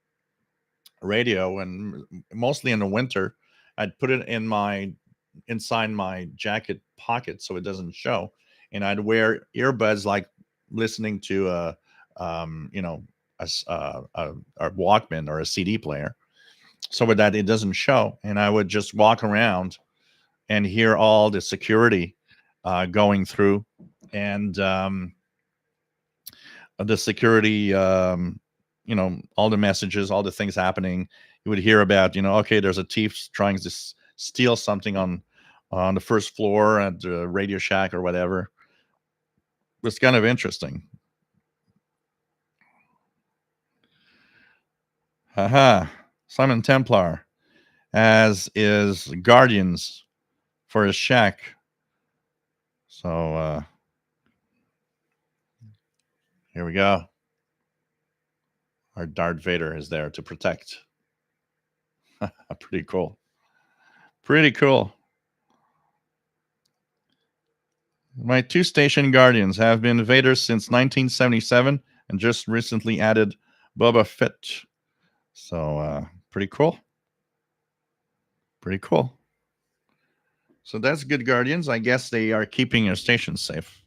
radio, and mostly in the winter, I'd put it inside my jacket pocket so it doesn't show. And I'd wear earbuds, like listening to a Walkman or a CD player, so that it doesn't show. And I would just walk around and hear all the security going through, and the security, all the messages, all the things happening. You would hear about, okay, there's a thief trying to steal something on the first floor at the Radio Shack or whatever. It's kind of interesting. Haha. Simon Templar, as is Guardians for his shack. So here we go. Our Darth Vader is there to protect. Pretty cool. Pretty cool. My 2-station Guardians have been Vaders since 1977 and just recently added Boba Fett. So pretty cool. Pretty cool. So that's good, Guardians. I guess they are keeping your station safe.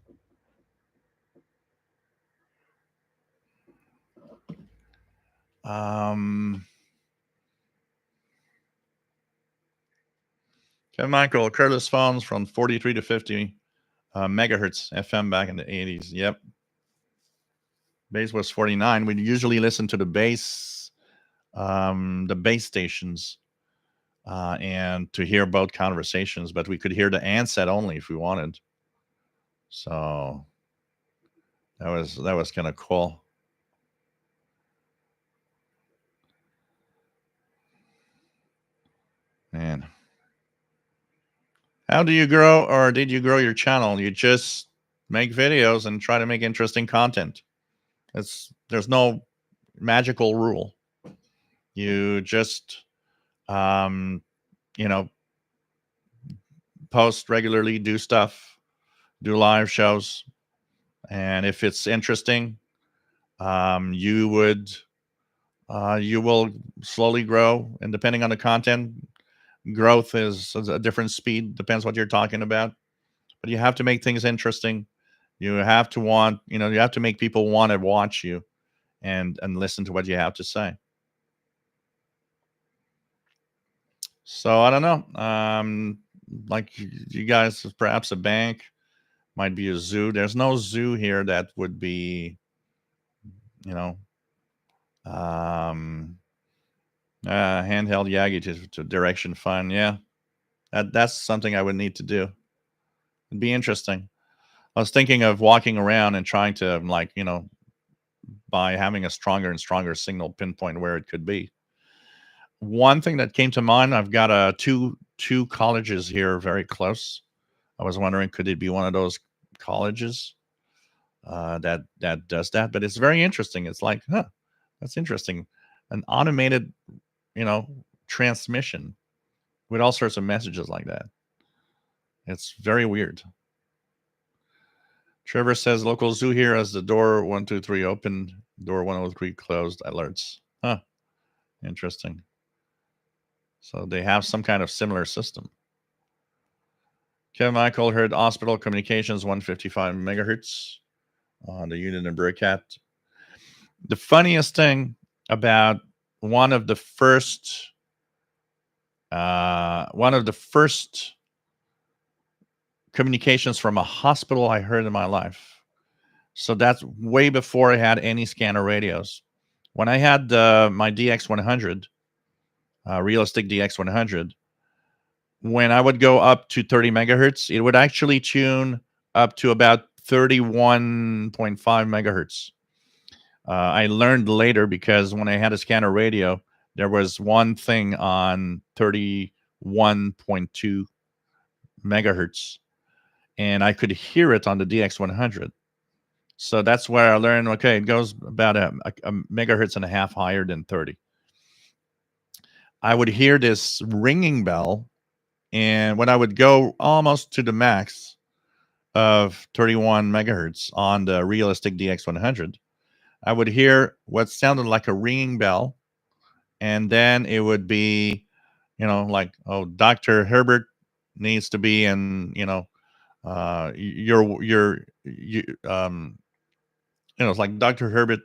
Kevin Michael, Curtis phones from 43 to 50 megahertz FM back in the 80s. Yep. Base was 49. We usually listen to the base stations and to hear both conversations, but we could hear the handset only if we wanted. So that was kind of cool. Man, how do you grow, or did you grow your channel? You just make videos and try to make interesting content. There's no magical rule. You just um, you know post regularly, do stuff, do live shows, and if it's interesting, you would you will slowly grow. And depending on the content, growth is a different speed. Depends what you're talking about. But you have to make things interesting. You have to you have to make people want to watch you and listen to what you have to say. So I don't know. Like you guys, perhaps a bank, might be a zoo. There's no zoo here that would be, you know, um, handheld Yagi to direction fun. Yeah, that's something I would need to do. It'd be interesting. I was thinking of walking around and trying to, like, by having a stronger and stronger signal, pinpoint where it could be. One thing that came to mind, I've got two colleges here very close. I was wondering, could it be one of those colleges that does that? But it's very interesting. It's like, huh, that's interesting. An automated, you know, transmission with all sorts of messages like that. It's very weird. Trevor says local zoo here as the door 123 open, door 103 closed alerts. Huh. Interesting. So they have some kind of similar system. Kevin Michael heard hospital communications 155 megahertz on the unit in Burkat. The funniest thing about one of the first communications from a hospital I heard in my life. So that's way before I had any scanner radios. When I had my DX100, realistic DX100, when I would go up to 30 megahertz, it would actually tune up to about 31.5 megahertz. I learned later because when I had a scanner radio, there was one thing on 31.2 megahertz, and I could hear it on the DX100. So that's where I learned, okay, it goes about a megahertz and a half higher than 30. I would hear this ringing bell, and when I would go almost to the max of 31 megahertz on the realistic DX100, I would hear what sounded like a ringing bell, and then it would be, like, oh, Dr. Herbert needs to be in, it's like Dr. Herbert,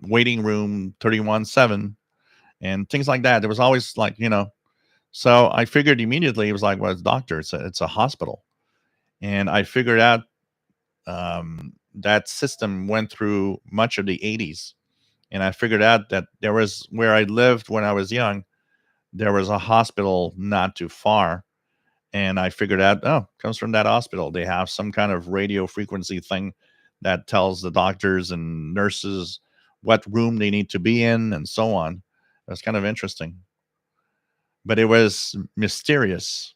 waiting room 31-7, and things like that. There was always like, so I figured immediately, it was like, well, it's doctor, it's a hospital. And I figured out that system went through much of the 80s. And I figured out that there was, where I lived when I was young, there was a hospital not too far. And I figured out, oh, it comes from that hospital. They have some kind of radio frequency thing that tells the doctors and nurses what room they need to be in and so on. That's kind of interesting. But it was mysterious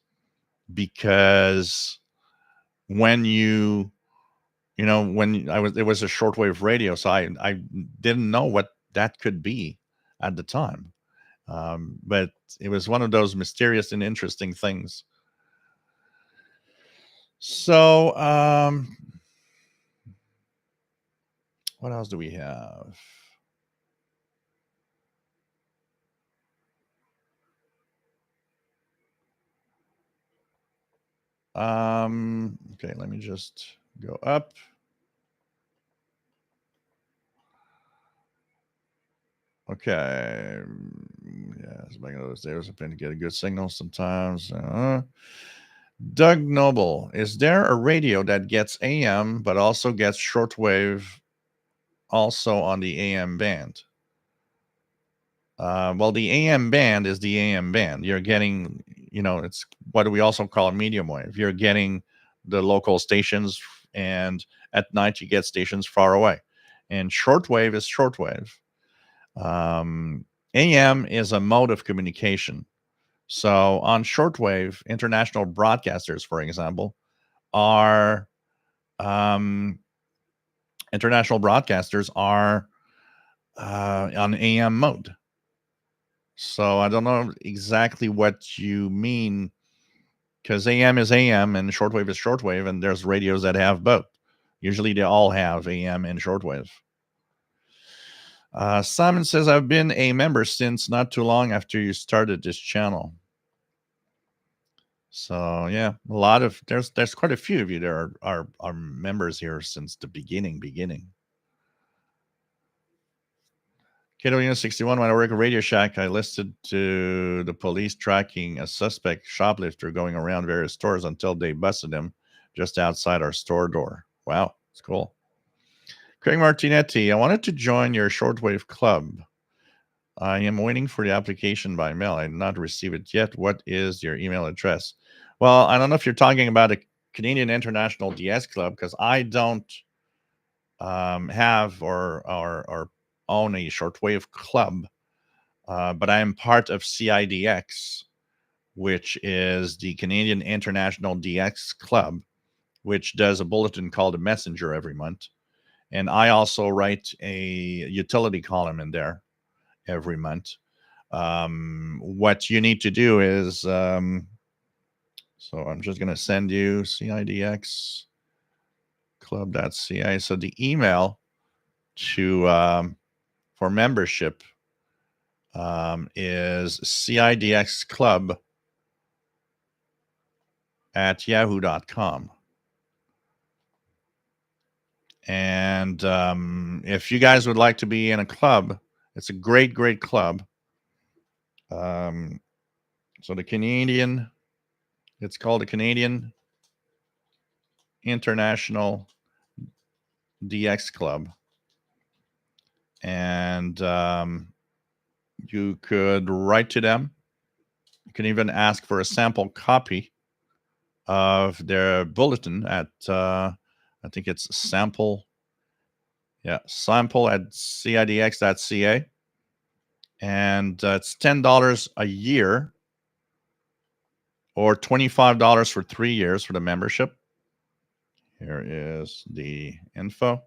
because when when it was a shortwave radio, so I didn't know what that could be at the time. But it was one of those mysterious and interesting things. So, what else do we have? Okay, let me just go up. Okay. Yeah, it's back in those days. I've been to get a good signal sometimes. Doug Noble, is there a radio that gets AM but also gets shortwave also on the AM band? Well, the AM band is the AM band. You're getting, it's what we also call medium wave. You're getting the local stations, and at night you get stations far away. And shortwave is shortwave. AM is a mode of communication. So on shortwave, international broadcasters, for example, are international broadcasters are on AM mode. So I don't know exactly what you mean, because AM is AM and shortwave is shortwave, and there's radios that have both. Usually they all have AM and shortwave. Simon says, I've been a member since not too long after you started this channel. So yeah, there's quite a few of you that are members here since the beginning. Kato Unit 61, when I work at Radio Shack, I listed to the police tracking a suspect shoplifter going around various stores until they busted him just outside our store door. Wow, it's cool. Craig Martinetti, I wanted to join your shortwave club. I am waiting for the application by mail. I did not receive it yet. What is your email address? Well, I don't know if you're talking about a Canadian International DS Club, because I don't have or own a shortwave club, but I am part of CIDX, which is the Canadian International DX Club, which does a bulletin called a Messenger every month. And I also write a utility column in there every month. What you need to do is, so I'm just going to send you CIDX club.ca. So the email to for membership is cidxclub@yahoo.com. And if you guys would like to be in a club, it's a great club. So it's called the Canadian International DX Club. And you could write to them. You can even ask for a sample copy of their bulletin at, I think it's sample at cidx.ca. And it's $10 a year or $25 for 3 years for the membership. Here is the info.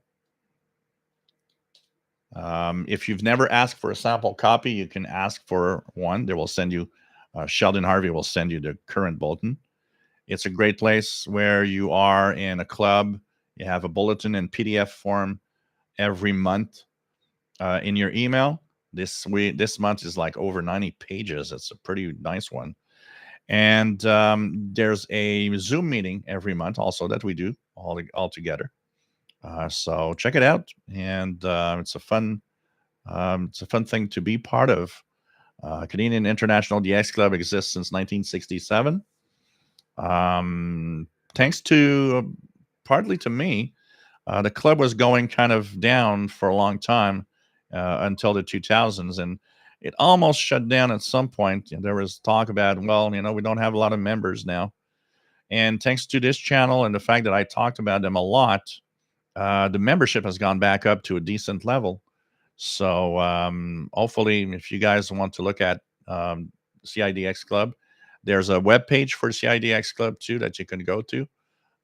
If you've never asked for a sample copy, you can ask for one. They will send you, Sheldon Harvey will send you the current bulletin. It's a great place where you are in a club. You have a bulletin in PDF form every month in your email. This month is like over 90 pages. It's a pretty nice one. And there's a Zoom meeting every month also that we do all together. So check it out, and it's a fun thing to be part of. Canadian International DX Club exists since 1967. Thanks to partly to me, the club was going kind of down for a long time until the 2000s, and it almost shut down at some point. There was talk about, well, we don't have a lot of members now. And thanks to this channel and the fact that I talked about them a lot, the membership has gone back up to a decent level. So hopefully, if you guys want to look at CIDX Club, there's a web page for CIDX Club too that you can go to.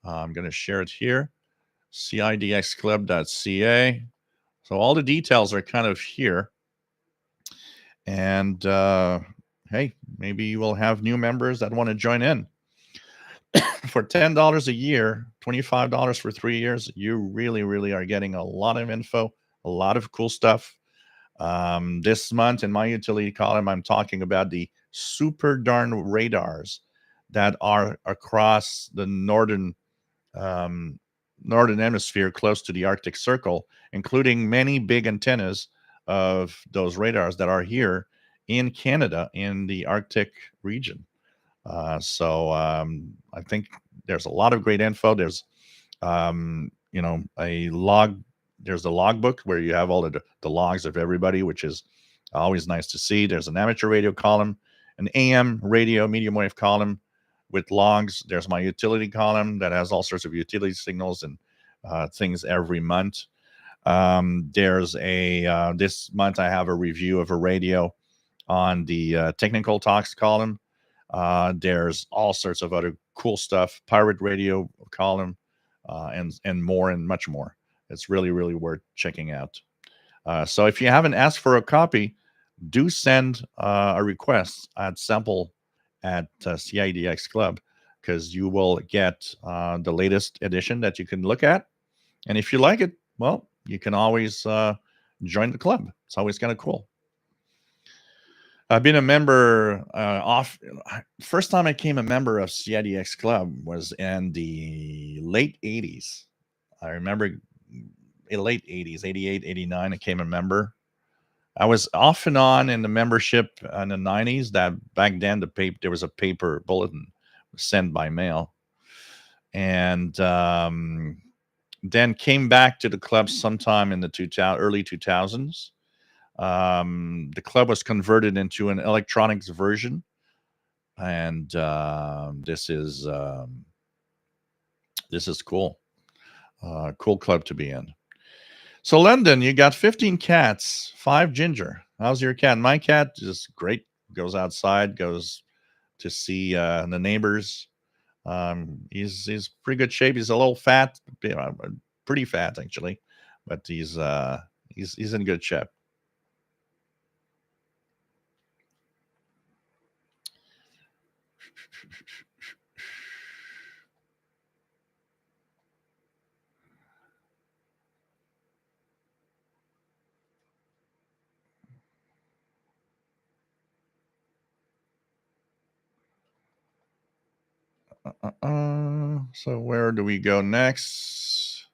I'm going to share it here, cidxclub.ca. So all the details are kind of here. And hey, maybe you will have new members that want to join in. For $10 a year, $25 for 3 years, you really are getting a lot of info, a lot of cool stuff. This month in my utility column, I'm talking about the super darn radars that are across the northern hemisphere close to the Arctic Circle, including many big antennas of those radars that are here in Canada in the Arctic region. So I think there's a lot of great info. There's a log. There's a logbook where you have all the logs of everybody, which is Always nice to see. There's an amateur radio column, an AM radio medium wave column with logs. There's my utility column that has all sorts of utility signals and things every month. There's a this month I have a review of a radio on the technical talks column. There's all sorts of other cool stuff, pirate radio column, and more and much more. It's really, really worth checking out. So if you haven't asked for a copy, do send a request at sample at CIDX Club, because you will get the latest edition that you can look at. And if you like it, well, you can always join the club. It's always kind of cool. I've been a member first time I became a member of CIDX Club was in the late 80s. I remember in late 80s, 88, 89, I became a member. I was off and on in the membership in the 90s. That back then there was a paper bulletin sent by mail. And then came back to the club sometime in the early 2000s. The club was converted into an electronics version, and this is cool. Cool club to be in. So London, you got 15 cats, 5 ginger. How's your cat? My cat is great. Goes outside, goes to see the neighbors. He's pretty good shape. He's a little fat, pretty fat actually, but he's in good shape. So where do we go next?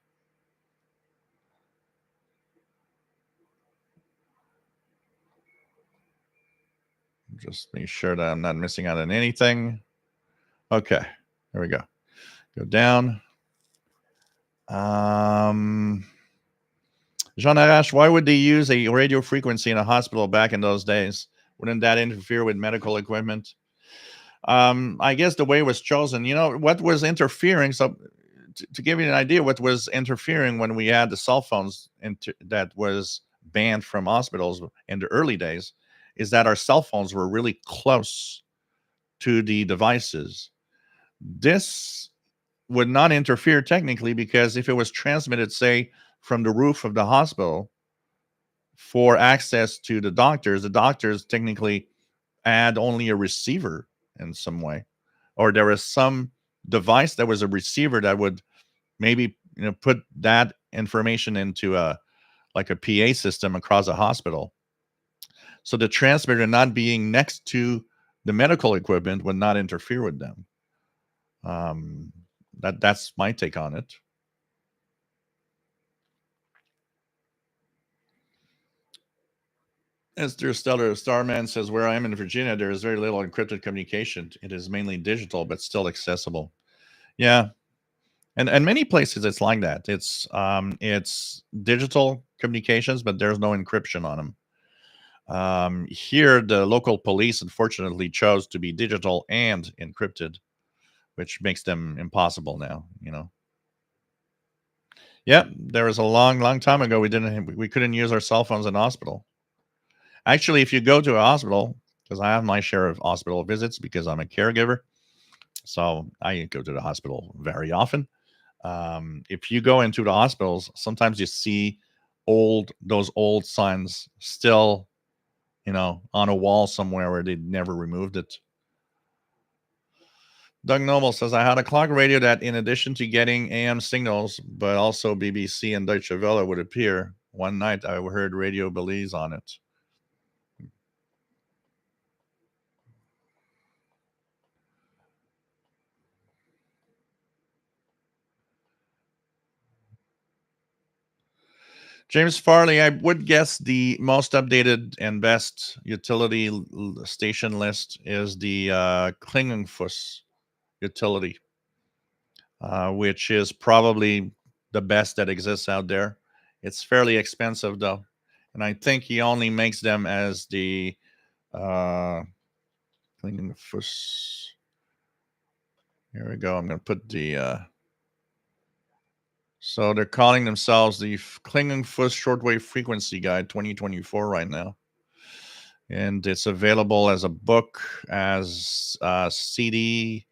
Just make sure that I'm not missing out on anything. Okay, there we go. Go down. Jean Arash, why would they use a radio frequency in a hospital back in those days? Wouldn't that interfere with medical equipment? I guess the way it was chosen, what was interfering. So to give you an idea, what was interfering when we had the cell phones that was banned from hospitals in the early days is that our cell phones were really close to the devices. This would not interfere technically, because if it was transmitted, say, from the roof of the hospital for access to the doctors technically add only a receiver in some way, or there was some device that was a receiver that would maybe put that information into a PA system across a hospital. So the transmitter not being next to the medical equipment would not interfere with them. That's my take on it. Esther Stellar Starman says, where I am in Virginia, there is very little encrypted communication. It is mainly digital, but still accessible. Yeah. And many places it's like that. It's digital communications, but there's no encryption on them. Here, the local police, unfortunately, chose to be digital and encrypted, which makes them impossible now, Yeah, there was a long time ago we couldn't use our cell phones in hospital. Actually, if you go to a hospital, because I have my share of hospital visits because I'm a caregiver, so I go to the hospital very often. If you go into the hospitals, sometimes you see those old signs still, on a wall somewhere where they never removed it. Doug Noble says, I had a clock radio that, in addition to getting AM signals, but also BBC and Deutsche Welle would appear. One night I heard Radio Belize on it. James Farley, I would guess the most updated and best utility station list is the Klingenfuss utility, which is probably the best that exists out there. It's fairly expensive, though. And I think he only makes them as the uh, Klingenfuss. Here we go. I'm going to put the. So they're calling themselves the Klingenfuss Shortwave Frequency Guide 2024 right now. And it's available as a book, as a CD.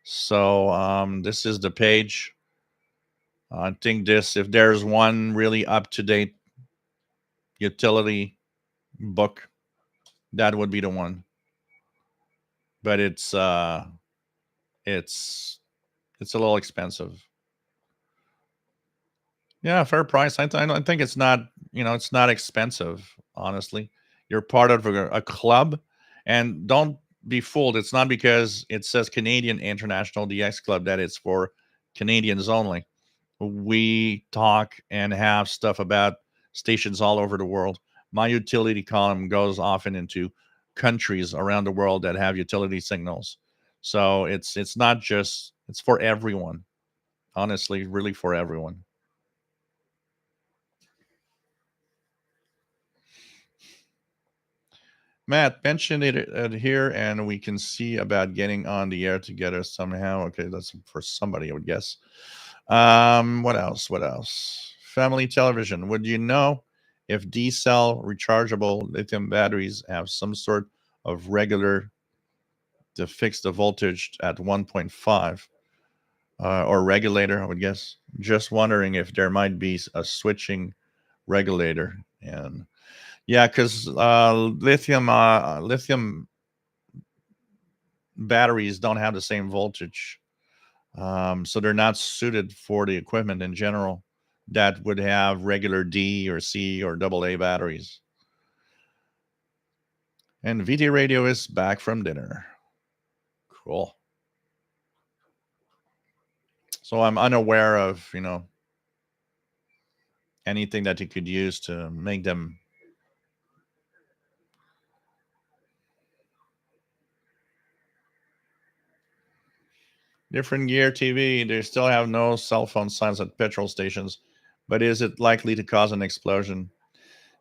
So this is the page. I think if there's one really up to date utility book, that would be the one. But it's a little expensive. Yeah, fair price. I think it's not, it's not expensive, honestly. You're part of a club, and don't be fooled. It's not because it says Canadian International DX Club that it's for Canadians only. We talk and have stuff about stations all over the world. My utility column goes often into countries around the world that have utility signals. So it's not just, it's for everyone. Honestly, really for everyone. Matt mentioned it here, and we can see about getting on the air together somehow. Okay, that's for somebody, I would guess. What else? What else? Family television. Would you know if D cell rechargeable lithium batteries have some sort of regular to fix the voltage at 1.5 or regulator? I would guess. Just wondering if there might be a switching regulator. And yeah, because lithium batteries don't have the same voltage. So they're not suited for the equipment in general that would have regular D or C or double A batteries. And VT Radio is back from dinner. Cool. So I'm unaware of, anything that you could use to make them. Different gear TV, they still have no cell phone signs at petrol stations, but is it likely to cause an explosion?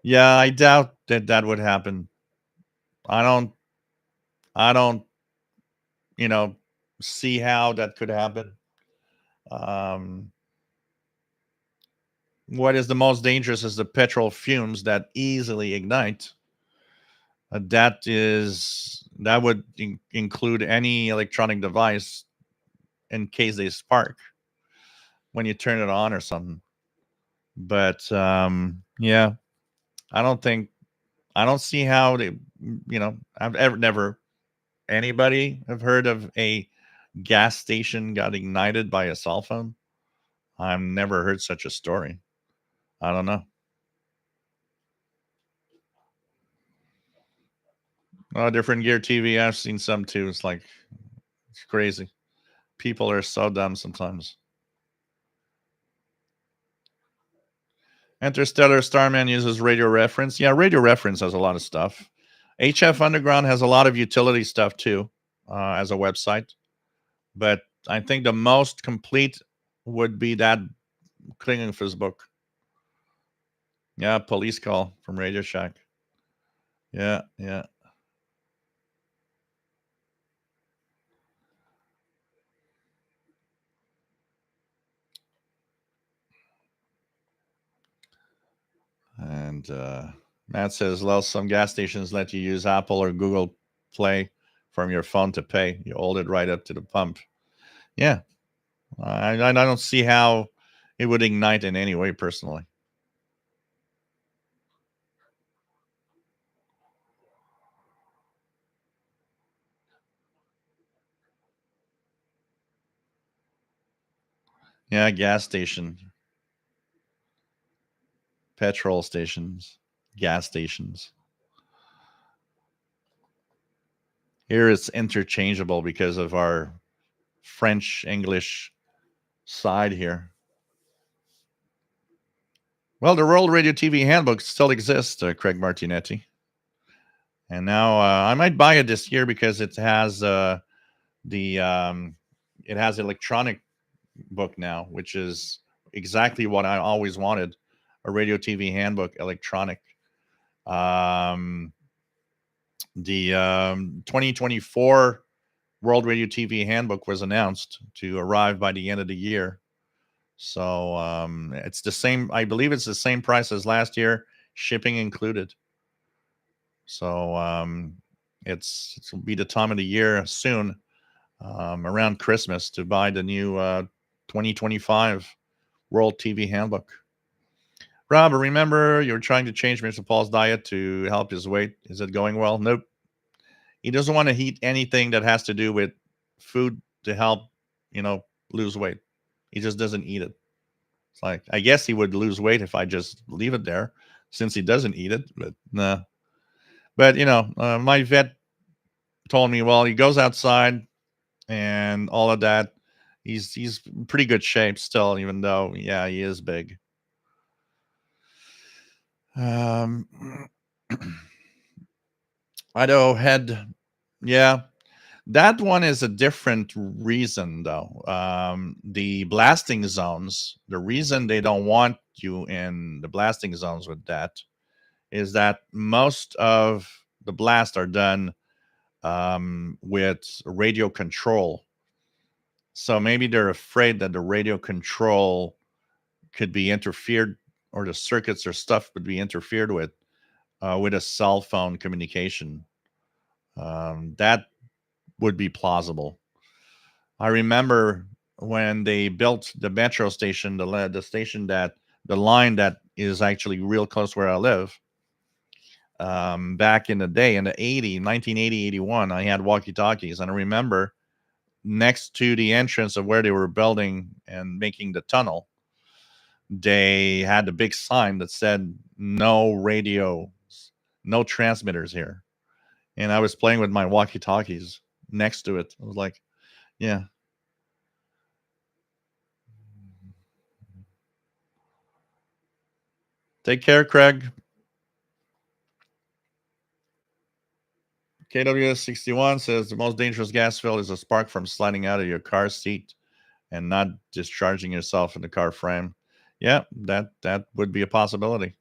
Yeah, I doubt that that would happen. I don't, I don't, you know, see how that could happen. Um, what is the most dangerous is the petrol fumes that easily ignite. That would include any electronic device in case they spark when you turn it on or something. But yeah, I don't think I don't see how they. I've ever never anybody have heard of a gas station got ignited by a cell phone. I've never heard such a story. I don't know. Oh, different gear TV. I've seen some too. It's crazy. People are so dumb sometimes. Interstellar Starman uses radio reference. Yeah, radio reference has a lot of stuff. HF Underground has a lot of utility stuff too, as a website. But I think the most complete would be that Klingenfuss book. Yeah, police call from Radio Shack. Yeah, yeah. And Matt says, well, some gas stations let you use Apple or Google Play from your phone to pay. You hold it right up to the pump. Yeah, I don't see how it would ignite in any way, personally. Yeah, gas station, petrol stations, gas stations. Here it's interchangeable because of our French English side here. Well, the World Radio TV Handbook still exists, Craig Martinetti. And now I might buy it this year because the it has electronic book now, which is exactly what I always wanted. a radio TV handbook electronic. The 2024 World Radio TV handbook was announced to arrive by the end of the year. So it's the same. I believe it's the same price as last year, shipping included. So it'll be the time of the year soon, around Christmas, to buy the new 2025 World TV Handbook. Rob, remember you were trying to change Mr. Paul's diet to help his weight. Is it going well? Nope. He doesn't want to eat anything that has to do with food to help, lose weight. He just doesn't eat it. It's like, I guess he would lose weight if I just leave it there, since he doesn't eat it. But nah. But my vet told me, well, he goes outside and all of that. He's in pretty good shape still, even though, yeah, he is big. Idaho head, yeah, that one is a different reason, though. The blasting zones, the reason they don't want you in the blasting zones with that is that most of the blasts are done with radio control. So maybe they're afraid that the radio control could be interfered, or the circuits or stuff would be interfered with a cell phone communication. That would be plausible. I remember when they built the metro station, the station the line that is actually real close where I live. Back in the day, in the 1980, 81, I had walkie-talkies, and I remember next to the entrance of where they were building and making the tunnel, they had a big sign that said no radios, no transmitters here. And I was playing with my walkie-talkies next to it. I was like, yeah. Take care, Craig. KWS61 says the most dangerous gas spill is a spark from sliding out of your car seat and not discharging yourself in the car frame. Yeah, that would be a possibility.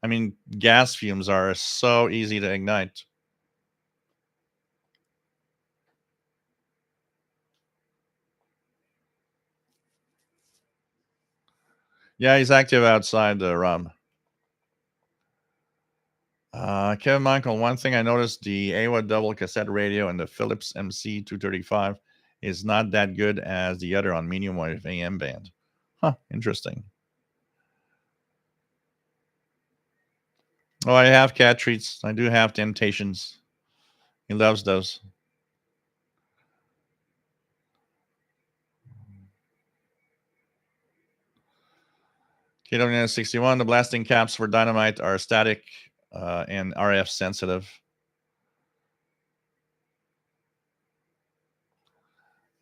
I mean, gas fumes are so easy to ignite. Yeah, he's active outside the Rob. Kevin Michael, one thing I noticed, the AWA double cassette radio and the Philips MC235 is not that good as the other on medium wave AM band. Huh, interesting. Oh, I have cat treats. I do have temptations. He loves those. KW61, the blasting caps for dynamite are static and RF sensitive.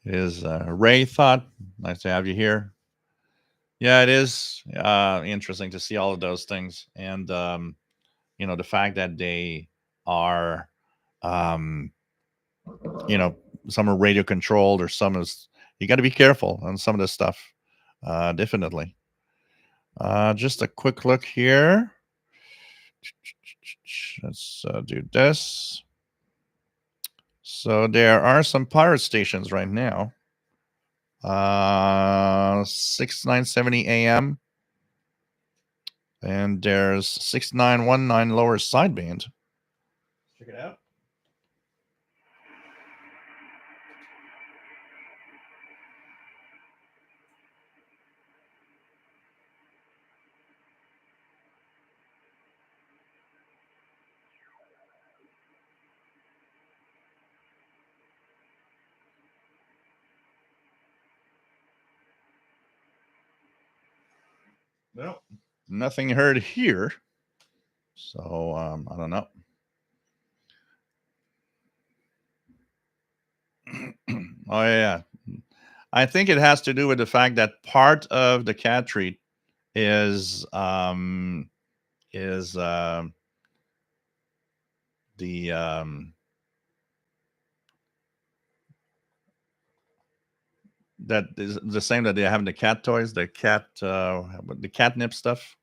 Is Ray thought, nice to have you here. Yeah, it is interesting to see all of those things. And, the fact that they are, some are radio controlled, or some is, you got to be careful on some of this stuff. Definitely. Just a quick look here. Let's do this. So there are some pirate stations right now. 6970 AM. And there's 6919 lower sideband. Check it out. Well, nothing heard here. So I don't know. Oh yeah, I think it has to do with the fact that part of the cat treat is the that is the same that they have in the cat toys, the catnip stuff.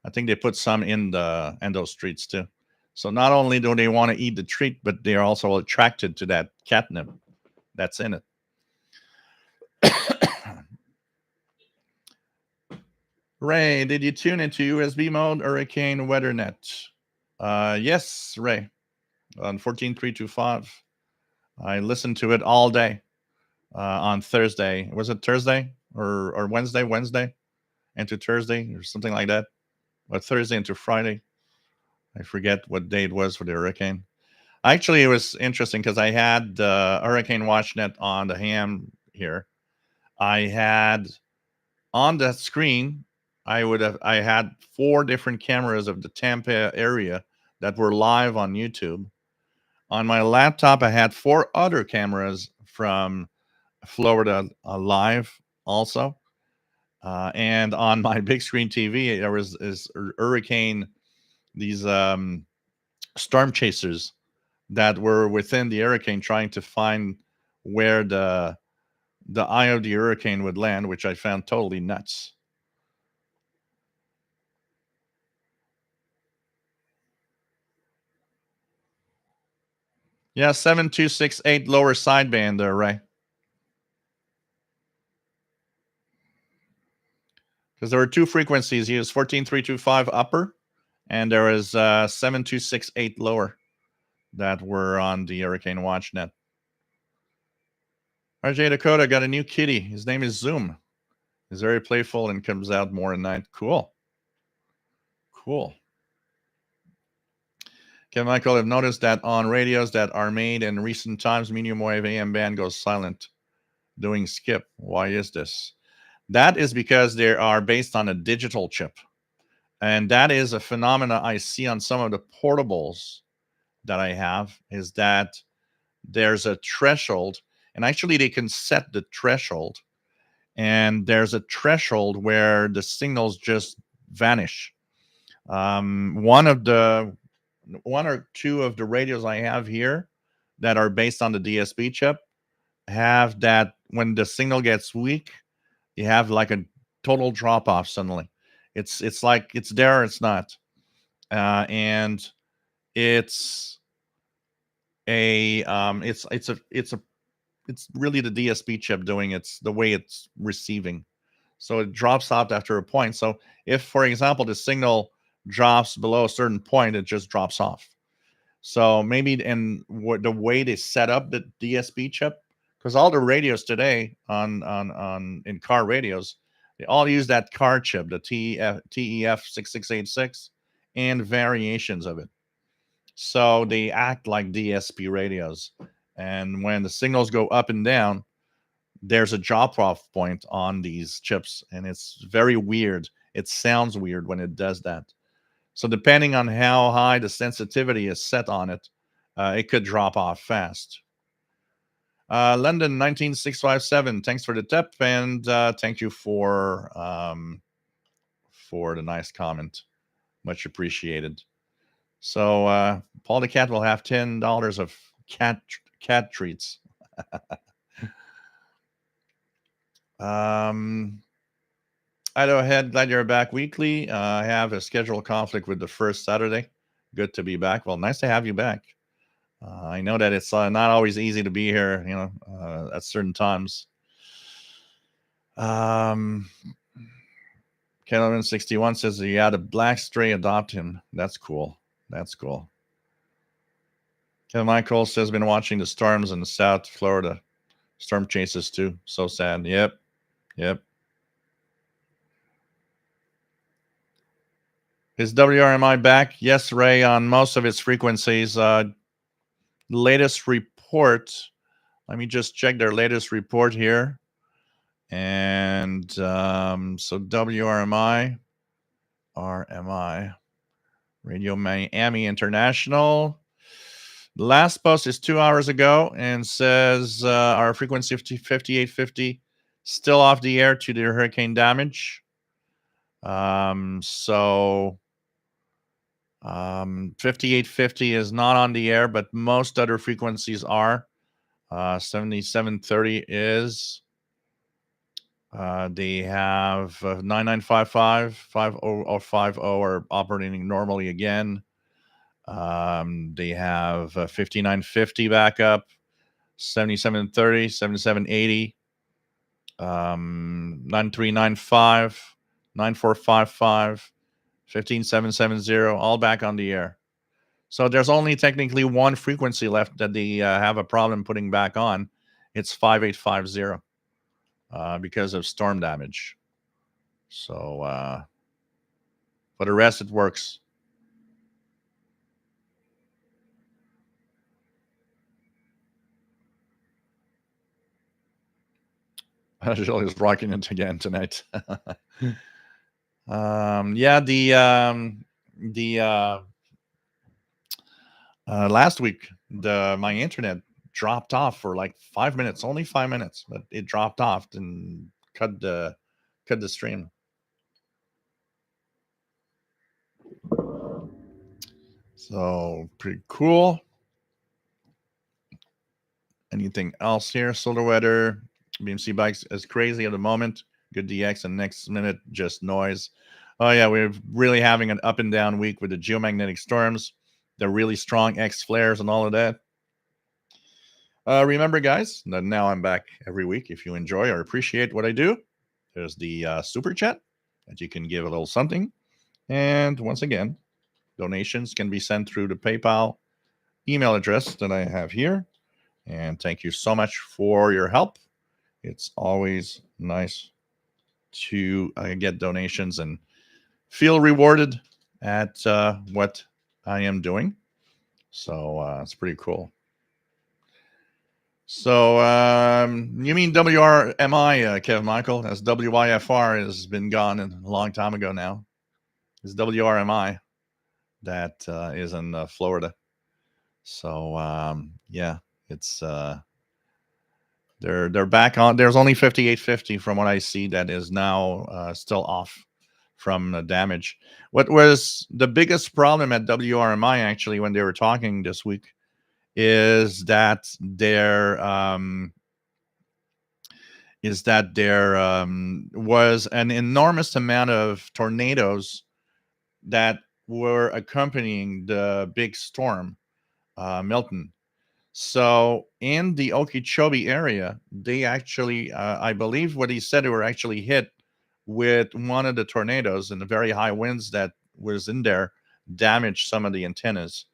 I think they put some in those treats too. So not only do they want to eat the treat, but they are also attracted to that catnip that's in it. Ray, did you tune into USB mode Hurricane WeatherNet? Yes, Ray, on 14325. I listened to it all day on Thursday. Was it Thursday or Wednesday? Wednesday into Thursday or something like that. Or Thursday into Friday. I forget what day it was for the hurricane. Actually, it was interesting because I had Hurricane WatchNet on the ham here. I had on that screen, I had 4 different cameras of the Tampa area that were live on YouTube. On my laptop, I had 4 other cameras from Florida live also. And on my big screen TV, there was this hurricane, these storm chasers that were within the hurricane trying to find where the eye of the hurricane would land, which I found totally nuts. Yeah, 7268 lower sideband there, Ray. Because there were 2 frequencies. He was 14325 upper, and there was 7268 lower that were on the Hurricane WatchNet. RJ Dakota got a new kitty. His name is Zoom. He's very playful and comes out more at night. Cool. Cool. Kevin Michael, I've noticed that on radios that are made in recent times, medium wave AM band goes silent, doing skip. Why is this? That is because they are based on a digital chip. And that is a phenomena I see on some of the portables that I have, is that there's a threshold, and actually they can set the threshold, and there's a threshold where the signals just vanish. One or two of the radios I have here that are based on the DSP chip have that when the signal gets weak, you have like a total drop off suddenly. It's like it's there, or it's not, and it's it's really the DSP chip doing it's the way it's receiving. So it drops out after a point. So if, for example, the signal drops below a certain point, it just drops off. So maybe in the way they set up the DSP chip, because all the radios today on in car radios, they all use that car chip, the TEF 6686, and variations of it. So they act like DSP radios. And when the signals go up and down, there's a drop off point on these chips, and it's very weird. It sounds weird when it does that. So depending on how high the sensitivity is set on it, it could drop off fast. London 19657, thanks for the tip, and thank you for the nice comment. Much appreciated. So Paul the cat will have $10 of cat treats. Idaho Head, glad you're back weekly. I have a scheduled conflict with the first Saturday. Good to be back. Well, nice to have you back. I know that it's not always easy to be here, at certain times. Kelvin 61 says he had a black stray adopt him. That's cool. That's cool. Kevin Michael says been watching the storms in the South Florida. Storm chases too. So sad. Yep. Is WRMI back? Yes, Ray, on most of its frequencies. Latest report. Let me just check their latest report here. And so WRMI, RMI, Radio Miami International. The last post is 2 hours ago and says our frequency 5850 still off the air due to hurricane damage. So 5850 is not on the air, but most other frequencies are. 7730 is. They have 9955, 50, or 50 are operating normally again. They have 5950 backup, 7730, 7780, 9395, 9455, 15770, all back on the air. So there's only technically one frequency left that they have a problem putting back on. It's 5850 because of storm damage. So for the rest, it works. Jill is rocking it again tonight. Yeah, the last week my internet dropped off for like 5 minutes, only 5 minutes, but it dropped off and cut the stream. So pretty cool. Anything else here? Solar weather, BMC bikes is crazy at the moment. Good DX, and next minute just noise. Oh yeah, we're really having an up and down week with the geomagnetic storms, the really strong X flares, and all of that. Remember, guys, that now I'm back every week. If you enjoy or appreciate what I do, there's the super chat that you can give a little something. And once again, donations can be sent through the PayPal email address that I have here. And thank you so much for your help. It's always nice to get donations and feel rewarded at what I am doing. So it's pretty cool. So you mean WRMI, Kev Michael? As WIFR has been gone a long time ago now. It's WRMI that is in Florida. So yeah, it's they're back on. There's only 5850 from what I see that is now still off from damage. What was the biggest problem at WRMI actually when they were talking this week is that there was an enormous amount of tornadoes that were accompanying the big storm, Milton. So in the Okeechobee area, they actually, I believe what he said, they were actually hit with one of the tornadoes, and the very high winds that was in there damaged some of the antennas.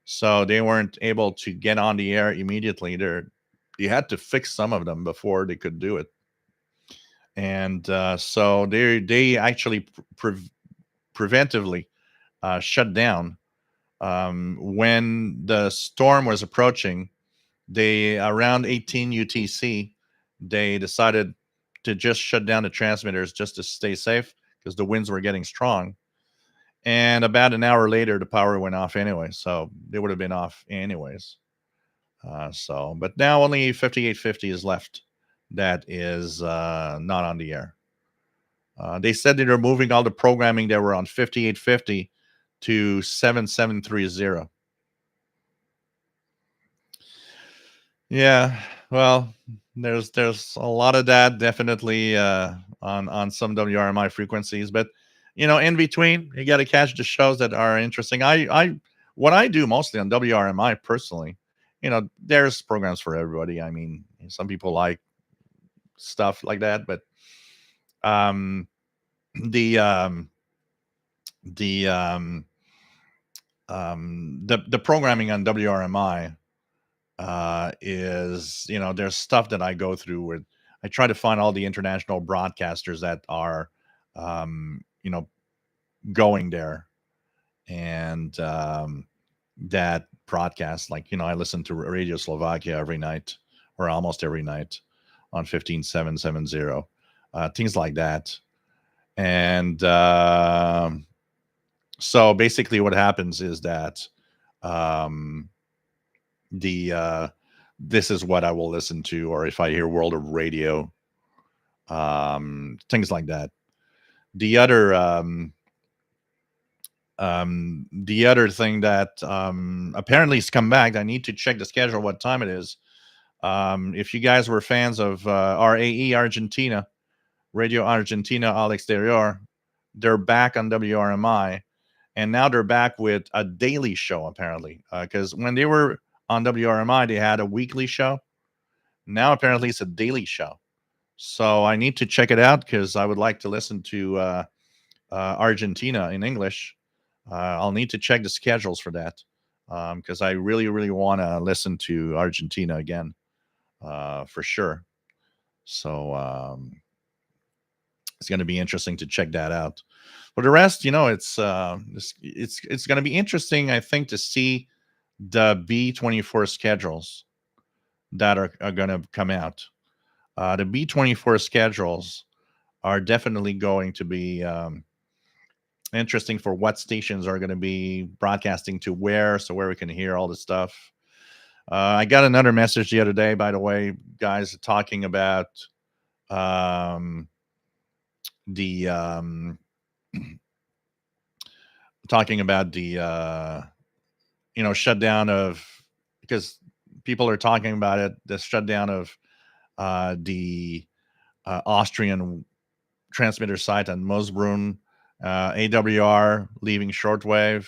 So they weren't able to get on the air immediately. You had to fix some of them before they could do it. And so they actually preventively shut down when the storm was approaching. They around 18 UTC, they decided to just shut down the transmitters just to stay safe because the winds were getting strong. And about an hour later, the power went off anyway, so they would have been off anyways. But now only 5850 is left that is not on the air. They said that they're moving all the programming that were on 5850 to 7730. Yeah, well, there's a lot of that definitely on some WRMI frequencies, but in between, you got to catch the shows that are interesting. I what I do mostly on WRMI personally, there's programs for everybody. I mean, some people like stuff like that, but um, the the the programming on WRMI is there's stuff that I go through where I try to find all the international broadcasters that are going there, and that broadcast, like I listen to Radio Slovakia every night or almost every night on 15770, things like that. And so basically what happens is that this is what I will listen to, or if I hear World of Radio, things like that. The other thing that apparently has come back, I need to check the schedule what time it is. If you guys were fans of RAE Argentina, Radio Argentina al Exterior, they're back on WRMI, and now they're back with a daily show apparently. Because when they were on WRMI, they had a weekly show. Now apparently it's a daily show. So I need to check it out because I would like to listen to Argentina in English. I'll need to check the schedules for that because I really, really want to listen to Argentina again for sure. So it's going to be interesting to check that out. For the rest, it's going to be interesting, I think, to see the B24 schedules that are going to come out. The B24 schedules are definitely going to be interesting for what stations are going to be broadcasting to where, so where we can hear all the stuff. I got another message the other day, by the way, guys, talking about the shutdown of, because people are talking about it, the shutdown of the Austrian transmitter site on Moosbrunn, AWR leaving shortwave.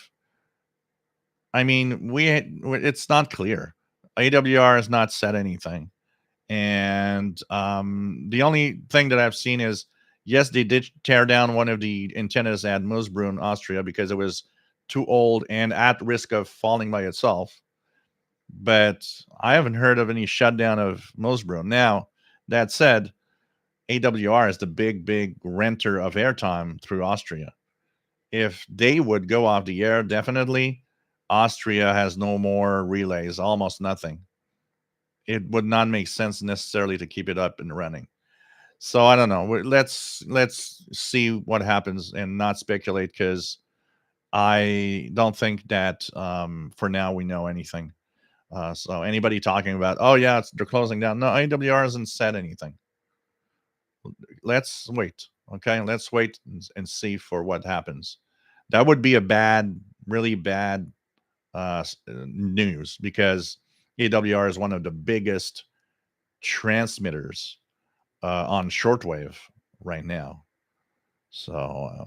I mean, it's not clear. AWR has not said anything. And the only thing that I've seen is, yes, they did tear down one of the antennas at Moosbrunn, Austria, because it was too old and at risk of falling by itself. But I haven't heard of any shutdown of Moosbrunn. Now, that said, AWR is the big renter of airtime through Austria. If they would go off the air, definitely, Austria has no more relays, almost nothing. It would not make sense necessarily to keep it up and running. So I don't know. Let's see what happens and not speculate, because I don't think that for now we know anything. So anybody talking about, oh yeah, they're closing down, no, AWR hasn't said anything. Let's wait. Okay, let's wait and see for what happens. That would be a really bad news, because AWR is one of the biggest transmitters on shortwave right now. So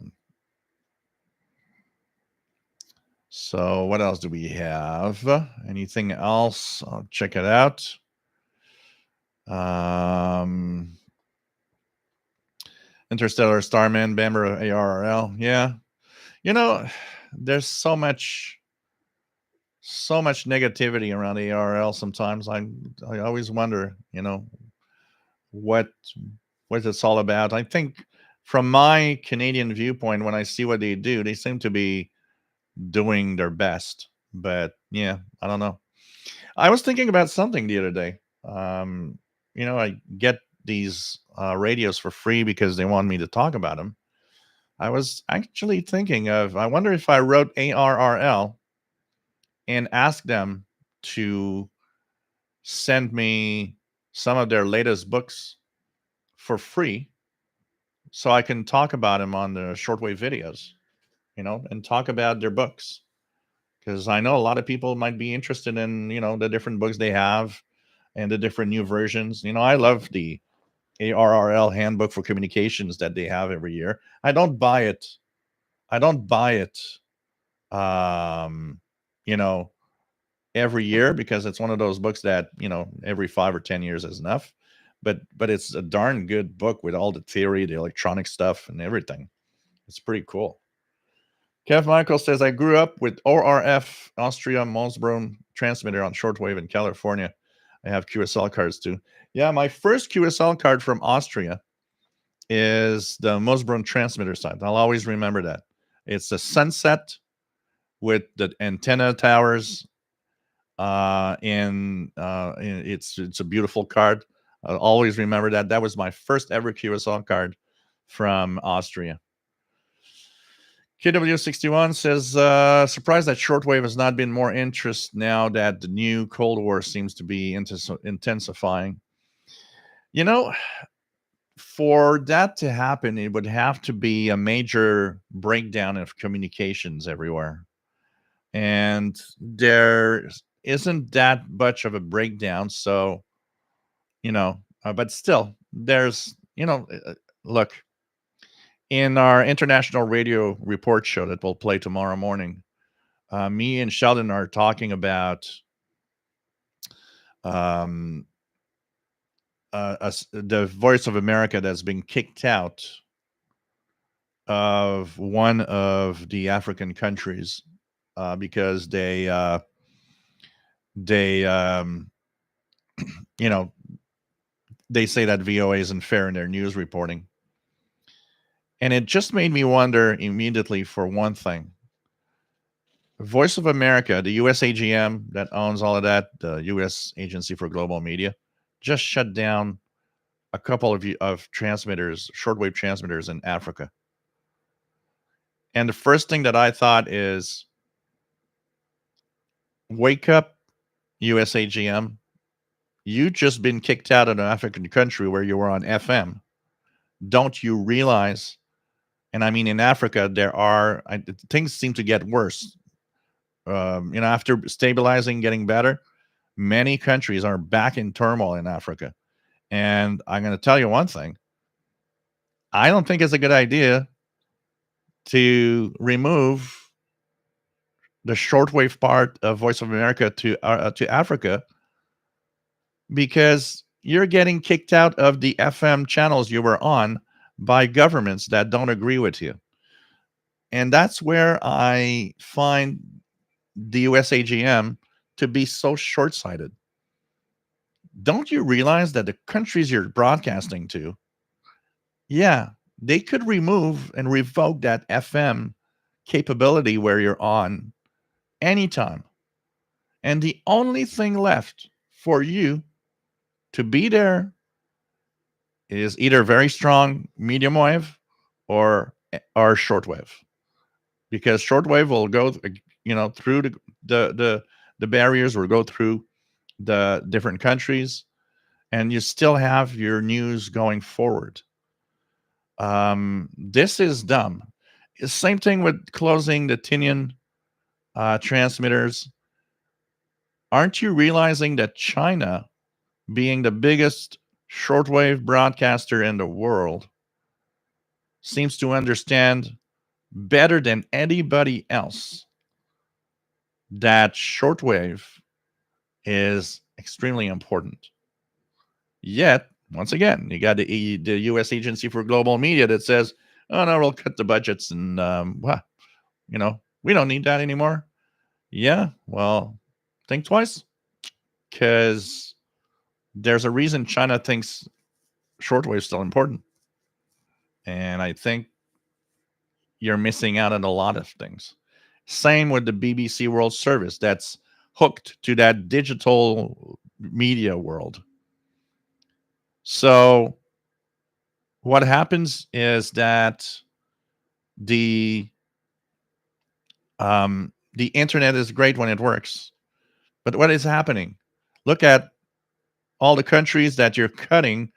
what else do we have? Anything else? I'll check it out. Interstellar Starman, Bamber, ARRL. Yeah. There's so much negativity around ARRL sometimes. I always wonder, what it's all about. I think from my Canadian viewpoint, when I see what they do, they seem to be doing their best. But yeah, I don't know. I was thinking about something the other day. I get these radios for free because they want me to talk about them. I was actually thinking of, I wonder if I wrote ARRL and asked them to send me some of their latest books for free, so I can talk about them on the shortwave videos, and talk about their books. Because I know a lot of people might be interested in, the different books they have and the different new versions. I love the ARRL handbook for communications that they have every year. I don't buy it. Um, every year, because it's one of those books that, every 5 or 10 years is enough. But it's a darn good book with all the theory, the electronic stuff, and everything. It's pretty cool. Kev Michael says, I grew up with ORF Austria Moosbrunn transmitter on shortwave in California. I have QSL cards too. Yeah, my first QSL card from Austria is the Moosbrunn transmitter site. I'll always remember that. It's a sunset with the antenna towers. And it's a beautiful card. I'll always remember that. That was my first ever QSL card from Austria. KW61 says, surprised that shortwave has not been more interest now that the new Cold War seems to be intensifying. For that to happen, it would have to be a major breakdown of communications everywhere. And there isn't that much of a breakdown. So, but still, there's, Look, in our international radio report show that we'll play tomorrow morning, me and Sheldon are talking about um, the Voice of America that's been kicked out of one of the African countries because they you know they say that VOA isn't fair in their news reporting, and it just made me wonder immediately for one thing. Voice of America, the US AGM that owns all of that, the US Agency for Global Media, just shut down a couple of transmitters, shortwave transmitters in Africa. And the first thing that I thought is, wake up, US AGM. You just been kicked out of an African country where you were on FM. Don't you realize? And I mean, in Africa, things seem to get worse. After stabilizing, getting better, many countries are back in turmoil in Africa. And I'm going to tell you one thing. I don't think it's a good idea to remove the shortwave part of Voice of America to Africa, because you're getting kicked out of the FM channels you were on by governments that don't agree with you. And that's where I find the US AGM to be so short sighted. Don't you realize that the countries you're broadcasting to, yeah, they could remove and revoke that FM capability where you're on anytime. And the only thing left for you to be there is either very strong medium wave or shortwave, because shortwave will go through the barriers, or go through the different countries, and you still have your news going forward. This is dumb. Same thing with closing the Tinian transmitters. Aren't you realizing that China, being the biggest shortwave broadcaster in the world, seems to understand better than anybody else that shortwave is extremely important? Yet, once again, you got the U.S. Agency for Global Media that says, "Oh no, we'll cut the budgets, and we don't need that anymore." Yeah, well, think twice, because there's a reason China thinks shortwave is still important, and I think you're missing out on a lot of things. Same with the BBC World Service that's hooked to that digital media world. So what happens is that the the internet is great when it works, but what is happening? Look at all the countries that you're cutting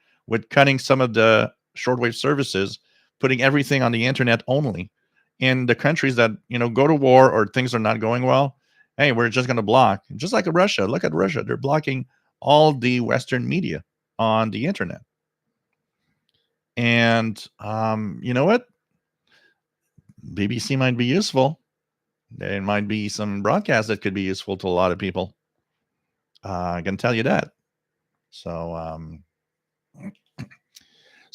some of the shortwave services, putting everything on the internet only. In the countries that go to war or things are not going well, hey, we're just going to block. Just like Russia. Look at Russia; they're blocking all the Western media on the internet. And you know what? BBC might be useful. There might be some broadcasts that could be useful to a lot of people. I can tell you that. So,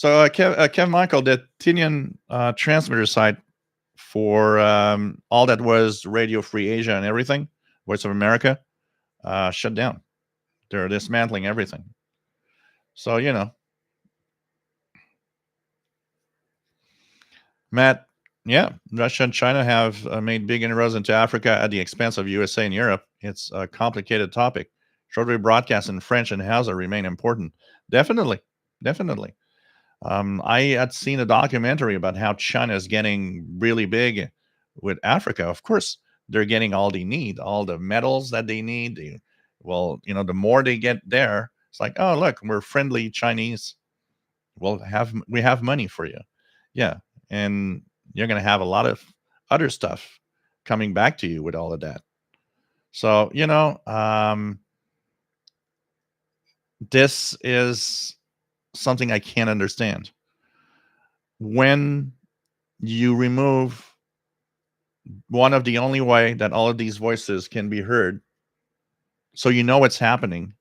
Kev Michael, the Tinian transmitter site for all that was Radio Free Asia and everything, Voice of America, shut down. They're dismantling everything. So, Matt, yeah, Russia and China have made big inroads into Africa at the expense of USA and Europe. It's a complicated topic. Shortwave broadcasts in French and Hausa remain important. Definitely, definitely. I had seen a documentary about how China is getting really big with Africa. Of course, they're getting all they need, all the metals that they need. The more they get there, it's like, oh, look, we're friendly Chinese. We have money for you. Yeah, and you're going to have a lot of other stuff coming back to you with all of that. So, this is something I can't understand. when you remove one of the only way that all of these voices can be heard, so you know what's happening,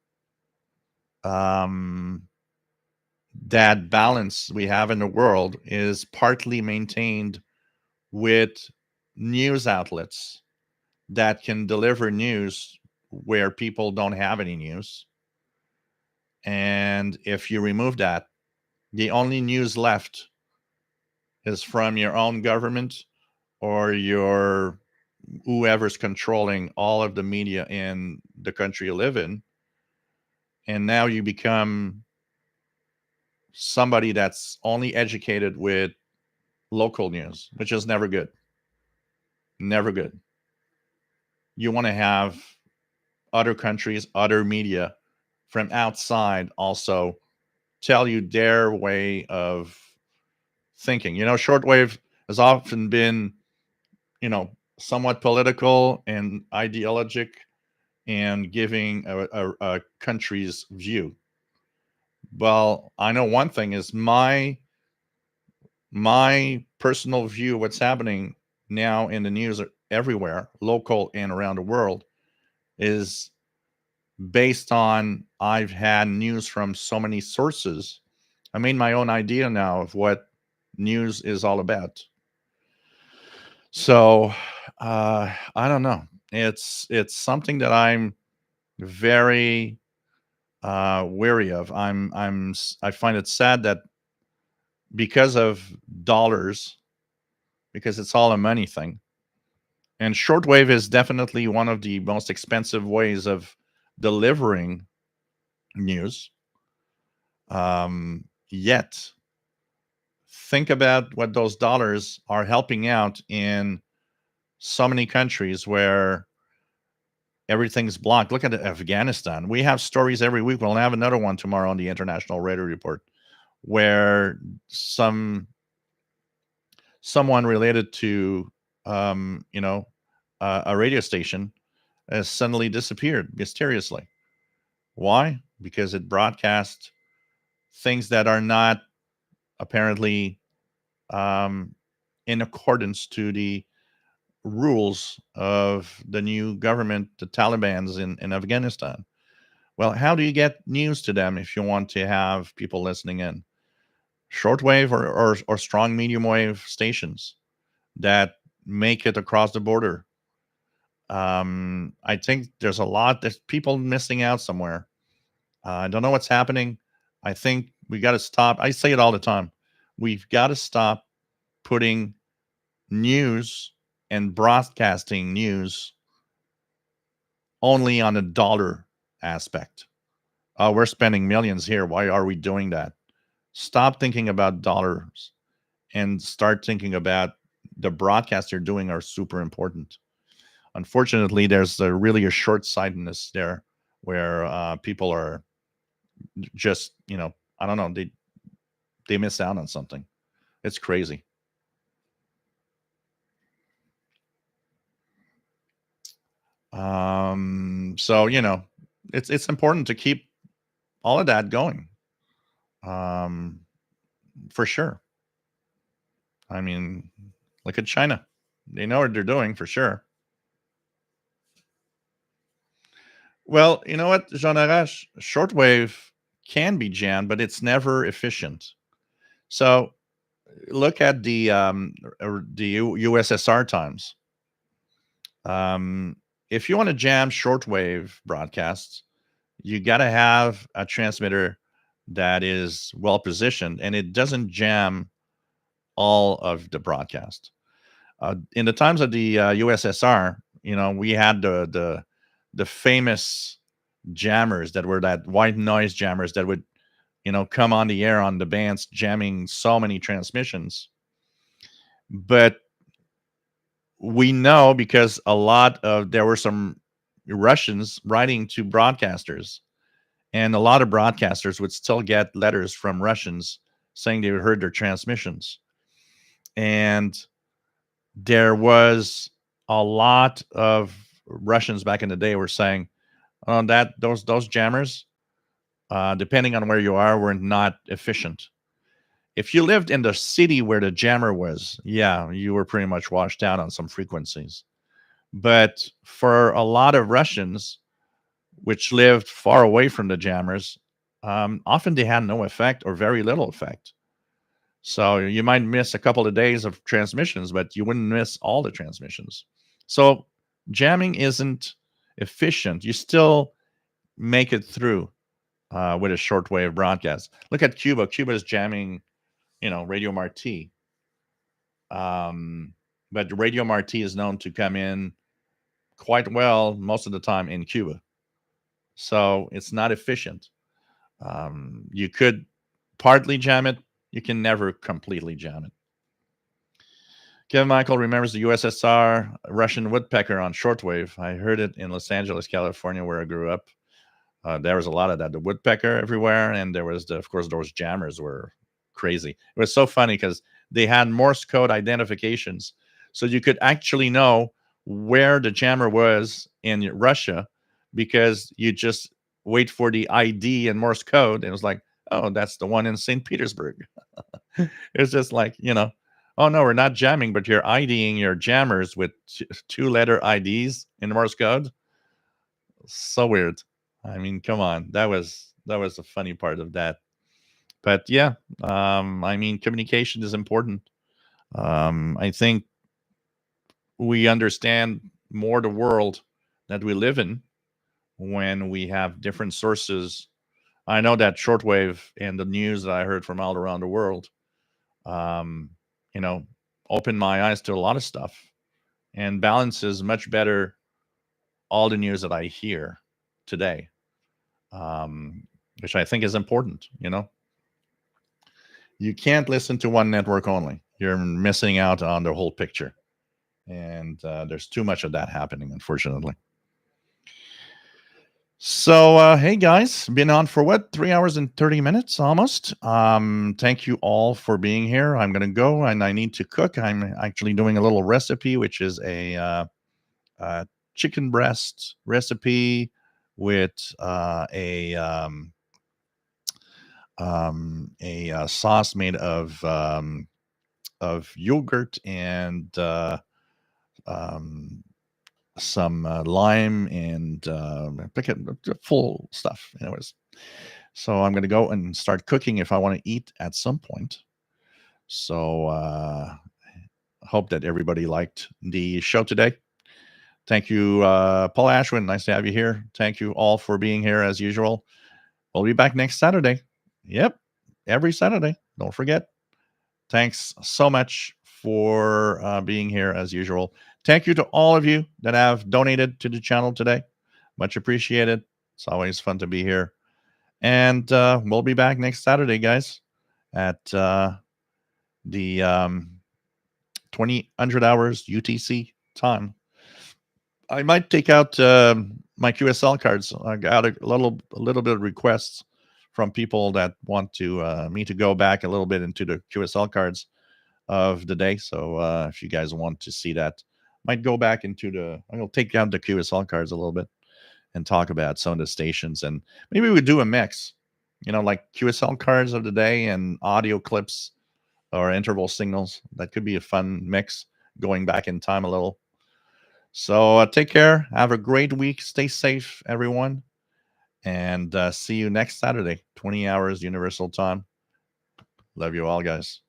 um, that balance we have in the world is partly maintained with news outlets that can deliver news where people don't have any news. And if you remove that, the only news left is from your own government or your whoever's controlling all of the media in the country you live in. And now you become somebody that's only educated with local news, which is never good. Never good. You want to have other countries, other media from outside also tell you their way of thinking. Shortwave has often been, somewhat political and ideologic and giving a country's view. Well, I know one thing is my personal view of what's happening now in the news everywhere, local and around the world, is based on I've had news from so many sources. I made my own idea now of what news is all about. So I don't know. It's something that I'm very wary of. I find it sad that because of dollars, because it's all a money thing, and shortwave is definitely one of the most expensive ways of delivering news. Yet, think about what those dollars are helping out in so many countries where everything's blocked. Look at Afghanistan. We have stories every week. We'll have another one tomorrow on the International Radio Report, where someone related to a radio station has suddenly disappeared mysteriously. Why? Because it broadcast things that are not apparently um, in accordance to the rules of the new government, the Taliban's in Afghanistan. Well, how do you get news to them if you want to have people listening in? Shortwave or strong medium wave stations that make it across the border. I think there's people missing out somewhere. I don't know what's happening. I think we got to stop. I say it all the time. We've got to stop putting news and broadcasting news only on a dollar aspect. We're spending millions here. Why are we doing that? Stop thinking about dollars and start thinking about the broadcasts you're doing are super important. Unfortunately, there's really a short-sightedness there where people are just, I don't know, they miss out on something. It's crazy. So it's important to keep all of that going. For sure. I mean, look at China. They know what they're doing for sure. Well, you know what, Jean Arash, shortwave can be jammed, but it's never efficient. So look at the USSR times. If you want to jam shortwave broadcasts, you got to have a transmitter that is well positioned and it doesn't jam all of the broadcast. In the times of the USSR, we had the famous jammers that were that white noise jammers that would come on the air on the bands jamming so many transmissions. But we know because there were some Russians writing to broadcasters, and a lot of broadcasters would still get letters from Russians saying they heard their transmissions. And there was a lot of Russians back in the day were saying, "Oh, those jammers, depending on where you are, were not efficient." If you lived in the city where the jammer was, yeah, you were pretty much washed out on some frequencies. But for a lot of Russians, which lived far away from the jammers, often they had no effect or very little effect. So you might miss a couple of days of transmissions, but you wouldn't miss all the transmissions. So jamming isn't efficient. You still make it through with a shortwave broadcast. Look at Cuba. Cuba is jamming, Radio Marti. But Radio Marti is known to come in quite well most of the time in Cuba. So it's not efficient. You could partly jam it. You can never completely jam it. Kevin Michael remembers the USSR Russian woodpecker on shortwave. I heard it in Los Angeles, California, where I grew up. There was a lot of that, the woodpecker everywhere, and there was, of course, those jammers were crazy. It was so funny because they had Morse code identifications, so you could actually know where the jammer was in Russia because you just wait for the ID and Morse code, and it was like, oh, that's the one in St. Petersburg. It's just like, oh no, we're not jamming, but you're IDing your jammers with two-letter IDs in Morse code. So weird. I mean, come on, that was the funny part of that. But yeah, I mean, communication is important. I think we understand more the world that we live in when we have different sources. I know that shortwave and the news that I heard from all around the world, um, opened my eyes to a lot of stuff and balances much better all the news that I hear today, which I think is important. You can't listen to one network only. You're missing out on the whole picture. And there's too much of that happening, unfortunately. So, hey guys, been on for what, 3 hours and 30 minutes almost. Thank you all for being here. I'm going to go and I need to cook. I'm actually doing a little recipe, which is a chicken breast recipe with a sauce made of yogurt and some lime and full stuff. Anyways, so I'm going to go and start cooking if I want to eat at some point. So hope that everybody liked the show today. Thank you, Paul Ashwin. Nice to have you here. Thank you all for being here as usual. We'll be back next Saturday. Yep, every Saturday. Don't forget. Thanks so much for being here as usual. Thank you to all of you that have donated to the channel today. Much appreciated. It's always fun to be here. And we'll be back next Saturday, guys, at the 2000 hours UTC time. I might take out my QSL cards. I got a little bit of requests from people that want to me to go back a little bit into the QSL cards of the day. So if you guys want to see that, might go back into I'm gonna take out the QSL cards a little bit and talk about some of the stations, and maybe we do a mix, like QSL cards of the day and audio clips or interval signals. That could be a fun mix, going back in time a little. So take care. Have a great week. Stay safe, everyone. And see you next Saturday, 20 hours Universal Time. Love you all, guys.